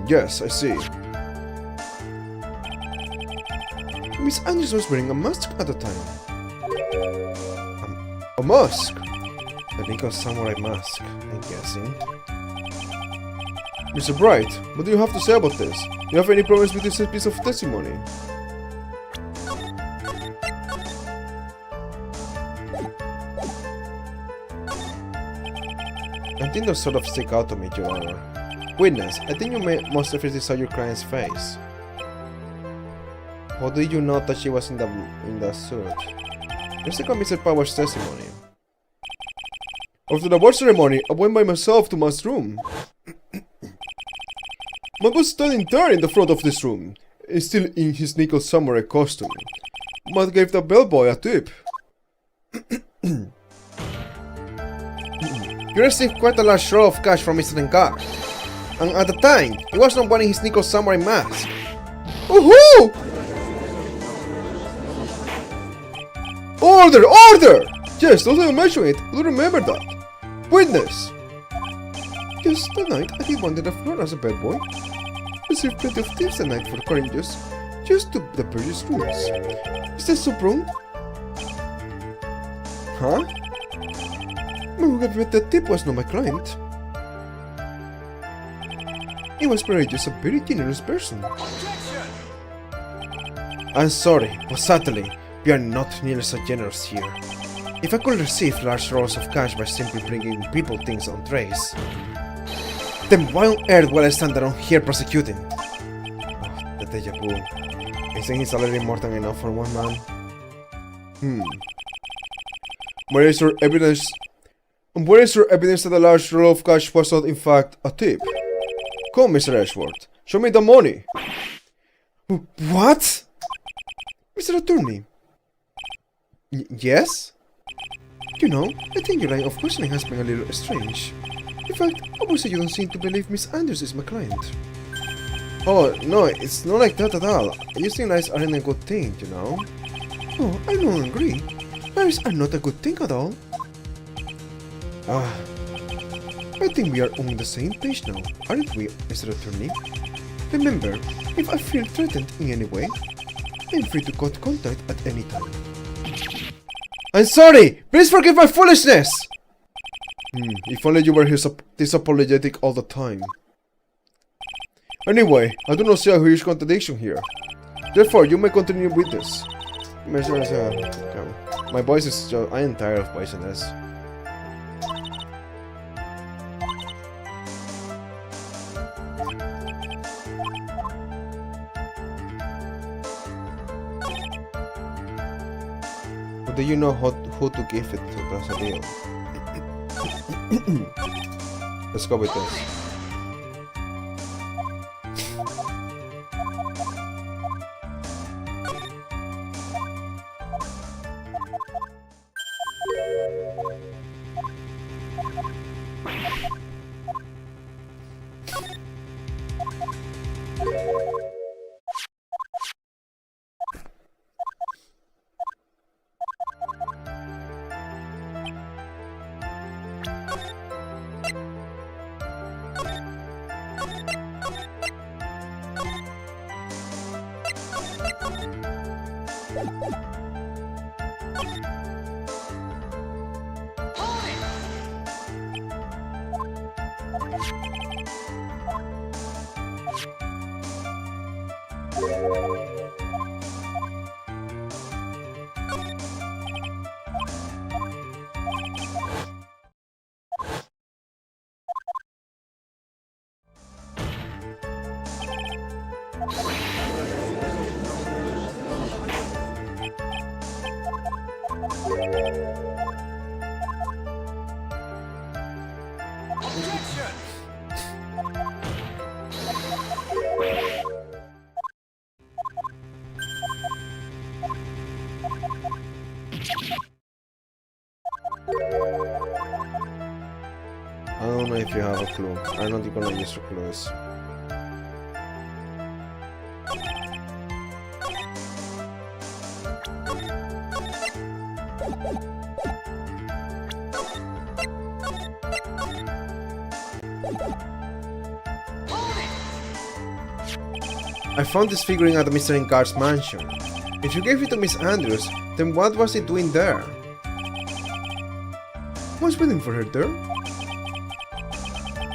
Yes, I see. Miss Andrews was wearing a mask at the time. A mask? The unico samurai mask, I'm guessing. Mr. Bright, what do you have to say about this? Do you have any problems with this piece of testimony? I think those sort of stick out to me, Your Honor. Witness, I think you must have saw your client's face. How did you know that she was in the suit? Let's take on Mr. Power's testimony. After the award ceremony, I went by myself to Matt's room. Matt was standing there in the front of this room, still in his unico samurai costume. Matt gave the bellboy a tip. You received quite a large roll of cash from Mr. Tenkar. And at the time, he was not wearing his unico samurai mask. Woohoo! Order! Order! Yes, don't I mention it? I do remember that. Witness! Yes, that night I did wander the floor as a bellboy. Received plenty of tips that night for carrying just to the various rooms. Is that so wrong? Huh? Who gave me that tip was not my client. He was probably just a very generous person. I'm sorry, but sadly, we are not nearly so generous here. If I could receive large rolls of cash by simply bringing people things on trays, then why on earth will I stand around here prosecuting? Oh, the deja vu. Isn't his salary more than enough for one man? Where is your evidence? And where is your evidence that the large roll of cash was not in fact a tip? Come, Mr. Ashworth, show me the money. What? Mr. Attorney. Yes? You know, I think your line of questioning has been a little strange. In fact, I would say you don't seem to believe Miss Andrews is my client. Oh, no, it's not like that at all. I just think lies aren't a good thing, you know? Oh, I don't agree. Lies are not a good thing at all. I think we are on the same page now, aren't we, Mr. Attorney? Remember, if I feel threatened in any way, I'm free to cut contact at any time. I'm sorry! Please forgive my foolishness! If only you were this apologetic all the time. Anyway, I do not see a huge contradiction here. Therefore, you may continue with this. My voice is just... I am tired of voicing this. Do you know who to give it to? That's a deal. Let's go with this. I don't know if you have a clue. I'm not gonna use your clues. I found this figurine at the Mr. Encart's mansion. If you gave it to Miss Andrews, then what was it doing there? What's waiting for her there?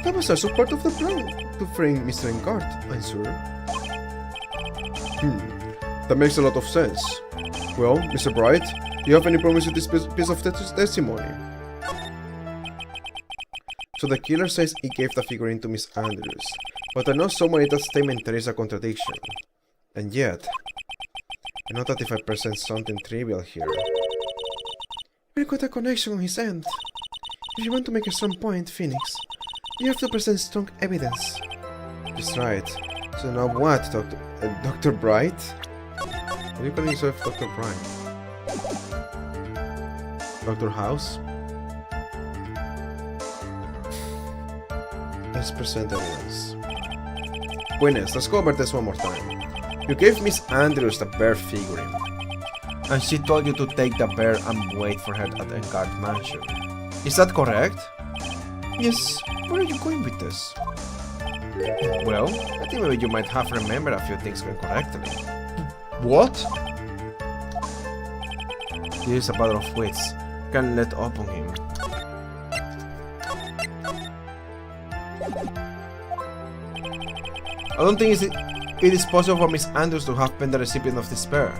That was also part of the plan, to frame Mr. Encart, I'm sure. That makes a lot of sense. Well, Mr. Bright, do you have any problems with this piece of testimony? So the killer says he gave the figurine to Miss Andrews, but I know somewhere in that statement there is a contradiction. And yet, I know that if I present something trivial here, we've got a connection on his end. If you want to make a strong point, Phoenix, you have to present strong evidence. That's right. So now what, Dr. Bright? What do you call yourself, Dr. Bright? Dr. House? Let's present evidence. Buenas, let's go over this one more time. You gave Miss Andrews the bear figurine, and she told you to take the bear and wait for her at the Encart mansion. Is that correct? Yes. Where are you going with this? Well, I think maybe you might have remembered a few things incorrectly. What? This is a battle of wits. Can't let up on him. I don't think it is possible for Miss Andrews to have been the recipient of this bear.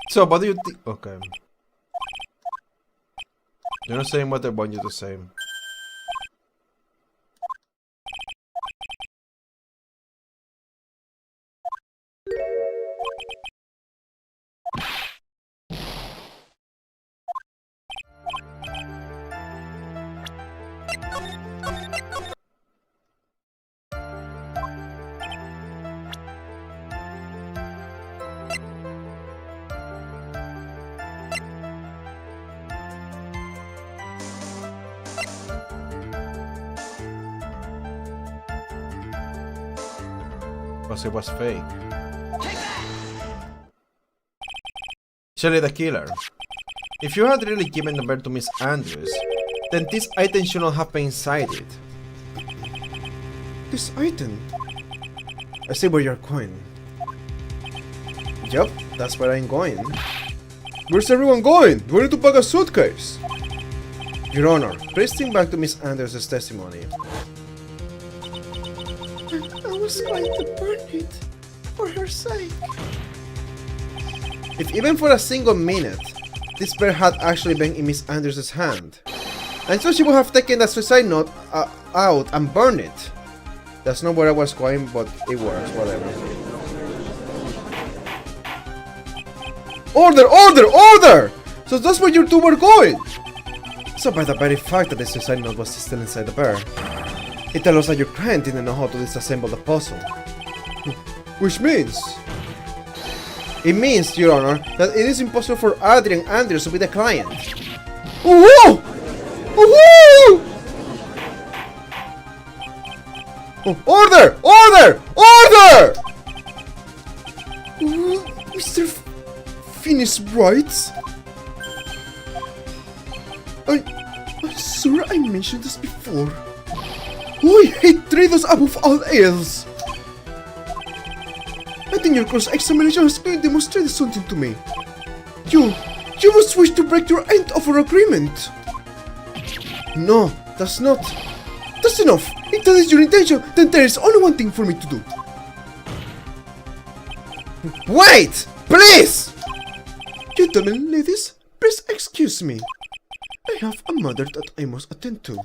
So, what do you think? Okay. You're not saying what I want you to say. because it was fake. Shelly the killer. If you had really given the bird to Miss Andrews, then this item should not have been inside it. This item? I see where you're going. Yup, that's where I'm going. Where's everyone going? We need to pack a suitcase. Your Honor, please think back to Miss Andrews' testimony. I was going to burn it for her sake. If even for a single minute, this bird had actually been in Miss Andrews' hand, and so she would have taken the suicide note out and burned it. That's not where I was going, but it works, whatever. Order! Order! Order! So that's where you two were going! So by the very fact that the suicide note was still inside the bear, it tells us that your client didn't know how to disassemble the puzzle. Which means... It means, Your Honor, that it is impossible for Adrian Andrews to be the client. Woohoo! Woohoo! Oh, order! Order! Order! Mr. Finis Wright? I'm sorry I mentioned this before. I hate traitors above all else. I think your cross-examination has clearly demonstrated something to me. You must wish to break your end of our agreement. No, that's not. That's enough. If that is your intention, then there is only one thing for me to do. Wait! Please! Gentlemen, ladies, please excuse me. I have a matter that I must attend to.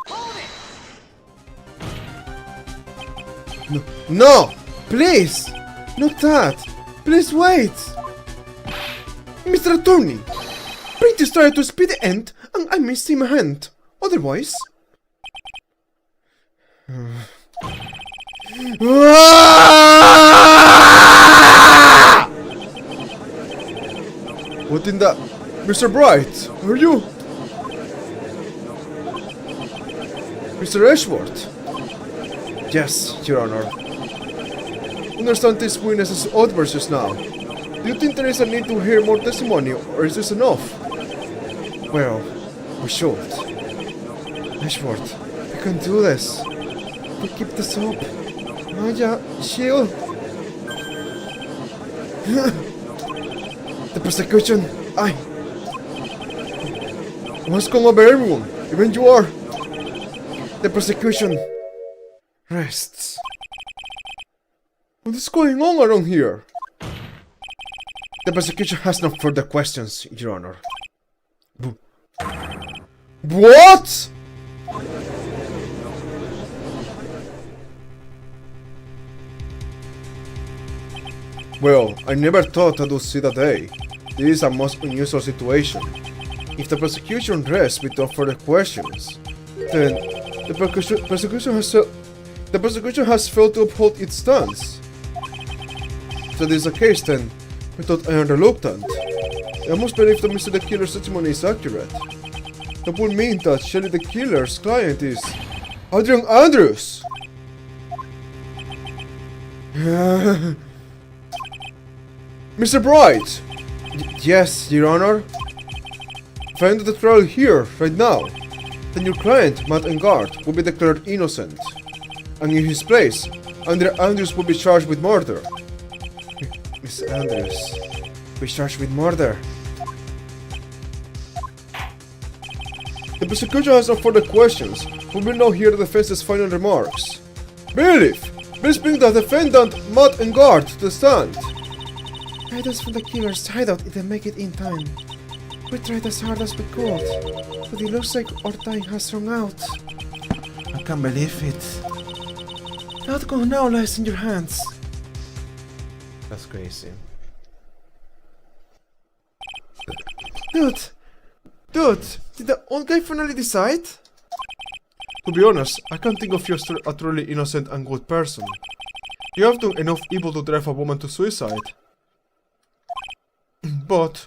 No, no! Please! Not that! Please wait! Mr. Attorney! Bring this trial to a speedy end, and I may see my hand. Otherwise... What in the... Mr. Bright, are you? Mr. Ashworth? Yes, Your Honor. Understand this witness's outburst just now. Do you think there is a need to hear more testimony, or is this enough? Well, we should. Ashworth, we can do this. We keep this up. Maya, shield. The prosecution, I must come over everyone, even you are. The prosecution rests. What is going on around here? The prosecution has no further questions, Your Honor. What? Well, I never thought I would see the day. This is a most unusual situation. If the prosecution rests with no further questions, then the prosecution has failed to uphold its stance. If that is the case, then I thought I am reluctant. I must believe that Mr. the Killer's testimony is accurate. That would mean that Shelly the Killer's client is Adrian Andrews. Mr. Bright! Yes, Your Honor? If I end the trial here, right now, then your client, Matt Engard, will be declared innocent. And in his place, Andrea Andrews will be charged with murder. Miss Andrews, be charged with murder. The prosecution has no further questions. We will now hear the defense's final remarks. Bailiff, please bring the defendant, Matt Engard, to the stand. Items from the killer's hideout didn't make it in time. We tried as hard as we could, but it looks like our time has run out. I can't believe it. The outcome now lies in your hands. That's crazy. Dude, did the old guy finally decide? To be honest, I can't think of you as a truly innocent and good person. You have done enough evil to drive a woman to suicide. But,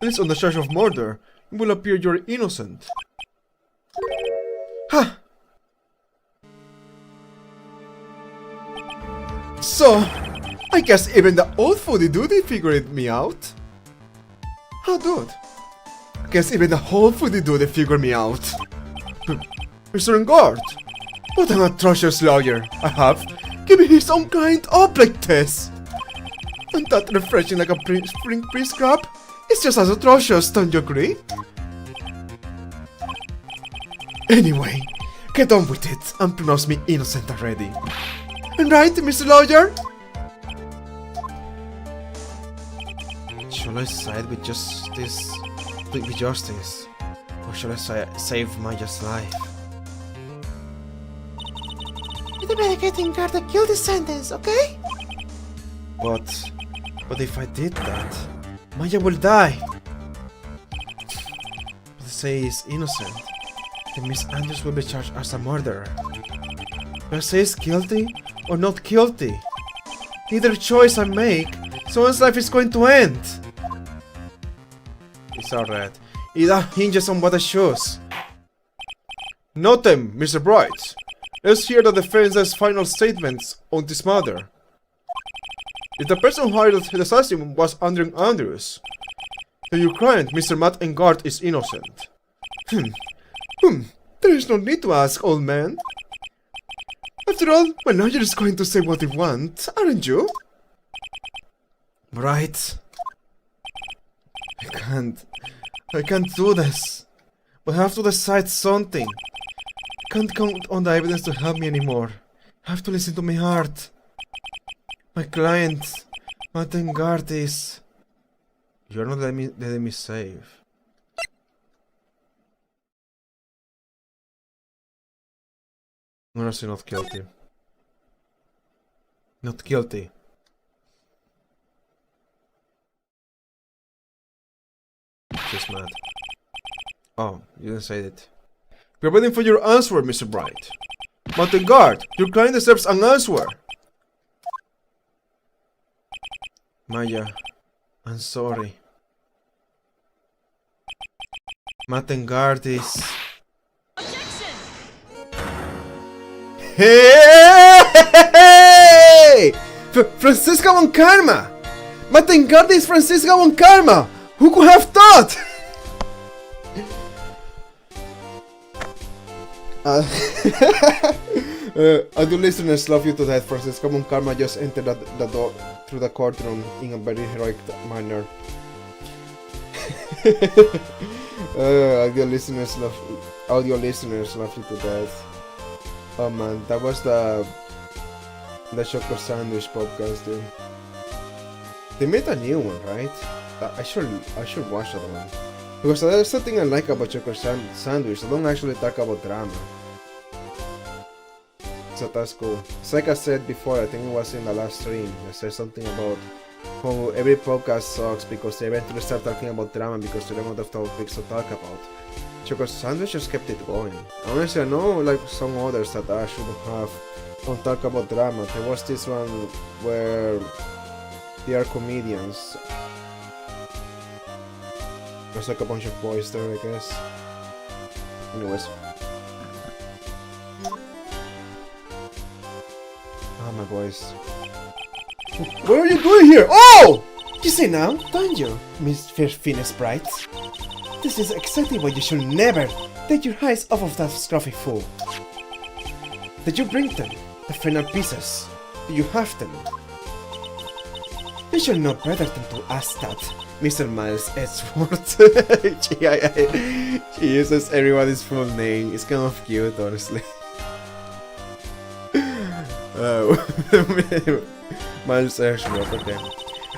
at least on the charge of murder, it will appear you're innocent. Ha! So, I guess even the old foodie duty figured me out. How dude? I guess even the whole foodie duty figured me out. Mr. Guard, what an atrocious lawyer I have, giving his own client up like this. And that refreshing like a spring breeze crab is just as atrocious, don't you agree? Anyway, get on with it and pronounce me innocent already. And right, Mr. Lawyer? Shall I side with justice? Or shall I save Maya's life? You better get in guard to kill this sentence, okay? But if I did that, Maya will die. But they say he's innocent. Then Miss Andrews will be charged as a murderer. Do I say he's guilty or not guilty? Either choice I make, someone's life is going to end. It's alright. It all hinges on what I choose. Note them, Mr. Bright. Let's hear the defense's final statements on this matter. If the person who hired the assassin was Andrews, then your client, Mr. Matt Engard, is innocent. There is no need to ask, old man. After all, my lawyer is going to say what they want, aren't you? Right. I can't do this. But I have to decide something. I can't count on the evidence to help me anymore. I have to listen to my heart. My client, Martin Guard is... You're not letting me save. I'm gonna say not guilty. Not guilty. Just mad. Oh, you didn't say it. We're waiting for your answer, Mr. Bright. Martin Guard, your client deserves an answer. Maya, I'm sorry. Martin Guard is... Hey! Francisca von Karma! Martin Guard is Francisca von Karma! Who could have thought? Audio listeners love you to death. Francisca von Karma just entered the door through the courtroom in a very heroic manner. Audio listeners love you to death. Oh man, that was the Choco Sandwich podcast, dude. They made a new one, right? I should watch that one. Because there's something I like about Choco Sandwich. I don't actually talk about drama. So that's cool. It's like I said before, I think it was in the last stream. I said something about how every podcast sucks because they eventually start talking about drama because they don't have topics to talk about. Choco Sandwich just kept it going. Honestly, I know like some others that I should have don't talk about drama. There was this one where they are comedians. There's like a bunch of boys there, I guess. Anyways. Oh, my boys. What are you doing here? Oh! You see now, don't you, Miss Phineas Bright? This is exactly why you should never take your eyes off of that scruffy fool. Did you bring them? The final pieces? Do you have them? You should know better than to ask that, Mr. Miles Edgeworth. She uses everybody's full name. It's kind of cute, honestly. Miles Edgeworth, okay.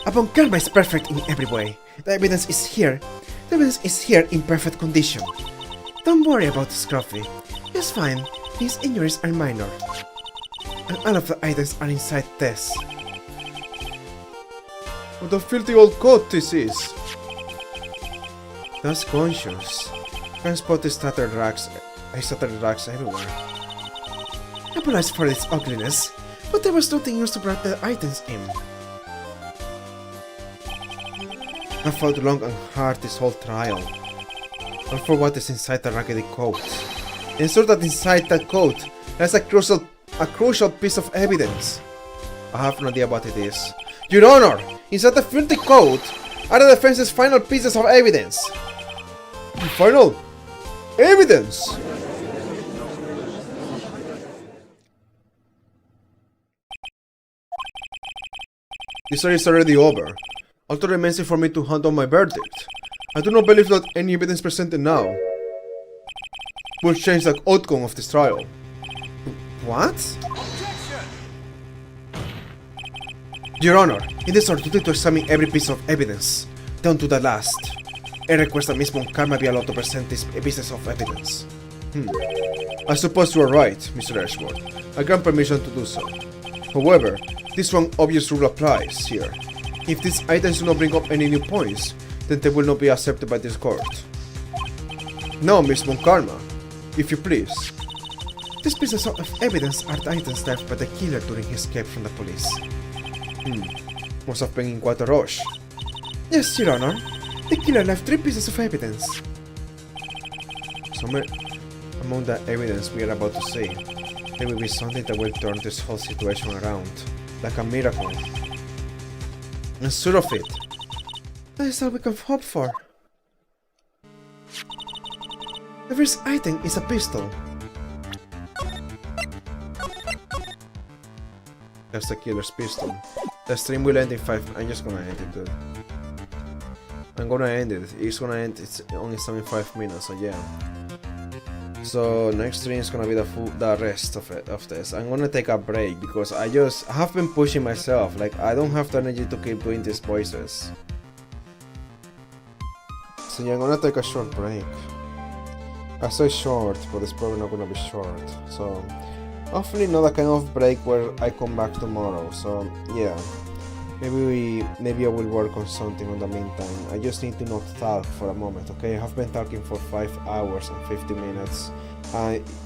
Upon Karma is perfect in every way. The evidence is here. The evidence is here in perfect condition. Don't worry about Scruffy. He's fine. His injuries are minor. And all of the items are inside this. What a filthy old coat this is! That's conscious. Can spot the scattered rags everywhere. I apologize for its ugliness, but there was nothing else to wrap the items in. I fought long and hard this whole trial. All for what is inside the raggedy coat. Ensure that inside that coat there's a crucial piece of evidence. I have no idea what it is. Your Honor! Inside the filthy coat are the defense's final pieces of evidence! Final evidence! This story is already over. All that remains is for me to hand on my verdict. I do not believe that any evidence presented now will change the outcome of this trial. What? Your Honor, it is our duty to examine every piece of evidence, down to the last. I request that Miss Karma be allowed to present these pieces of evidence. I suppose you are right, Mr. Ashworth. I grant permission to do so. However, this one obvious rule applies here. If these items do not bring up any new points, then they will not be accepted by this court. Now, Miss Karma, if you please. These pieces of evidence are the items left by the killer during his escape from the police. Must have been in quite a rush. Yes, Your Honor. The killer left 3 pieces of evidence. Somewhere among the evidence we are about to see, there will be something that will turn this whole situation around, like a miracle. And sure of it. That is all we can hope for. The first item is a pistol. That's the killer's pistol. The stream will end in 5. I'm just gonna end it, dude. I'm gonna end it. It's gonna end. It's only 75 minutes, so yeah. So next stream is gonna be the rest of this. I'm gonna take a break because I have been pushing myself. Like I don't have the energy to keep doing these voices. So yeah, I'm gonna take a short break. I say short, but it's probably not gonna be short. So hopefully not a kind of break where I come back tomorrow. So yeah, maybe I will work on something in the meantime. I just need to not talk for a moment, okay? I have been talking for 5 hours and 50 minutes.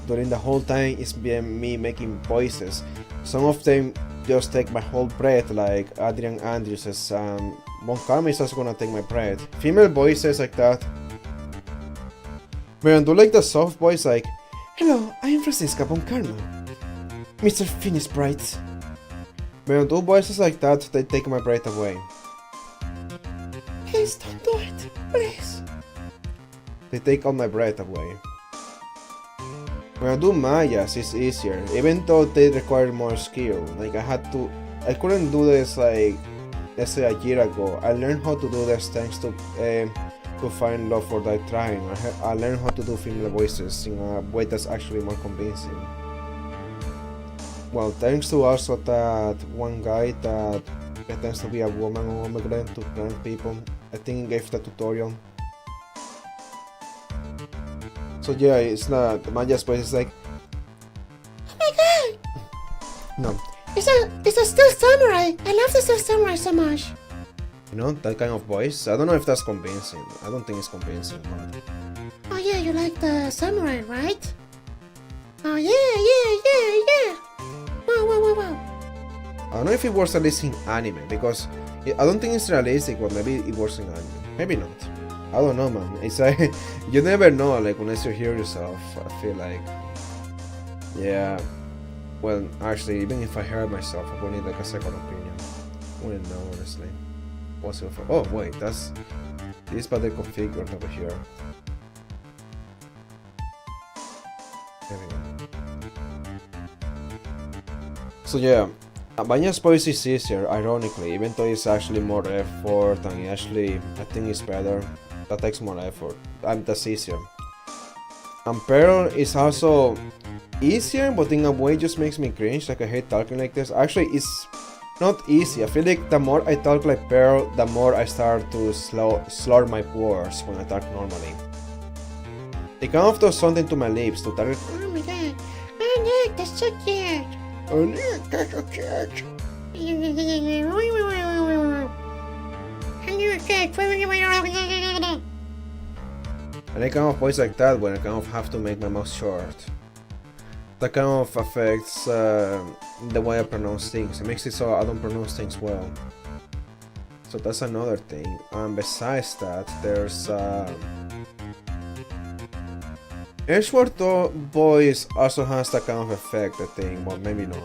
During the whole time it's been me making voices. Some of them just take my whole breath, like Adrian Andrews says. Karma is also gonna take my breath. Female voices like that. When I do like the soft voice like, hello, I am Francisca Karma, Mr. Finis Bright. When I do voices like that, they take my breath away. Please don't do it, please. They take all my breath away. When I do Mayas, it's easier, even though they require more skill. Like I couldn't do this like, let's say a year ago. I learned how to do this thanks to Find Love for That Trying. I learned how to do female voices in a way that's actually more convincing. Well, thanks to also that one guy that pretends to be a woman or immigrant to prank people. I think he gave the tutorial. So yeah, it's not Maya's voice is like, oh my god! No. It's a Stealth Samurai! I love the Stealth Samurai so much! You know, that kind of voice? I don't know if that's convincing. I don't think it's convincing, but... Oh yeah, you like the samurai, right? Oh yeah! Wow. I don't know if it works at least in anime, because I don't think it's realistic, but maybe it works in anime. Maybe not. I don't know, man. It's like, you never know, like, unless you hear yourself, I feel like... Yeah... Well, actually, even if I heard myself, I would need like a second opinion. I wouldn't know, honestly. What's it for? Oh, wait, that's... This is better configured over here. There we go. So yeah, Banya's voice is easier, ironically, even though it's actually more effort and actually, I think it's better. That takes more effort, and that's easier. And Pearl is also easier, but in a way just makes me cringe, like I hate talking like this. Actually, it's not easy. I feel like the more I talk like Pearl, the more I start to slur my words when I talk normally. It kind of does something to my lips to talk. Oh my god. Oh look, that's so cute. Oh look, that's so cute. And I kind of voice like that when I kind of have to make my mouth short. That kind of affects the way I pronounce things. It makes it so I don't pronounce things well. So that's another thing. And besides that, there's Edgeworth voice also has that kind of effect, I think, but maybe not.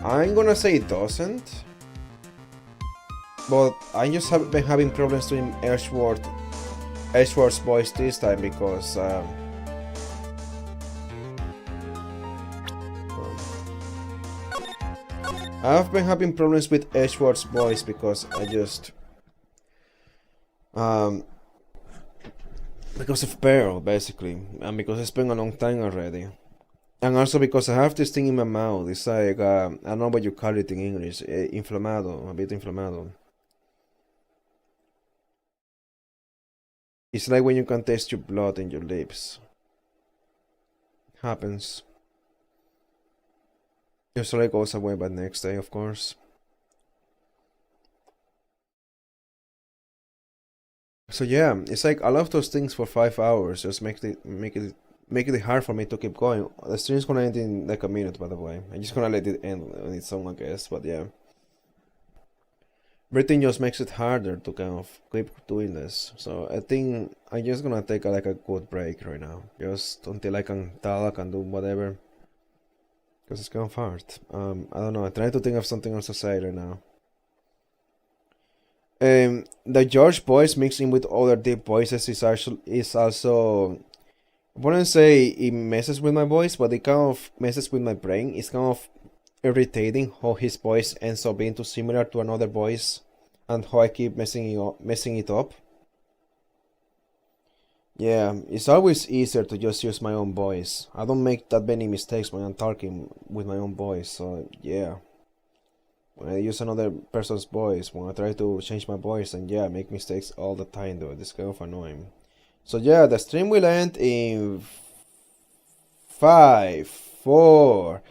I'm gonna say it doesn't. But I just have been having problems doing Edgeworth's voice this time because I've been having problems with Edgeworth's voice because I just because of Pearl basically, and because it's been a long time already, and also because I have this thing in my mouth. It's like I don't know what you call it in English, inflamado, a bit inflamado. It's like when you can taste your blood in your lips. Happens. Usually goes away by the next day, of course. So yeah, it's like I love those things for 5 hours. Just make it hard for me to keep going. The stream's gonna end in like a minute, by the way. I'm just gonna let it end on its own, I guess. But yeah. Everything just makes it harder to kind of keep doing this. So I think I'm just gonna take like a good break right now. Just until I can talk and do whatever. Because it's kind of hard. I don't know. I'm trying to think of something else to say right now. The George voice mixing with other deep voices is also I wouldn't say it messes with my voice, but it kind of messes with my brain. It's kind of irritating how his voice ends up being too similar to another voice and how I keep messing it up. Yeah, it's always easier to just use my own voice. I don't make that many mistakes when I'm talking with my own voice, so yeah. When I use another person's voice, when I try to change my voice, and yeah, I make mistakes all the time, dude. It's kind of annoying. So yeah, the stream will end in 5, 4,